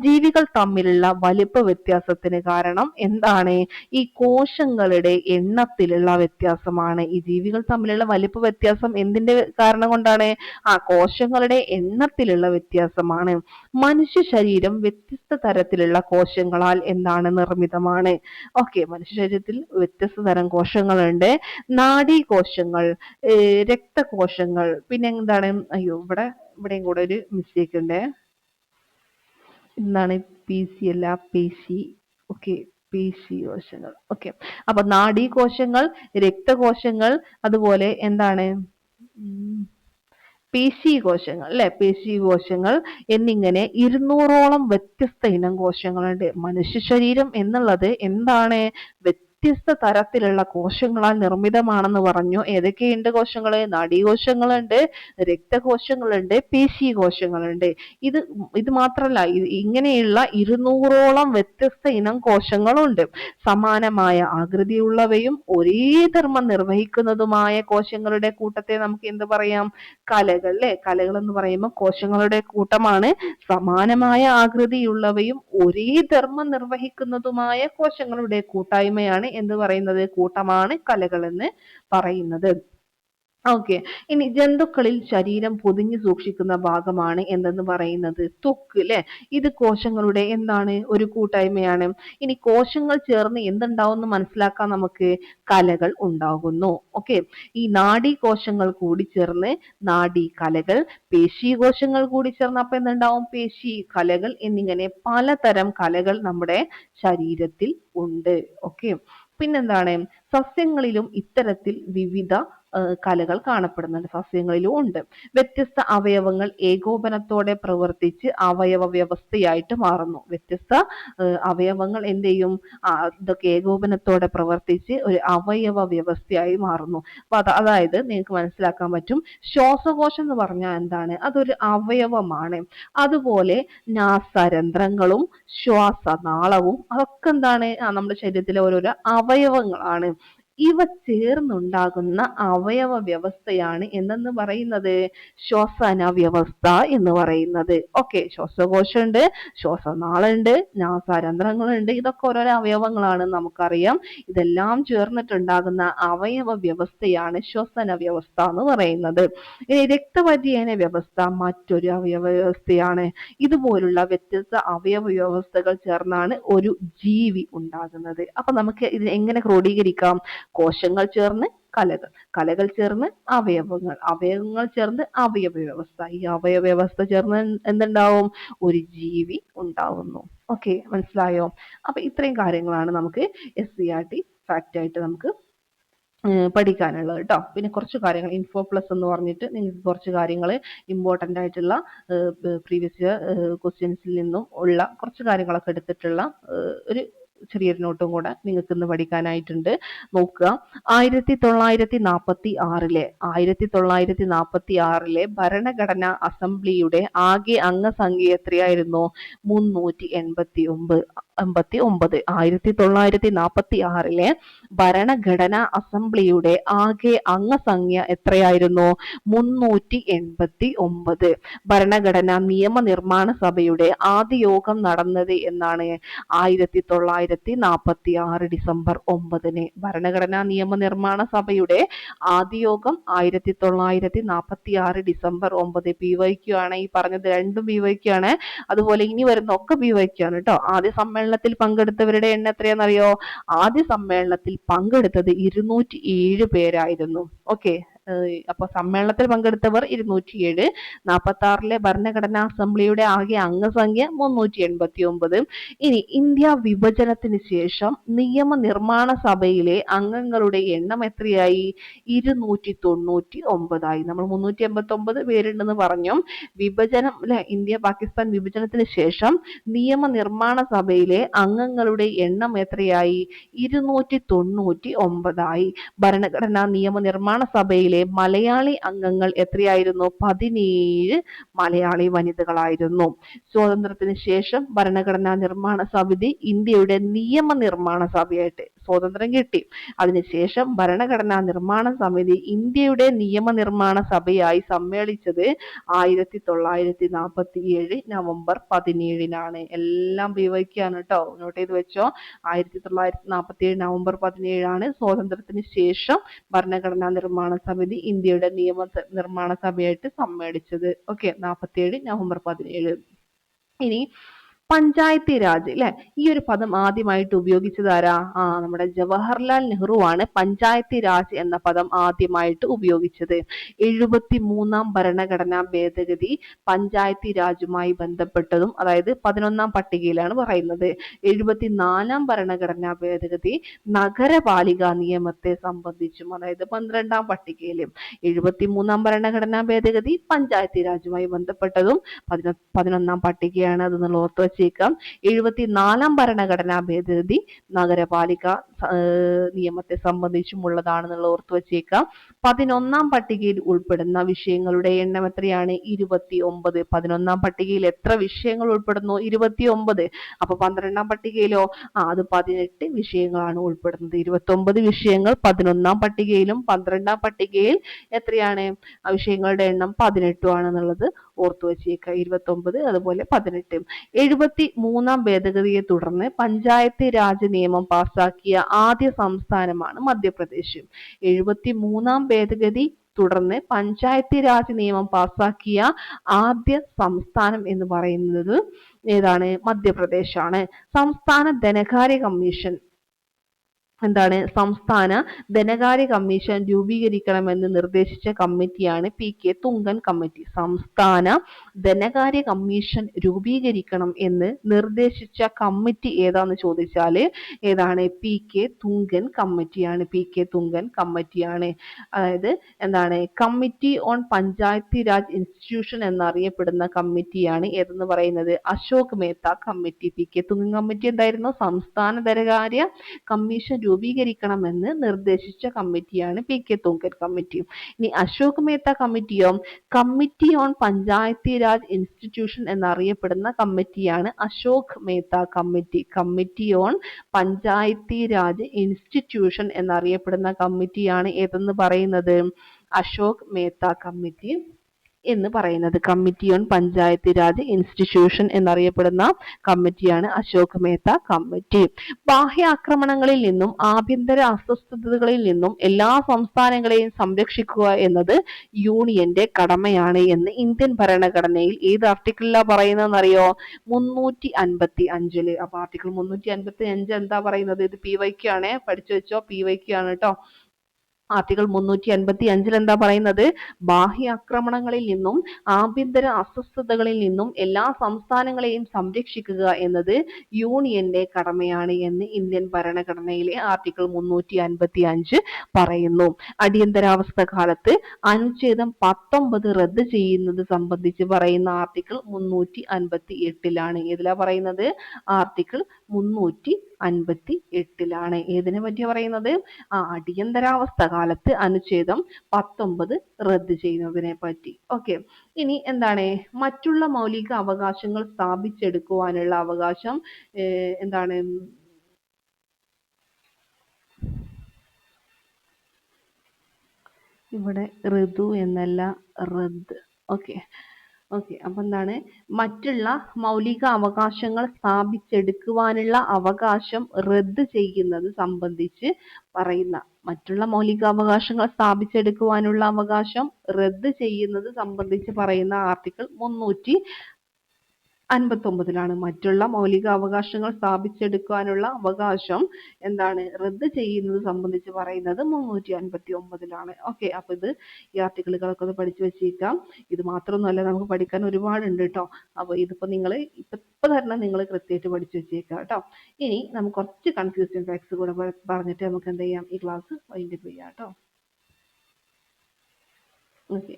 ജീവികൾ തമ്മിലുള്ള വലിപ്പ വ്യത്യാസത്തിന് കാരണം എന്താണ്? ഈ കോശങ്ങളുടെ എണ്ണത്തിലുള്ള വ്യത്യാസമാണ്. ഈ ജീവികൾ തമ്മിലുള്ള വലിപ്പ വ്യത്യാസം എന്തിന്റെ കാരണം കൊണ്ടാണ്? കോശങ്ങളുടെ എണ്ണത്തിലുള്ള വ്യത്യാസമാണ്. മനുഷ്യ ശരീരം വ്യത്യസ്ത തരത്തിലുള്ള കോശങ്ങളാൽ നിർമ്മിതമാണ്. ഓക്കെ, മനുഷ്യ ശരീരത്തിൽ വ്യത്യസ്ത തരം കോശങ്ങളുണ്ട്. നാഡീകോശങ്ങൾ, രക്തകോശങ്ങൾ, പിന്നെ എന്താണ്? ഇവിടെയും കൂടെ ഒരു മിസ്റ്റേക്ക് ഉണ്ട്. എന്താണ്? PC അല്ല, പേശി. ഓക്കെ, പേശി കോശങ്ങൾ. ഓക്കെ, അപ്പൊ നാഡീകോശങ്ങൾ, രക്തകോശങ്ങൾ, അതുപോലെ എന്താണ്? പേശീകോശങ്ങൾ അല്ലെ, പേശീകോശങ്ങൾ എന്നിങ്ങനെ 200ഓളം വ്യത്യസ്ത ഇനം കോശങ്ങളുണ്ട്. മനുഷ്യ ശരീരം എന്നുള്ളത് എന്താണ്? വ്യത്യസ്ത തരത്തിലുള്ള കോശങ്ങളാൽ നിർമ്മിതമാണെന്ന് പറഞ്ഞു. ഏതൊക്കെയുണ്ട് കോശങ്ങള്? നാഡീകോശങ്ങളുണ്ട്, രക്തകോശങ്ങളുണ്ട്, പേശീകോശങ്ങളുണ്ട്. ഇത് ഇത് മാത്രമല്ല, ഇങ്ങനെയുള്ള 200ഓളം വ്യത്യസ്ത ഇനം കോശങ്ങളുണ്ട്. സമാനമായ ആകൃതിയുള്ളവയും ഒരേ ധർമ്മം നിർവഹിക്കുന്നതുമായ കോശങ്ങളുടെ കൂട്ടത്തെ നമുക്ക് എന്ത് പറയാം? കലകൾ അല്ലെ. കലകൾ എന്ന് പറയുമ്പോൾ കോശങ്ങളുടെ കൂട്ടമാണ്. സമാനമായ ആകൃതിയുള്ളവയും ഒരേ ധർമ്മം നിർവഹിക്കുന്നതുമായ കോശങ്ങളുടെ കൂട്ടായ്മയാണ് എന്ത് പറയുന്നത്? കൂട്ടമാണ് കലകൾ എന്ന് പറയുന്നത്. ഓക്കെ. ഇനി ജന്തുക്കളിൽ ശരീരം പൊതിഞ്ഞു സൂക്ഷിക്കുന്ന ഭാഗമാണ് എന്തെന്ന് പറയുന്നത്? ത്വക്ക് അല്ലെ. ഇത് കോശങ്ങളുടെ എന്താണ്? ഒരു കൂട്ടായ്മയാണ്. ഇനി കോശങ്ങൾ ചേർന്ന് എന്തുണ്ടാവും എന്ന് മനസ്സിലാക്കാൻ നമുക്ക് കലകൾ ഉണ്ടാകുന്നു. ഓക്കെ. ഈ നാഡീകോശങ്ങൾ കൂടി ചേർന്ന് നാഡീ കലകൾ, പേശീകോശങ്ങൾ കൂടി ചേർന്ന് അപ്പൊ എന്തുണ്ടാവും? പേശി കലകൾ എന്നിങ്ങനെ പലതരം കലകൾ നമ്മുടെ ശരീരത്തിൽ ഉണ്ട്. ഓക്കെ. പിന്നെന്താണ്? സസ്യങ്ങളിലും ഇത്തരത്തിൽ വിവിധ കലകൾ കാണപ്പെടുന്നുണ്ട്. സസ്യങ്ങളിലും ഉണ്ട്. വ്യത്യസ്ത അവയവങ്ങൾ ഏകോപനത്തോടെ പ്രവർത്തിച്ച് അവയവ വ്യവസ്ഥയായിട്ട് മാറുന്നു. വ്യത്യസ്ത അവയവങ്ങൾ എന്ത് ചെയ്യും? ഇതൊക്കെ ഏകോപനത്തോടെ പ്രവർത്തിച്ച് ഒരു അവയവ വ്യവസ്ഥയായി മാറുന്നു. അപ്പൊ അതായത് നിങ്ങൾക്ക് മനസ്സിലാക്കാൻ പറ്റും, ശ്വാസകോശം എന്ന് പറഞ്ഞാൽ എന്താണ്? അതൊരു അവയവമാണ്. അതുപോലെ നാസാരന്ധ്രങ്ങളും ശ്വാസനാളവും അതൊക്കെ എന്താണ്? നമ്മുടെ ശരീരത്തിലെ ഓരോരോ അവയവങ്ങളാണ്. ഇവ ചേർന്നുണ്ടാകുന്ന അവയവ വ്യവസ്ഥയാണ് എന്തെന്ന് പറയുന്നത്? ശ്വസന വ്യവസ്ഥ എന്ന് പറയുന്നത്. ഓക്കെ. ശ്വാസകോശമുണ്ട്, ശ്വാസനാളുണ്ട്, നാസാരന്ധ്രങ്ങളുണ്ട്. ഇതൊക്കെ ഓരോരോ അവയവങ്ങളാണ് നമുക്കറിയാം. ഇതെല്ലാം ചേർന്നിട്ടുണ്ടാകുന്ന അവയവ വ്യവസ്ഥയാണ് ശ്വസന വ്യവസ്ഥ എന്ന് പറയുന്നത്. ഇനി രക്തപര്യന വ്യവസ്ഥ മറ്റൊരു അവയവ വ്യവസ്ഥയാണ്. ഇതുപോലുള്ള വ്യത്യസ്ത അവയവ വ്യവസ്ഥകൾ ചേർന്നാണ് ഒരു ജീവി ഉണ്ടാകുന്നത്. അപ്പൊ നമുക്ക് ഇത് എങ്ങനെ ക്രോഡീകരിക്കാം? കോശങ്ങൾ ചേർന്ന് കലകൾ, കലകൾ ചേർന്ന് അവയവങ്ങൾ, അവയവങ്ങൾ ചേർന്ന് അവയവ വ്യവസ്ഥ. ഈ അവയവ വ്യവസ്ഥ ചേർന്ന് എന്തുണ്ടാവും? ഒരു ജീവി ഉണ്ടാവുന്നു. ഓക്കെ, മനസ്സിലായോ? അപ്പൊ ഇത്രയും കാര്യങ്ങളാണ് നമുക്ക് SCERT ഫാക്റ്റ് ആയിട്ട് നമുക്ക് പഠിക്കാനുള്ളത് കേട്ടോ. പിന്നെ കുറച്ച് കാര്യങ്ങൾ ഇൻഫോ പ്ലസ് എന്ന് പറഞ്ഞിട്ട് നിങ്ങൾക്ക് കുറച്ച് കാര്യങ്ങൾ ഇമ്പോർട്ടൻ്റ് ആയിട്ടുള്ള പ്രീവിയസ് ഇയർ ക്വസ്റ്റ്യൻസിൽ നിന്നും ഉള്ള കുറച്ച് കാര്യങ്ങളൊക്കെ എടുത്തിട്ടുള്ള ഒരു ചെറിയൊരു നോട്ടും കൂടെ നിങ്ങൾക്ക് ഇന്ന് പഠിക്കാനായിട്ടുണ്ട്. നോക്കുക. 1946 ഭരണഘടനാ അസംബ്ലിയുടെ ആകെ അംഗസംഖ്യ എത്രയായിരുന്നു? 389. 1946 ഭരണഘടനാ അസംബ്ലിയുടെ ആകെ അംഗസംഖ്യ എത്രയായിരുന്നു? 389. ഭരണഘടനാ നിയമനിർമ്മാണ സഭയുടെ ആദ്യ യോഗം നടന്നത് എന്നാണ്? 1946 ഡിസംബർ 9. ഭരണഘടനാ നിയമനിർമ്മാണ സഭയുടെ ആദ്യ യോഗം 1946 ഡിസംബർ 9. PYQ ആണ് ഈ പറഞ്ഞത്. രണ്ടും PYQ ആണ്. അതുപോലെ ഇനി വരുന്ന ഒക്കെ PYQ ആണ് കേട്ടോ. ആദ്യ സമ്മേളനത്തിൽ പങ്കെടുത്തവരുടെ എണ്ണം എത്രയാണെന്നറിയോ? ആദ്യ സമ്മേളനത്തിൽ പങ്കെടുത്തത് 207 പേരായിരുന്നു. ഓക്കെ. അപ്പൊ സമ്മേളനത്തിൽ പങ്കെടുത്തവർ 207. 46 ഭരണഘടനാ അസംബ്ലിയുടെ ആകെ അംഗസംഖ്യ 389. ഇനി ഇന്ത്യ വിഭജനത്തിന് ശേഷം നിയമനിർമ്മാണ സഭയിലെ അംഗങ്ങളുടെ എണ്ണം എത്രയായി? 299 നമ്മൾ 389 പേരുണ്ടെന്ന് പറഞ്ഞു. വിഭജനം അല്ലെ, ഇന്ത്യ പാകിസ്ഥാൻ വിഭജനത്തിന് ശേഷം നിയമനിർമ്മാണ സഭയിലെ അംഗങ്ങളുടെ എണ്ണം എത്രയായി? 299. ഭരണഘടനാ നിയമനിർമ്മാണ സഭയിലെ മലയാളി അംഗങ്ങൾ എത്രയായിരുന്നു? 17 മലയാളി വനിതകളായിരുന്നു. സ്വാതന്ത്ര്യത്തിന് ശേഷം ഭരണഘടനാ നിർമ്മാണ സമിതി ഇന്ത്യയുടെ നിയമനിർമ്മാണ സഭയായിട്ട് സ്വാതന്ത്ര്യം കിട്ടി. അതിനുശേഷം ഭരണഘടനാ നിർമ്മാണ സമിതി ഇന്ത്യയുടെ നിയമനിർമ്മാണ സഭയായി സമ്മേളിച്ചത് 1947 നവംബർ 17. എല്ലാം PYQ കേട്ടോ. നോട്ട് ചെയ്ത് വെച്ചോ. 1947 നവംബർ 17 സ്വാതന്ത്ര്യത്തിന് ശേഷം ഭരണഘടനാ നിർമ്മാണ സമിതി ഇന്ത്യയുടെ നിയമനിർമ്മാണ സഭയായിട്ട് സമ്മേളിച്ചത്. ഓക്കെ. 47 നവംബർ 17. ഇനി പഞ്ചായത്തി രാജ് അല്ലെ, ഈ ഒരു പദം ആദ്യമായിട്ട് ഉപയോഗിച്ചത് ആരാ? നമ്മുടെ ജവഹർലാൽ നെഹ്റു ആണ് പഞ്ചായത്തി രാജ് എന്ന പദം ആദ്യമായിട്ട് ഉപയോഗിച്ചത്. 73-ാം ഭരണഘടനാ ഭേദഗതി പഞ്ചായത്തി രാജുമായി ബന്ധപ്പെട്ടതും, അതായത് 11-ാം പട്ടികയിലാണ് പറയുന്നത്. 74-ാം ഭരണഘടനാ ഭേദഗതി നഗരപാലിക നിയമത്തെ സംബന്ധിച്ചും, അതായത് 12-ാം പട്ടികയിലും. 73-ാം ഭരണഘടനാ ഭേദഗതി പഞ്ചായത്തി രാജുമായി ബന്ധപ്പെട്ടതും 11-ാം പട്ടികയാണ്, അതെന്നുള്ള ഓർത്ത് വച്ചേക്കാം. 74-ാം ഭരണഘടനാ ഭേദഗതി നഗരപാലിക നിയമത്തെ സംബന്ധിച്ചുമുള്ളതാണെന്നുള്ള ഓർത്ത് വച്ചേക്കാം. 11-ാം പട്ടികയിൽ ഉൾപ്പെടുന്ന വിഷയങ്ങളുടെ എണ്ണം എത്രയാണ്? 29. 11-ാം പട്ടികയിൽ എത്ര വിഷയങ്ങൾ ഉൾപ്പെടുന്നു? 29. അപ്പൊ 12-ാം പട്ടികയിലോ? അത് 18 വിഷയങ്ങളാണ് ഉൾപ്പെടുന്നത്. 29 വിഷയങ്ങൾ 11-ാം പട്ടികയിലും 12-ാം പട്ടികയിൽ എത്രയാണ്? വിഷയങ്ങളുടെ എണ്ണം 18 ആണെന്നുള്ളത് ഓർത്തു വച്ചേക്കുക. 29 അതുപോലെ 18. 73-ാം ഭേദഗതിയെ തുടർന്ന് പഞ്ചായത്ത് രാജ് നിയമം പാസാക്കിയ ആദ്യ സംസ്ഥാനമാണ് മധ്യപ്രദേശ്. 73-ാം ഭേദഗതി തുടർന്ന് പഞ്ചായത്ത് രാജ് നിയമം പാസാക്കിയ ആദ്യ സംസ്ഥാനം എന്ന് പറയുന്നത് ഏതാണ്? മധ്യപ്രദേശാണ്. സംസ്ഥാന ധനകാര്യ കമ്മീഷൻ എന്താണ്? സംസ്ഥാന ധനകാര്യ കമ്മീഷൻ രൂപീകരിക്കണമെന്ന് നിർദ്ദേശിച്ച കമ്മിറ്റിയാണ് പി കെ തുങ്കൻ കമ്മിറ്റി. സംസ്ഥാന ധനകാര്യ കമ്മീഷൻ രൂപീകരിക്കണം എന്ന് നിർദ്ദേശിച്ച കമ്മിറ്റി ഏതാന്ന് ചോദിച്ചാൽ ഏതാണ്? പി കെ തുങ്കൻ കമ്മിറ്റിയാണ്. പി കെ തുങ്കൻ കമ്മിറ്റിയാണ്. അതായത് എന്താണ്? Committee on Panchayati Raj institution എന്നറിയപ്പെടുന്ന കമ്മിറ്റിയാണ് ഏതെന്ന് പറയുന്നത്? Ashok Mehta committee. P K Thungan committee എന്തായിരുന്നു? സംസ്ഥാന ധനകാര്യ കമ്മീഷൻ രൂപീകരിക്കണമെന്ന് നിർദ്ദേശിച്ച കമ്മിറ്റിയാണ് പി കെ തുങ്കൻ കമ്മിറ്റി. ഇനി അശോക് മേത്ത കമ്മിറ്റിയോ? Committee on Panchayati Raj institution എന്നറിയപ്പെടുന്ന കമ്മിറ്റിയാണ് Ashok Mehta committee. Committee on Panchayati Raj institution എന്നറിയപ്പെടുന്ന കമ്മിറ്റിയാണ് ഏതെന്ന് പറയുന്നത്? അശോക് മേത്ത കമ്മിറ്റി എന്ന് പറയുന്നത്. Committee on Panchayat Raj institution എന്നറിയപ്പെടുന്ന കമ്മിറ്റിയാണ് അശോക് മേത്ത കമ്മിറ്റി. ബാഹ്യ ആക്രമണങ്ങളിൽ നിന്നും ആഭ്യന്തര അസ്വസ്ഥതകളിൽ നിന്നും എല്ലാ സംസ്ഥാനങ്ങളെയും സംരക്ഷിക്കുക എന്നത് യൂണിയന്റെ കടമയാണ് എന്ന് ഇന്ത്യൻ ഭരണഘടനയിൽ ഏത് ആർട്ടിക്കിളിലാണ് പറയുന്നതെന്നറിയോ? 355. അപ്പൊ ആർട്ടിക്കിൾ 355 എന്താ പറയുന്നത്? ഇത് PYQ ആണ്, പഠിച്ചു വെച്ചോ. PYQ ആണ് കേട്ടോ. ആർട്ടിക്കിൾ 355 എന്താ പറയുന്നത്? ബാഹ്യാക്രമണങ്ങളിൽ നിന്നും ആഭ്യന്തര അസ്വസ്ഥതകളിൽ നിന്നും എല്ലാ സംസ്ഥാനങ്ങളെയും സംരക്ഷിക്കുക എന്നത് യൂണിയന്റെ കടമയാണ് എന്ന് ഇന്ത്യൻ ഭരണഘടനയിലെ ആർട്ടിക്കിൾ 355 പറയുന്നു. അടിയന്തരാവസ്ഥ കാലത്ത് അനുച്ഛേദം 19 റദ്ദ് ചെയ്യുന്നത് സംബന്ധിച്ച് പറയുന്ന ആർട്ടിക്കിൾ 358ലാണ്. ഏതിലാ പറയുന്നത്? ആർട്ടിക്കിൾ 358ലാണ്. ഏതിനെ പറ്റിയാ പറയുന്നത്? അടിയന്തരാവസ്ഥ കാലത്ത് അനുച്ഛേദം 19 റദ്ദ് ചെയ്യുന്നതിനെ പറ്റി. ഓക്കെ. ഇനി എന്താണ്? മറ്റുള്ള മൗലിക അവകാശങ്ങൾ സ്ഥാപിച്ചെടുക്കുവാനുള്ള അവകാശം എന്താണ്? ഇവിടെ ഋതു എന്നല്ല, റദ്ദ്. ഓക്കെ. അപ്പൊ എന്താണ്? മറ്റുള്ള മൗലിക അവകാശങ്ങൾ സ്ഥാപിച്ചെടുക്കുവാനുള്ള അവകാശം റദ്ദ് ചെയ്യുന്നത് സംബന്ധിച്ച് പറയുന്ന, മറ്റുള്ള മൗലികാവകാശങ്ങൾ സ്ഥാപിച്ചെടുക്കുവാനുള്ള അവകാശം റദ്ദ് ചെയ്യുന്നത് സംബന്ധിച്ച് പറയുന്ന ആർട്ടിക്കിൾ 359ലാണ്. മറ്റുള്ള മൗലിക അവകാശങ്ങൾ സ്ഥാപിച്ചെടുക്കാനുള്ള അവകാശം എന്താണ്? റദ്ദ് ചെയ്യുന്നത് സംബന്ധിച്ച് പറയുന്നത് 359ലാണ്. ഓക്കെ. അപ്പൊ ഇത് ഈ ആർട്ടിക്കിളുകളൊക്കെ ഒന്ന് പഠിച്ചു വെച്ചേക്കാം. ഇത് മാത്രമൊന്നുമല്ല, നമുക്ക് പഠിക്കാൻ ഒരുപാടുണ്ട് കേട്ടോ. അപ്പൊ ഇതിപ്പോ നിങ്ങൾ ഇപ്പൊ തന്നെ നിങ്ങൾ കൃത്യമായിട്ട് പഠിച്ചു വെച്ചേക്കാം കേട്ടോ. ഇനി നമുക്ക് കുറച്ച് കൺഫ്യൂസിങ് ഫാക്ട്സ് കൂടെ പറഞ്ഞിട്ട് നമുക്ക് എന്ത് ചെയ്യാം? ഈ ക്ലാസ് വൈൻഡപ്പ് ചെയ്യാം കേട്ടോ. ഓക്കെ.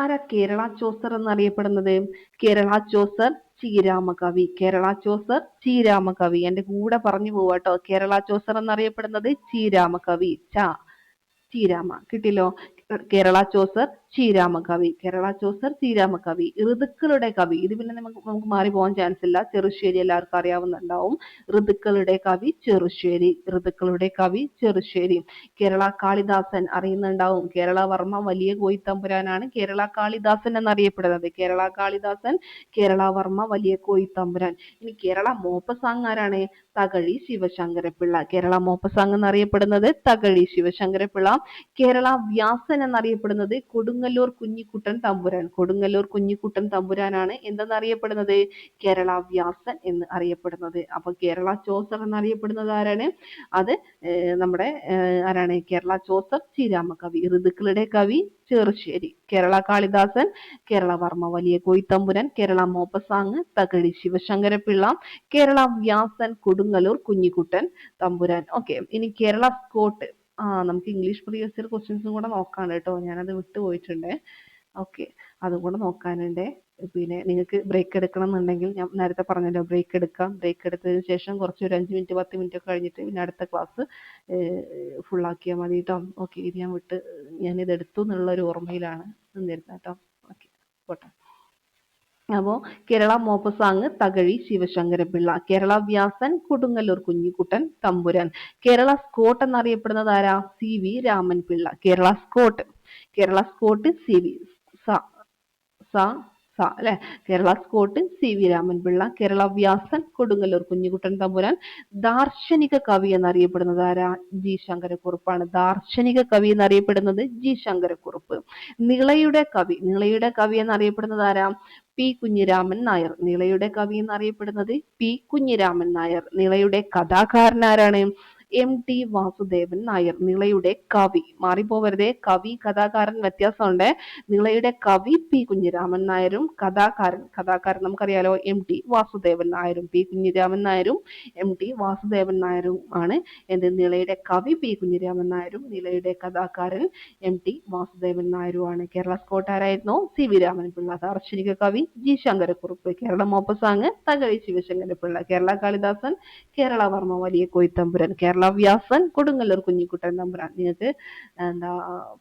ആരാ കേരള ചോസർ എന്നറിയപ്പെടുന്നത്? കേരള ചോസർ ചീരാമകവി. കേരള ചോസർ ചീരാമകവി. എന്റെ കൂടെ പറഞ്ഞു പോവാട്ടോ. കേരള ചോസർ എന്നറിയപ്പെടുന്നത് ചീരാമകവി. ചീരാമ കിട്ടില്ലോ. കേരള ചോസർ ചീരാമകവി. കേരള ചോസർ ചീരാമകവി. ഋതുക്കളുടെ കവി. ഇത് പിന്നെ നമുക്ക് മാറി പോകാൻ ചാൻസ് ഇല്ല. ചെറുശ്ശേരി എല്ലാവർക്കും അറിയാവുന്നുണ്ടാവും. ഋതുക്കളുടെ കവി ചെറുശ്ശേരി. ഋതുക്കളുടെ കവി ചെറുശ്ശേരി. കേരള കാളിദാസൻ അറിയുന്നുണ്ടാവും. കേരള വർമ്മ വലിയ കോയിത്തമ്പുരാനാണ് കേരള കാളിദാസൻ എന്നറിയപ്പെടുന്നത്. കേരള കാളിദാസൻ, കേരള വർമ്മ വലിയ കോയിത്തമ്പുരാൻ. ഇനി കേരള മോപ്പസാങ് ആരാണ്? തകഴി ശിവശങ്കരപ്പിള്ള. കേരള മോപ്പസാങ് എന്നറിയപ്പെടുന്നത് തകഴി ശിവശങ്കരപ്പിള്ള. കേരള വ്യാസൻ എന്നറിയപ്പെടുന്നത് കൊടുങ്ങല്ലൂർ കുഞ്ഞിക്കുട്ടൻ തമ്പുരാൻ. കൊടുങ്ങല്ലൂർ കുഞ്ഞിക്കുട്ടൻ തമ്പുരാനാണ് എന്തെന്നറിയപ്പെടുന്നത്? കേരള വ്യാസൻ എന്ന് അറിയപ്പെടുന്നത്. അപ്പൊ കേരള ചോസർ എന്നറിയപ്പെടുന്നത് ആരാണ്? അത് നമ്മുടെ ആരാണ്? കേരള ചോസർ ശ്രീരാമകവി. ഋതുക്കളുടെ കവി ചെറുശ്ശേരി. കേരള കാളിദാസൻ കേരളവർമ്മ വലിയ കോയിത്തമ്പുരാൻ. കേരള മോപ്പസാങ് തകഴി ശിവശങ്കരപ്പിള്ള. കേരള വ്യാസൻ കൊടുങ്ങല്ലൂർ കുഞ്ഞിക്കുട്ടൻ തമ്പുരാൻ. ഓക്കെ, ഇനി കേരള സ്കോട്ട്. നമുക്ക് ഇംഗ്ലീഷ് പ്രീവിയസ് ഇയർ ക്വസ്റ്റ്യൻസും കൂടെ നോക്കാം കേട്ടോ, ഞാനത് വിട്ടുപോയിട്ടുണ്ട്. ഓക്കെ, അതും കൂടെ നോക്കാനുണ്ട്. പിന്നെ നിങ്ങൾക്ക് ബ്രേക്ക് എടുക്കണം എന്നുണ്ടെങ്കിൽ ഞാൻ നേരത്തെ പറഞ്ഞല്ലോ, ബ്രേക്ക് എടുക്കാം. ബ്രേക്ക് എടുത്തതിന് ശേഷം കുറച്ച് ഒരു 5 മിനിറ്റ് 10 മിനിറ്റ് ഒക്കെ കഴിഞ്ഞിട്ട് പിന്നെ അടുത്ത ക്ലാസ് ഫുള്ളാക്കിയാൽ മതി കേട്ടോ. ഓക്കെ, ഇത് ഞാനിത് എടുത്തു എന്നുള്ള ഒരു ഓർമ്മയിലാണ് നിന്നിരുന്നത് കേട്ടോ. ഓക്കെ, പോട്ടെ. അപ്പോൾ കേരള മോപ്പസാങ് തകഴി ശിവശങ്കരപ്പിള്ള. കേരള വ്യാസൻ കൊടുങ്ങല്ലൂർ കുഞ്ഞിക്കുട്ടൻ തമ്പുരാൻ. കേരള സ്കോട്ട് എന്നറിയപ്പെടുന്നത് ആരാ? CV Raman Pillai. Kerala Scott. Kerala Scott CV സ സ സ അല്ലെ. Kerala Scott CV Raman Pillai. കേരള വ്യാസൻ കൊടുങ്ങല്ലൂർ കുഞ്ഞിക്കുട്ടൻ തമ്പുരാൻ. ദാർശനിക കവി എന്നറിയപ്പെടുന്നത് ആരാ? G ശങ്കരക്കുറുപ്പാണ്. ദാർശനിക കവി എന്നറിയപ്പെടുന്നത് G ശങ്കരക്കുറുപ്പ്. നിളയുടെ കവി. നിളയുടെ കവി എന്നറിയപ്പെടുന്നത് ആരാ? P കുഞ്ഞിരാമൻ നായർ. നിളയുടെ കവി എന്നറിയപ്പെടുന്നത് P കുഞ്ഞിരാമൻ നായർ. നിളയുടെ കഥാകാരൻ ആരാണ്? MT വാസുദേവൻ നായർ. നിളയുടെ കവി. മാറിപ്പോവരുതേ, കവി കഥാകാരൻ വ്യത്യാസമുണ്ട്. നിളയുടെ കവി P കുഞ്ഞിരാമൻ നായരും കഥാകാരൻ നമുക്കറിയാലോ MT വാസുദേവൻ നായരും. P കുഞ്ഞിരാമൻ നായരും MT വാസുദേവൻ നായരും ആണ് എന്ത്? നിളയുടെ കവി P കുഞ്ഞിരാമൻ നായരും നിളയുടെ കഥാകാരൻ MT വാസുദേവൻ നായരുമാണ്. കേരള സ്കോട്ട് ആരായിരുന്നു? CV രാമൻപിള്ള. ദാർശനിക കവി G ശങ്കരക്കുറുപ്പ്. കേരള മോപ്പസാങ് തകഴി ശിവശങ്കരപ്പിള്ള. കേരള കാളിദാസൻ കേരളവർമ്മ വലിയ കോയിത്തമ്പുരാൻ. കേരള വ്യാസൻ കൊടുങ്ങല്ലൂർ കുഞ്ഞിക്കുട്ടൻ തമ്പുരാൻ. നിങ്ങൾക്ക്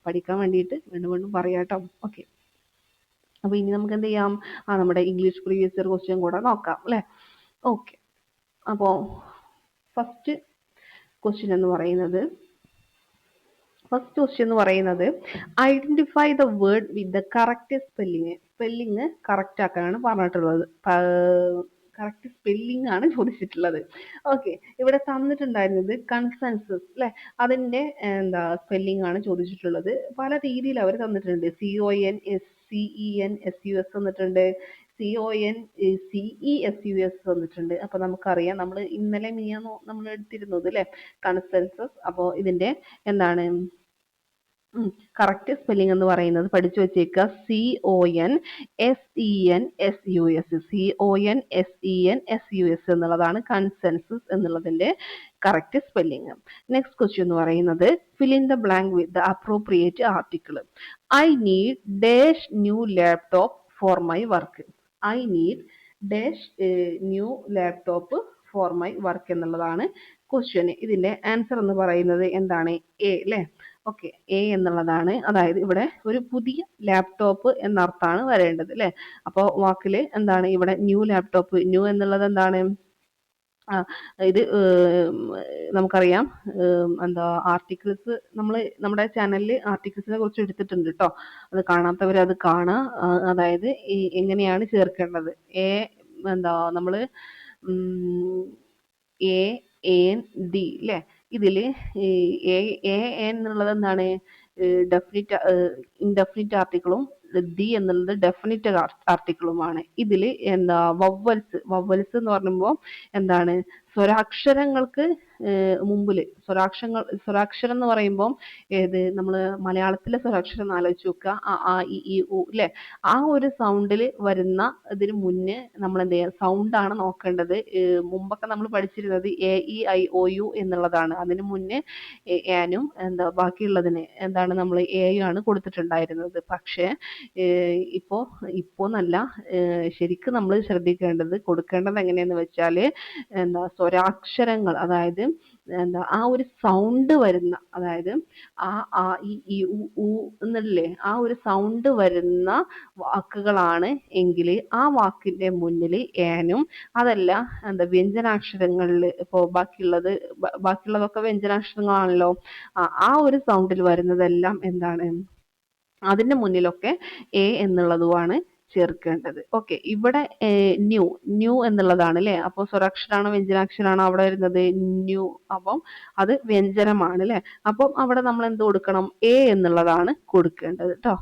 പഠിക്കാൻ വേണ്ടിയിട്ട് വീണ്ടും വീണ്ടും പറയാട്ടോ. ഓക്കെ, അപ്പൊ ഇനി നമുക്ക് എന്ത് ചെയ്യാം? നമ്മുടെ ഇംഗ്ലീഷ് പ്രീവിയസ് ഇയർ ക്വസ്റ്റ്യൻ കൂടെ നോക്കാം അല്ലെ. ഓക്കെ, അപ്പോ ഫസ്റ്റ് ക്വസ്റ്റ്യൻ എന്ന് പറയുന്നത് identify the word with the correct spelling. Spelling correct ആക്കാനാണ് പറഞ്ഞിട്ടുള്ളത്. കറക്റ്റ് സ്പെല്ലിംഗ് ആണ് ചോദിച്ചിട്ടുള്ളത്. ഓക്കെ, ഇവിടെ തന്നിട്ടുണ്ടായിരുന്നത് കൺസെൻസസ് അല്ലെ, അതിന്റെ സ്പെല്ലിംഗ് ആണ് ചോദിച്ചിട്ടുള്ളത്. പല രീതിയിൽ അവർ തന്നിട്ടുണ്ട്. CONSCENSUS തന്നിട്ടുണ്ട്, CONCESUS തന്നിട്ടുണ്ട്. അപ്പൊ നമുക്കറിയാം, നമ്മൾ ഇന്നലെ നമ്മൾ എടുത്തിരുന്നത് അല്ലെ കൺസെൻസസ്. അപ്പോൾ ഇതിന്റെ എന്താണ് കറക്റ്റ് സ്പെല്ലിംഗ് എന്ന് പറയുന്നത് പഠിച്ചു വെച്ചേക്കുക. CONSENSUS എന്നുള്ളതാണ് കൺസെൻസസ് എന്നുള്ളതിന്റെ കറക്റ്റ് സ്പെല്ലിംഗ്. നെക്സ്റ്റ് ക്വസ്റ്റ്യൻ എന്ന് പറയുന്നത് fill in the blank with the appropriate article. I need dash new laptop for my work. I need dash new laptop for my work എന്നുള്ളതാണ് question. ഇതിന്റെ answer എന്ന് പറയുന്നത് എന്താണ്? A അല്ലെ. Okay, A എന്നുള്ളതാണ്. അതായത് ഇവിടെ ഒരു പുതിയ ലാപ്ടോപ്പ് എന്നർത്ഥമാണ് വരേണ്ടത് അല്ലെ. അപ്പോൾ വാക്കില് എന്താണ് ഇവിടെ? New laptop. ന്യൂ എന്നുള്ളത് എന്താണ്? ഇത് നമുക്കറിയാം ആർട്ടിക്കിൾസ് നമ്മൾ നമ്മുടെ ചാനലിൽ ആർട്ടിക്കിൾസിനെ കുറിച്ച് എടുത്തിട്ടുണ്ട് കേട്ടോ. അത് കാണാത്തവർ അത് കാണുക. അതായത് എങ്ങനെയാണ് ചേർക്കേണ്ടത്. നമ്മള് AND അല്ലെ. ഇതില് എന്നുള്ളത് എന്താണ്? ഇൻഡെഫിനിറ്റ് ആർട്ടിക്കിളും D എന്നുള്ളത് ഡെഫിനിറ്റ് ആർട്ടിക്കിളുമാണ്. ഇതിൽ വവ്വൽസ് എന്ന് പറയുമ്പോൾ എന്താണ്? സ്വരാക്ഷരങ്ങൾക്ക് മുമ്പില് സ്വരാക്ഷരം എന്ന് പറയുമ്പോൾ നമ്മൾ മലയാളത്തിലെ സ്വരാക്ഷരം ആലോചിച്ച് നോക്കുക. ആ ഇ ഈ ഉ അല്ലെ. ആ ഒരു സൗണ്ടിൽ വരുന്ന ഇതിന് മുന്നേ നമ്മൾ എന്ത് ചെയ്യുക? സൗണ്ടാണ് നോക്കേണ്ടത്. മുമ്പൊക്കെ നമ്മൾ പഠിച്ചിരുന്നത് AEIOU എന്നുള്ളതാണ്. അതിന് മുന്നേ ആനും ബാക്കിയുള്ളതിന് എന്താണ് നമ്മൾ ആണ് കൊടുത്തിട്ടുണ്ടായിരുന്നത്. പക്ഷേ ഇപ്പോന്നല്ല, ശരിക്കും നമ്മൾ ശ്രദ്ധിക്കേണ്ടത്, കൊടുക്കേണ്ടത് എങ്ങനെയെന്ന് വെച്ചാൽ സ്വരാക്ഷരങ്ങൾ, അതായത് ആ ഒരു സൗണ്ട് വരുന്ന, അതായത് ആ ഈ ഉ എന്നല്ലേ, ആ ഒരു സൗണ്ട് വരുന്ന വാക്കുകളാണ് എങ്കിൽ ആ വാക്കിന്റെ മുന്നിൽ ഏനും, അതല്ല വ്യഞ്ജനാക്ഷരങ്ങളിൽ ഇപ്പോൾ ബാക്കിയുള്ളതൊക്കെ വ്യഞ്ജനാക്ഷരങ്ങളാണല്ലോ. ആ ഒരു സൗണ്ടിൽ വരുന്നതെല്ലാം എന്താണ്? അതിന്റെ മുന്നിലൊക്കെ A എന്നുള്ളതുമാണ് ചേർക്കേണ്ടത്. ഓക്കെ, ഇവിടെ ന്യൂ ന്യൂ എന്നുള്ളതാണ് അല്ലേ. അപ്പോൾ സ്വരാക്ഷരാണോ വ്യഞ്ജനാക്ഷരാണോ അവിടെ വരുന്നത്? ന്യൂ. അപ്പം അത് വ്യഞ്ജനമാണ് അല്ലേ. അപ്പം അവിടെ നമ്മൾ എന്ത് കൊടുക്കണം? എ എന്നുള്ളതാണ് കൊടുക്കേണ്ടത് കേട്ടോ.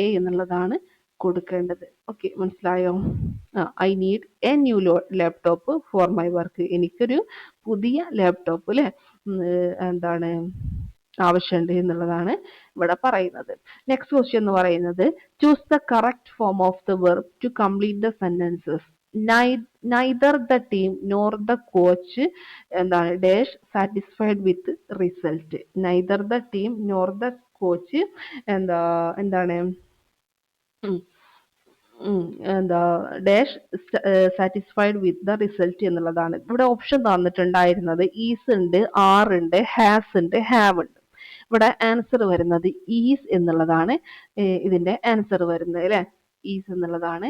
എ എന്നുള്ളതാണ് കൊടുക്കേണ്ടത്. ഓക്കെ, മനസ്സിലായോ? I need A new laptop for my work. എനിക്കൊരു പുതിയ ലാപ്ടോപ്പ് അല്ലേ എന്താണ് ആവശ്യമുണ്ട് എന്നുള്ളതാണ് ഇവിടെ പറയുന്നത്. നെക്സ്റ്റ് ക്വസ്റ്റ്യൻ എന്ന് പറയുന്നത് choose the correct form of the verb to complete the sentences. Neither the team nor the coach എന്താണ് dash satisfied with result. Neither the team nor the coach എന്താണ് എന്താ dash satisfied with the result എന്നുള്ളതാണ്. ഇവിടെ option തന്നിട്ടുണ്ടായിരുന്നത് is ഉണ്ട്, are ഉണ്ട്, has ഉണ്ട്, have ഉണ്ട്. ഇവിടെ ആൻസർ വരുന്നത് ഈസ് എന്നുള്ളതാണ് ഇതിന്റെ ആൻസർ വരുന്നത് അല്ലെ. ഈസ് എന്നുള്ളതാണ്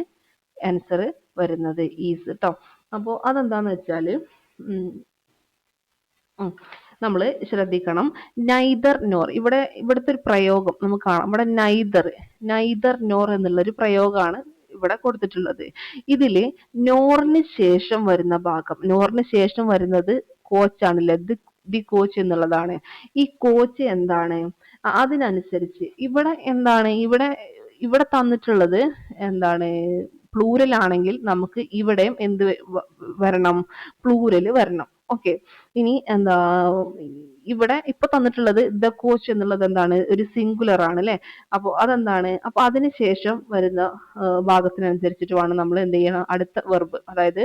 ആൻസർ വരുന്നത്, ഈസ് കേട്ടോ. അപ്പോൾ അതെന്താന്ന് വെച്ചാല് നമ്മൾ ശ്രദ്ധിക്കണം. നൈദർ നോർ, ഇവിടുത്തെ ഒരു പ്രയോഗം നമുക്ക് കാണാം. ഇവിടെ നൈദർ നോർ എന്നുള്ളൊരു പ്രയോഗമാണ് ഇവിടെ കൊടുത്തിട്ടുള്ളത്. ഇതില് നോറിന് ശേഷം വരുന്ന ഭാഗം, നോറിന് ശേഷം വരുന്നത് കോച്ചാണല്ലേ, ദി കോച്ച് എന്നുള്ളതാണ്. ഈ കോച്ച് എന്താണ് അതിനനുസരിച്ച് ഇവിടെ എന്താണ് ഇവിടെ തന്നിട്ടുള്ളത് എന്താണ് പ്ലൂരൽ ആണെങ്കിൽ നമുക്ക് ഇവിടെയും എന്ത് വരണം? പ്ലൂരൽ വരണം. ഓക്കെ, ഇനി ഇവിടെ ഇപ്പൊ തന്നിട്ടുള്ളത് ദ കോച്ച് എന്നുള്ളത് എന്താണ്? ഒരു സിംഗുലർ ആണ് അല്ലെ. അപ്പോൾ അതെന്താണ്? അപ്പൊ അതിനുശേഷം വരുന്ന ഭാഗത്തിനനുസരിച്ചിട്ട് വേണം നമ്മൾ എന്ത് ചെയ്യണം? അടുത്ത വെർബ്, അതായത്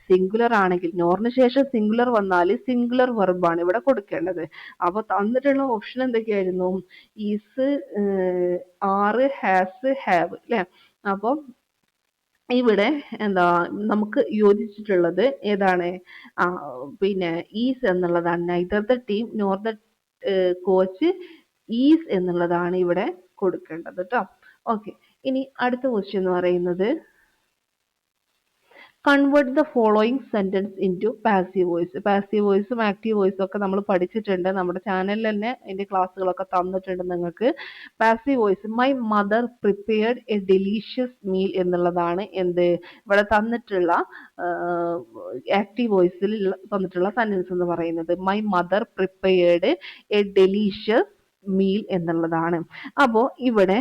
സിംഗുലർ ആണെങ്കിൽ നോറിന് ശേഷം സിംഗുലർ വന്നാൽ സിംഗുലർ വെർബാണ് ഇവിടെ കൊടുക്കേണ്ടത്. അപ്പൊ തന്നിട്ടുള്ള ഓപ്ഷൻ എന്തൊക്കെയായിരുന്നു? ഈസ്, ആറ്, ഹാസ്, ഹാവ് അല്ലെ. അപ്പൊ ഇവിടെ നമുക്ക് യോജിച്ചിട്ടുള്ളത് ഏതാണ്? പിന്നെ ഈസ് എന്നുള്ളതാണ്. Neither the team nor the coach is എന്നുള്ളതാണ് ഇവിടെ കൊടുക്കേണ്ടത് കേട്ടോ. ഓക്കെ, ഇനി അടുത്ത ക്വസ്റ്റ്യൻ എന്ന് പറയുന്നത് convert the following sentence into passive voice. Passive വോയിസും ആക്റ്റീവ് വോയിസും ഒക്കെ നമ്മൾ പഠിച്ചിട്ടുണ്ട്. നമ്മുടെ ചാനലിൽ തന്നെ അതിന്റെ ക്ലാസ്സുകളൊക്കെ തന്നിട്ടുണ്ട് നിങ്ങൾക്ക്. Passive voice, my mother prepared A delicious meal എന്നുള്ളതാണ് ഇവിടെ തന്നിട്ടുള്ള ആക്റ്റീവ് വോയിസിൽ തന്നിട്ടുള്ള സെന്റൻസ് എന്ന് പറയുന്നത്. My mother prepared A delicious meal എന്നുള്ളതാണ്. അപ്പോ ഇവിടെ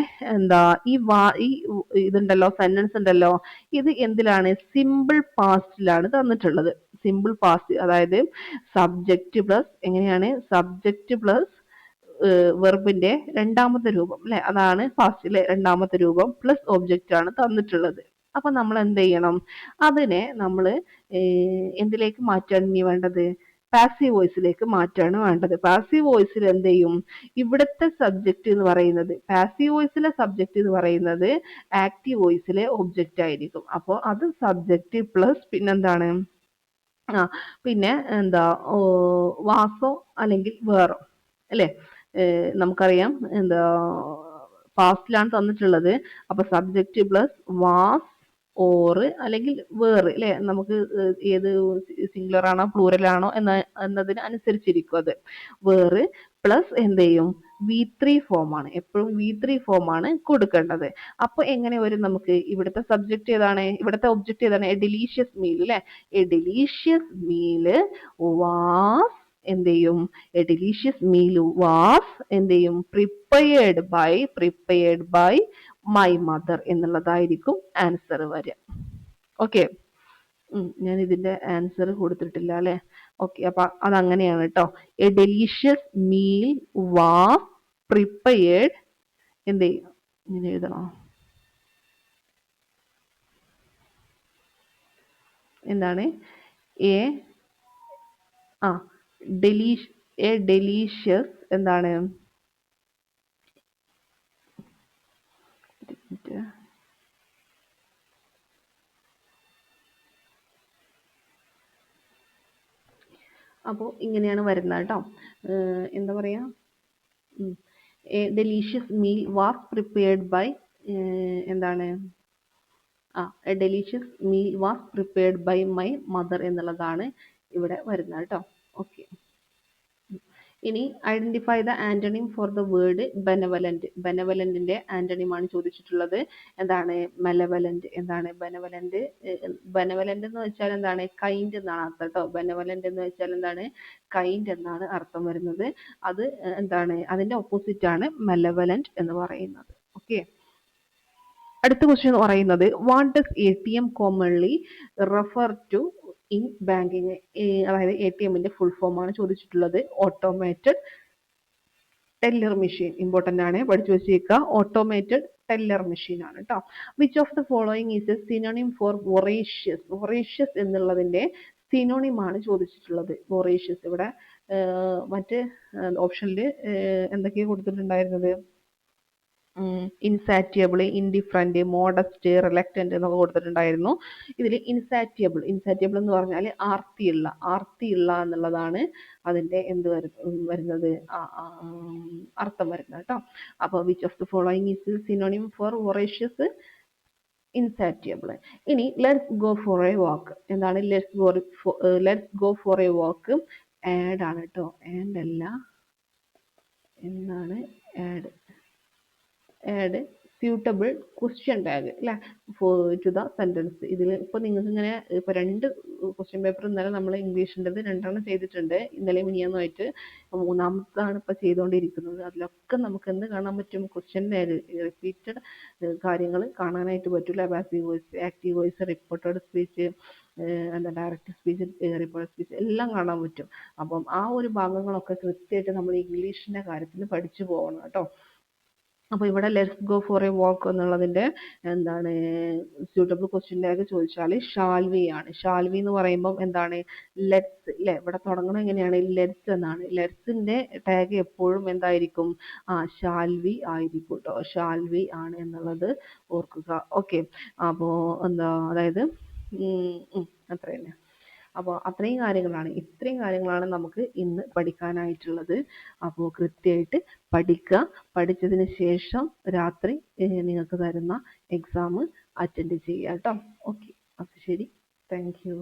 ഈ ഇതുണ്ടല്ലോ, സെന്റൻസ് ഉണ്ടല്ലോ, ഇത് എന്തിലാണ്? സിമ്പിൾ പാസ്റ്റിലാണ് തന്നിട്ടുള്ളത്. സിമ്പിൾ പാസ്റ്റ്, അതായത് സബ്ജക്റ്റ് പ്ലസ് എങ്ങനെയാണ്? സബ്ജക്റ്റ് പ്ലസ് വെർബിന്റെ രണ്ടാമത്തെ രൂപം അല്ലെ, അതാണ് പാസ്റ്റ് അല്ലെ. രണ്ടാമത്തെ രൂപം പ്ലസ് ഒബ്ജക്റ്റ് ആണ് തന്നിട്ടുള്ളത്. അപ്പൊ നമ്മൾ എന്ത് ചെയ്യണം? അതിനെ നമ്മൾ എന്തിലേക്ക് മാറ്റാണ് ഇനി വേണ്ടത്? പാസീവ് വോയിസിലേക്ക് മാറ്റാണ് വേണ്ടത്. പാസീവ് വോയിസിൽ എന്ത് ചെയ്യും? ഇവിടുത്തെ സബ്ജക്റ്റ് എന്ന് പറയുന്നത്, പാസീവ് വോയിസിലെ സബ്ജക്റ്റ് എന്ന് പറയുന്നത് ആക്റ്റീവ് വോയിസിലെ ഒബ്ജക്റ്റ് ആയിരിക്കും. അപ്പോൾ അത് സബ്ജക്റ്റ് പ്ലസ് പിന്നെന്താണ്? പിന്നെ വാസോ അല്ലെങ്കിൽ വേറോ അല്ലെ. നമുക്കറിയാം പാസ്റ്റിലാണ് തന്നിട്ടുള്ളത്. അപ്പൊ സബ്ജക്റ്റ് പ്ലസ് വാസ് ഓർ അല്ലെങ്കിൽ വേർ അല്ലെ. നമുക്ക് ഏത് സിംഗുലർ ആണോ പ്ലൂറൽ ആണോ എന്നതിന് അനുസരിച്ചിരിക്കും അത്. വേർ പ്ലസ് എന്ത് ചെയ്യും? V3 ഫോം ആണ്. എപ്പോഴും V3 ഫോം ആണ് കൊടുക്കേണ്ടത്. അപ്പൊ എങ്ങനെ വരും നമുക്ക്? ഇവിടുത്തെ സബ്ജക്റ്റ് ഏതാണ്? ഇവിടുത്തെ ഒബ്ജക്റ്റ് ഏതാണ്? എ ഡെലീഷ്യസ് മീൽ അല്ലെ. എ ഡെലീഷ്യസ് മീല് വാസ് എന്ത് ചെയ്യും? എ ഡെലീഷ്യസ് മീൽ വാസ് എന്ത് ചെയ്യും? പ്രിപ്പയർഡ് ബൈ മൈ മദർ എന്നുള്ളതായിരിക്കും ആൻസർ വരിക. ഓക്കെ, ഞാൻ ഇതിന്റെ ആൻസർ കൊടുത്തിട്ടില്ല അല്ലെ. ഓക്കെ, അപ്പൊ അതങ്ങനെയാണ് കേട്ടോ. A delicious meal was prepared എന്ത് ചെയ്യും? ഇങ്ങനെ എഴുതണോ? എന്താണ്? എ ഡെലീഷ്യസ് എന്താണ്? അപ്പോൾ ഇങ്ങനെയാണ് വരുന്നത് കേട്ടോ. എന്താ പറയാ? A delicious meal was prepared by എന്താണ്? A delicious meal was prepared by my mother എന്നുള്ളതാണ് ഇവിടെ വരുന്നത് കേട്ടോ. ഓക്കെ, ഇനി identify the antonym for the word benevolent. ബെനവലന്റിന്റെ ആന്റണിമാണ് ചോദിച്ചിട്ടുള്ളത്. എന്താണ് മെലവലന്റ്. എന്താണ് ബെനവലന്റ്? ബെനവലന്റ് എന്ന് വെച്ചാൽ എന്താണ്? കൈൻഡ് എന്നാണ് അർത്ഥം കേട്ടോ. ബെനവലന്റ് എന്ന് വെച്ചാൽ എന്താണ്? കൈൻഡ് എന്നാണ് അർത്ഥം വരുന്നത്. അത് എന്താണ്? അതിന്റെ ഓപ്പോസിറ്റ് ആണ് മെലവലന്റ് എന്ന് പറയുന്നത്. ഓക്കെ. അടുത്ത ക്വസ്റ്റ്യൻ എന്ന് പറയുന്നത് what does A T M commonly refer to in banking. അതായത് എ ടി എമ്മിന്റെ ഫുൾ ഫോം ആണ് ചോദിച്ചിട്ടുള്ളത്. Automated teller machine. ഇമ്പോർട്ടൻ്റ് ആണ്, പഠിച്ചു വെച്ചേക്കുക. ഓട്ടോമേറ്റഡ് ടെല്ലർ മെഷീൻ ആണ് കേട്ടോ. Which of the following is A synonym for voracious. Voracious എന്നുള്ളതിന്റെ സിനോണിം ആണ് ചോദിച്ചിട്ടുള്ളത്. വൊറേഷ്യസ് ഇവിടെ മറ്റ് ഓപ്ഷനിൽ എന്തൊക്കെയാണ് കൊടുത്തിട്ടുണ്ടായിരുന്നത്? ഇൻസാറ്റിയബിൾ, ഇൻഡിഫറൻറ്റ്, മോഡസ്റ്റ്, റിലക്റ്റന്റ് എന്നൊക്കെ കൊടുത്തിട്ടുണ്ടായിരുന്നു. ഇതിൽ ഇൻസാറ്റിയബിൾ എന്ന് പറഞ്ഞാൽ ആർത്തിയുള്ള എന്നുള്ളതാണ് അതിന്റെ എന്ത് വരുന്നത്? അർത്ഥം വരുന്നത് കേട്ടോ. അപ്പോൾ which of the following is synonym for voracious? Insatiable. ഇനി let's go for a walk. എന്താണ് let's go for a walk? Add ആണ് കേട്ടോ. ആൻഡ് അല്ല, എന്താണ് add? Add suitable question tag അല്ലേ ടു ദ സെന്റൻസ്. ഇതിൽ ഇപ്പോൾ നിങ്ങൾക്ക് ഇങ്ങനെ ഇപ്പോൾ 2 ക്വസ്റ്റ്യൻ പേപ്പർ ഇന്നലെ നമ്മൾ ഇംഗ്ലീഷിൻ്റെത് 2 ചെയ്തിട്ടുണ്ട്, ഇന്നലെ മിനിയാന്നുമായിട്ട്. മൂന്നാമതാണ് ഇപ്പോൾ ചെയ്തുകൊണ്ടിരിക്കുന്നത്. അതിലൊക്കെ നമുക്ക് എന്ത് കാണാൻ പറ്റും? ക്വസ്റ്റ്യൻ ടാഗ്, റിപ്പീറ്റഡ് കാര്യങ്ങൾ കാണാനായിട്ട് പറ്റില്ല. Passive voice, active voice, reported speech, എന്താ ഡയറക്റ്റ് സ്പീച്ച്, റിപ്പോർട്ടഡ് സ്പീച്ച് എല്ലാം കാണാൻ പറ്റും. അപ്പം ആ ഒരു ഭാഗങ്ങളൊക്കെ കൃത്യമായിട്ട് നമ്മൾ ഇംഗ്ലീഷിൻ്റെ കാര്യത്തിൽ പഠിച്ചു പോകണം കേട്ടോ. അപ്പോൾ ഇവിടെ ലെറ്റ്സ് ഗോ ഫോർ എ വാക്ക് എന്നുള്ളതിൻ്റെ എന്താണ് സ്യൂട്ടബിൾ ക്വസ്റ്റ്യൻ ടാഗ് ചോദിച്ചാൽ ഷാൽ വി ആണ്. ഷാൽ വി എന്ന് പറയുമ്പം എന്താണ്? ലെറ്റ്സ് അല്ലേ. ഇവിടെ തുടങ്ങുന്നത് എങ്ങനെയാണ്? ലെറ്റ്സ് എന്നാണ്. ലെറ്റ്സിന്റെ ടാഗ് എപ്പോഴും എന്തായിരിക്കും? ഷാൽ വി ആയിരിക്കും കേട്ടോ. ഷാൽ വി ആണ് എന്നുള്ളത് ഓർക്കുക. ഓക്കെ. അപ്പോൾ എന്താ, അതായത് അത്ര തന്നെ. അപ്പോൾ ഇത്രയും കാര്യങ്ങളാണ് നമുക്ക് ഇന്ന് പഠിക്കാനായിട്ടുള്ളത്. അപ്പോൾ കൃത്യമായിട്ട് പഠിക്കുക. പഠിച്ചതിന് ശേഷം രാത്രി നിങ്ങൾക്ക് തരുന്ന എക്സാം അറ്റൻഡ് ചെയ്യുക കേട്ടോ. ഓക്കെ. അപ്പോൾ ശരി. Thank you.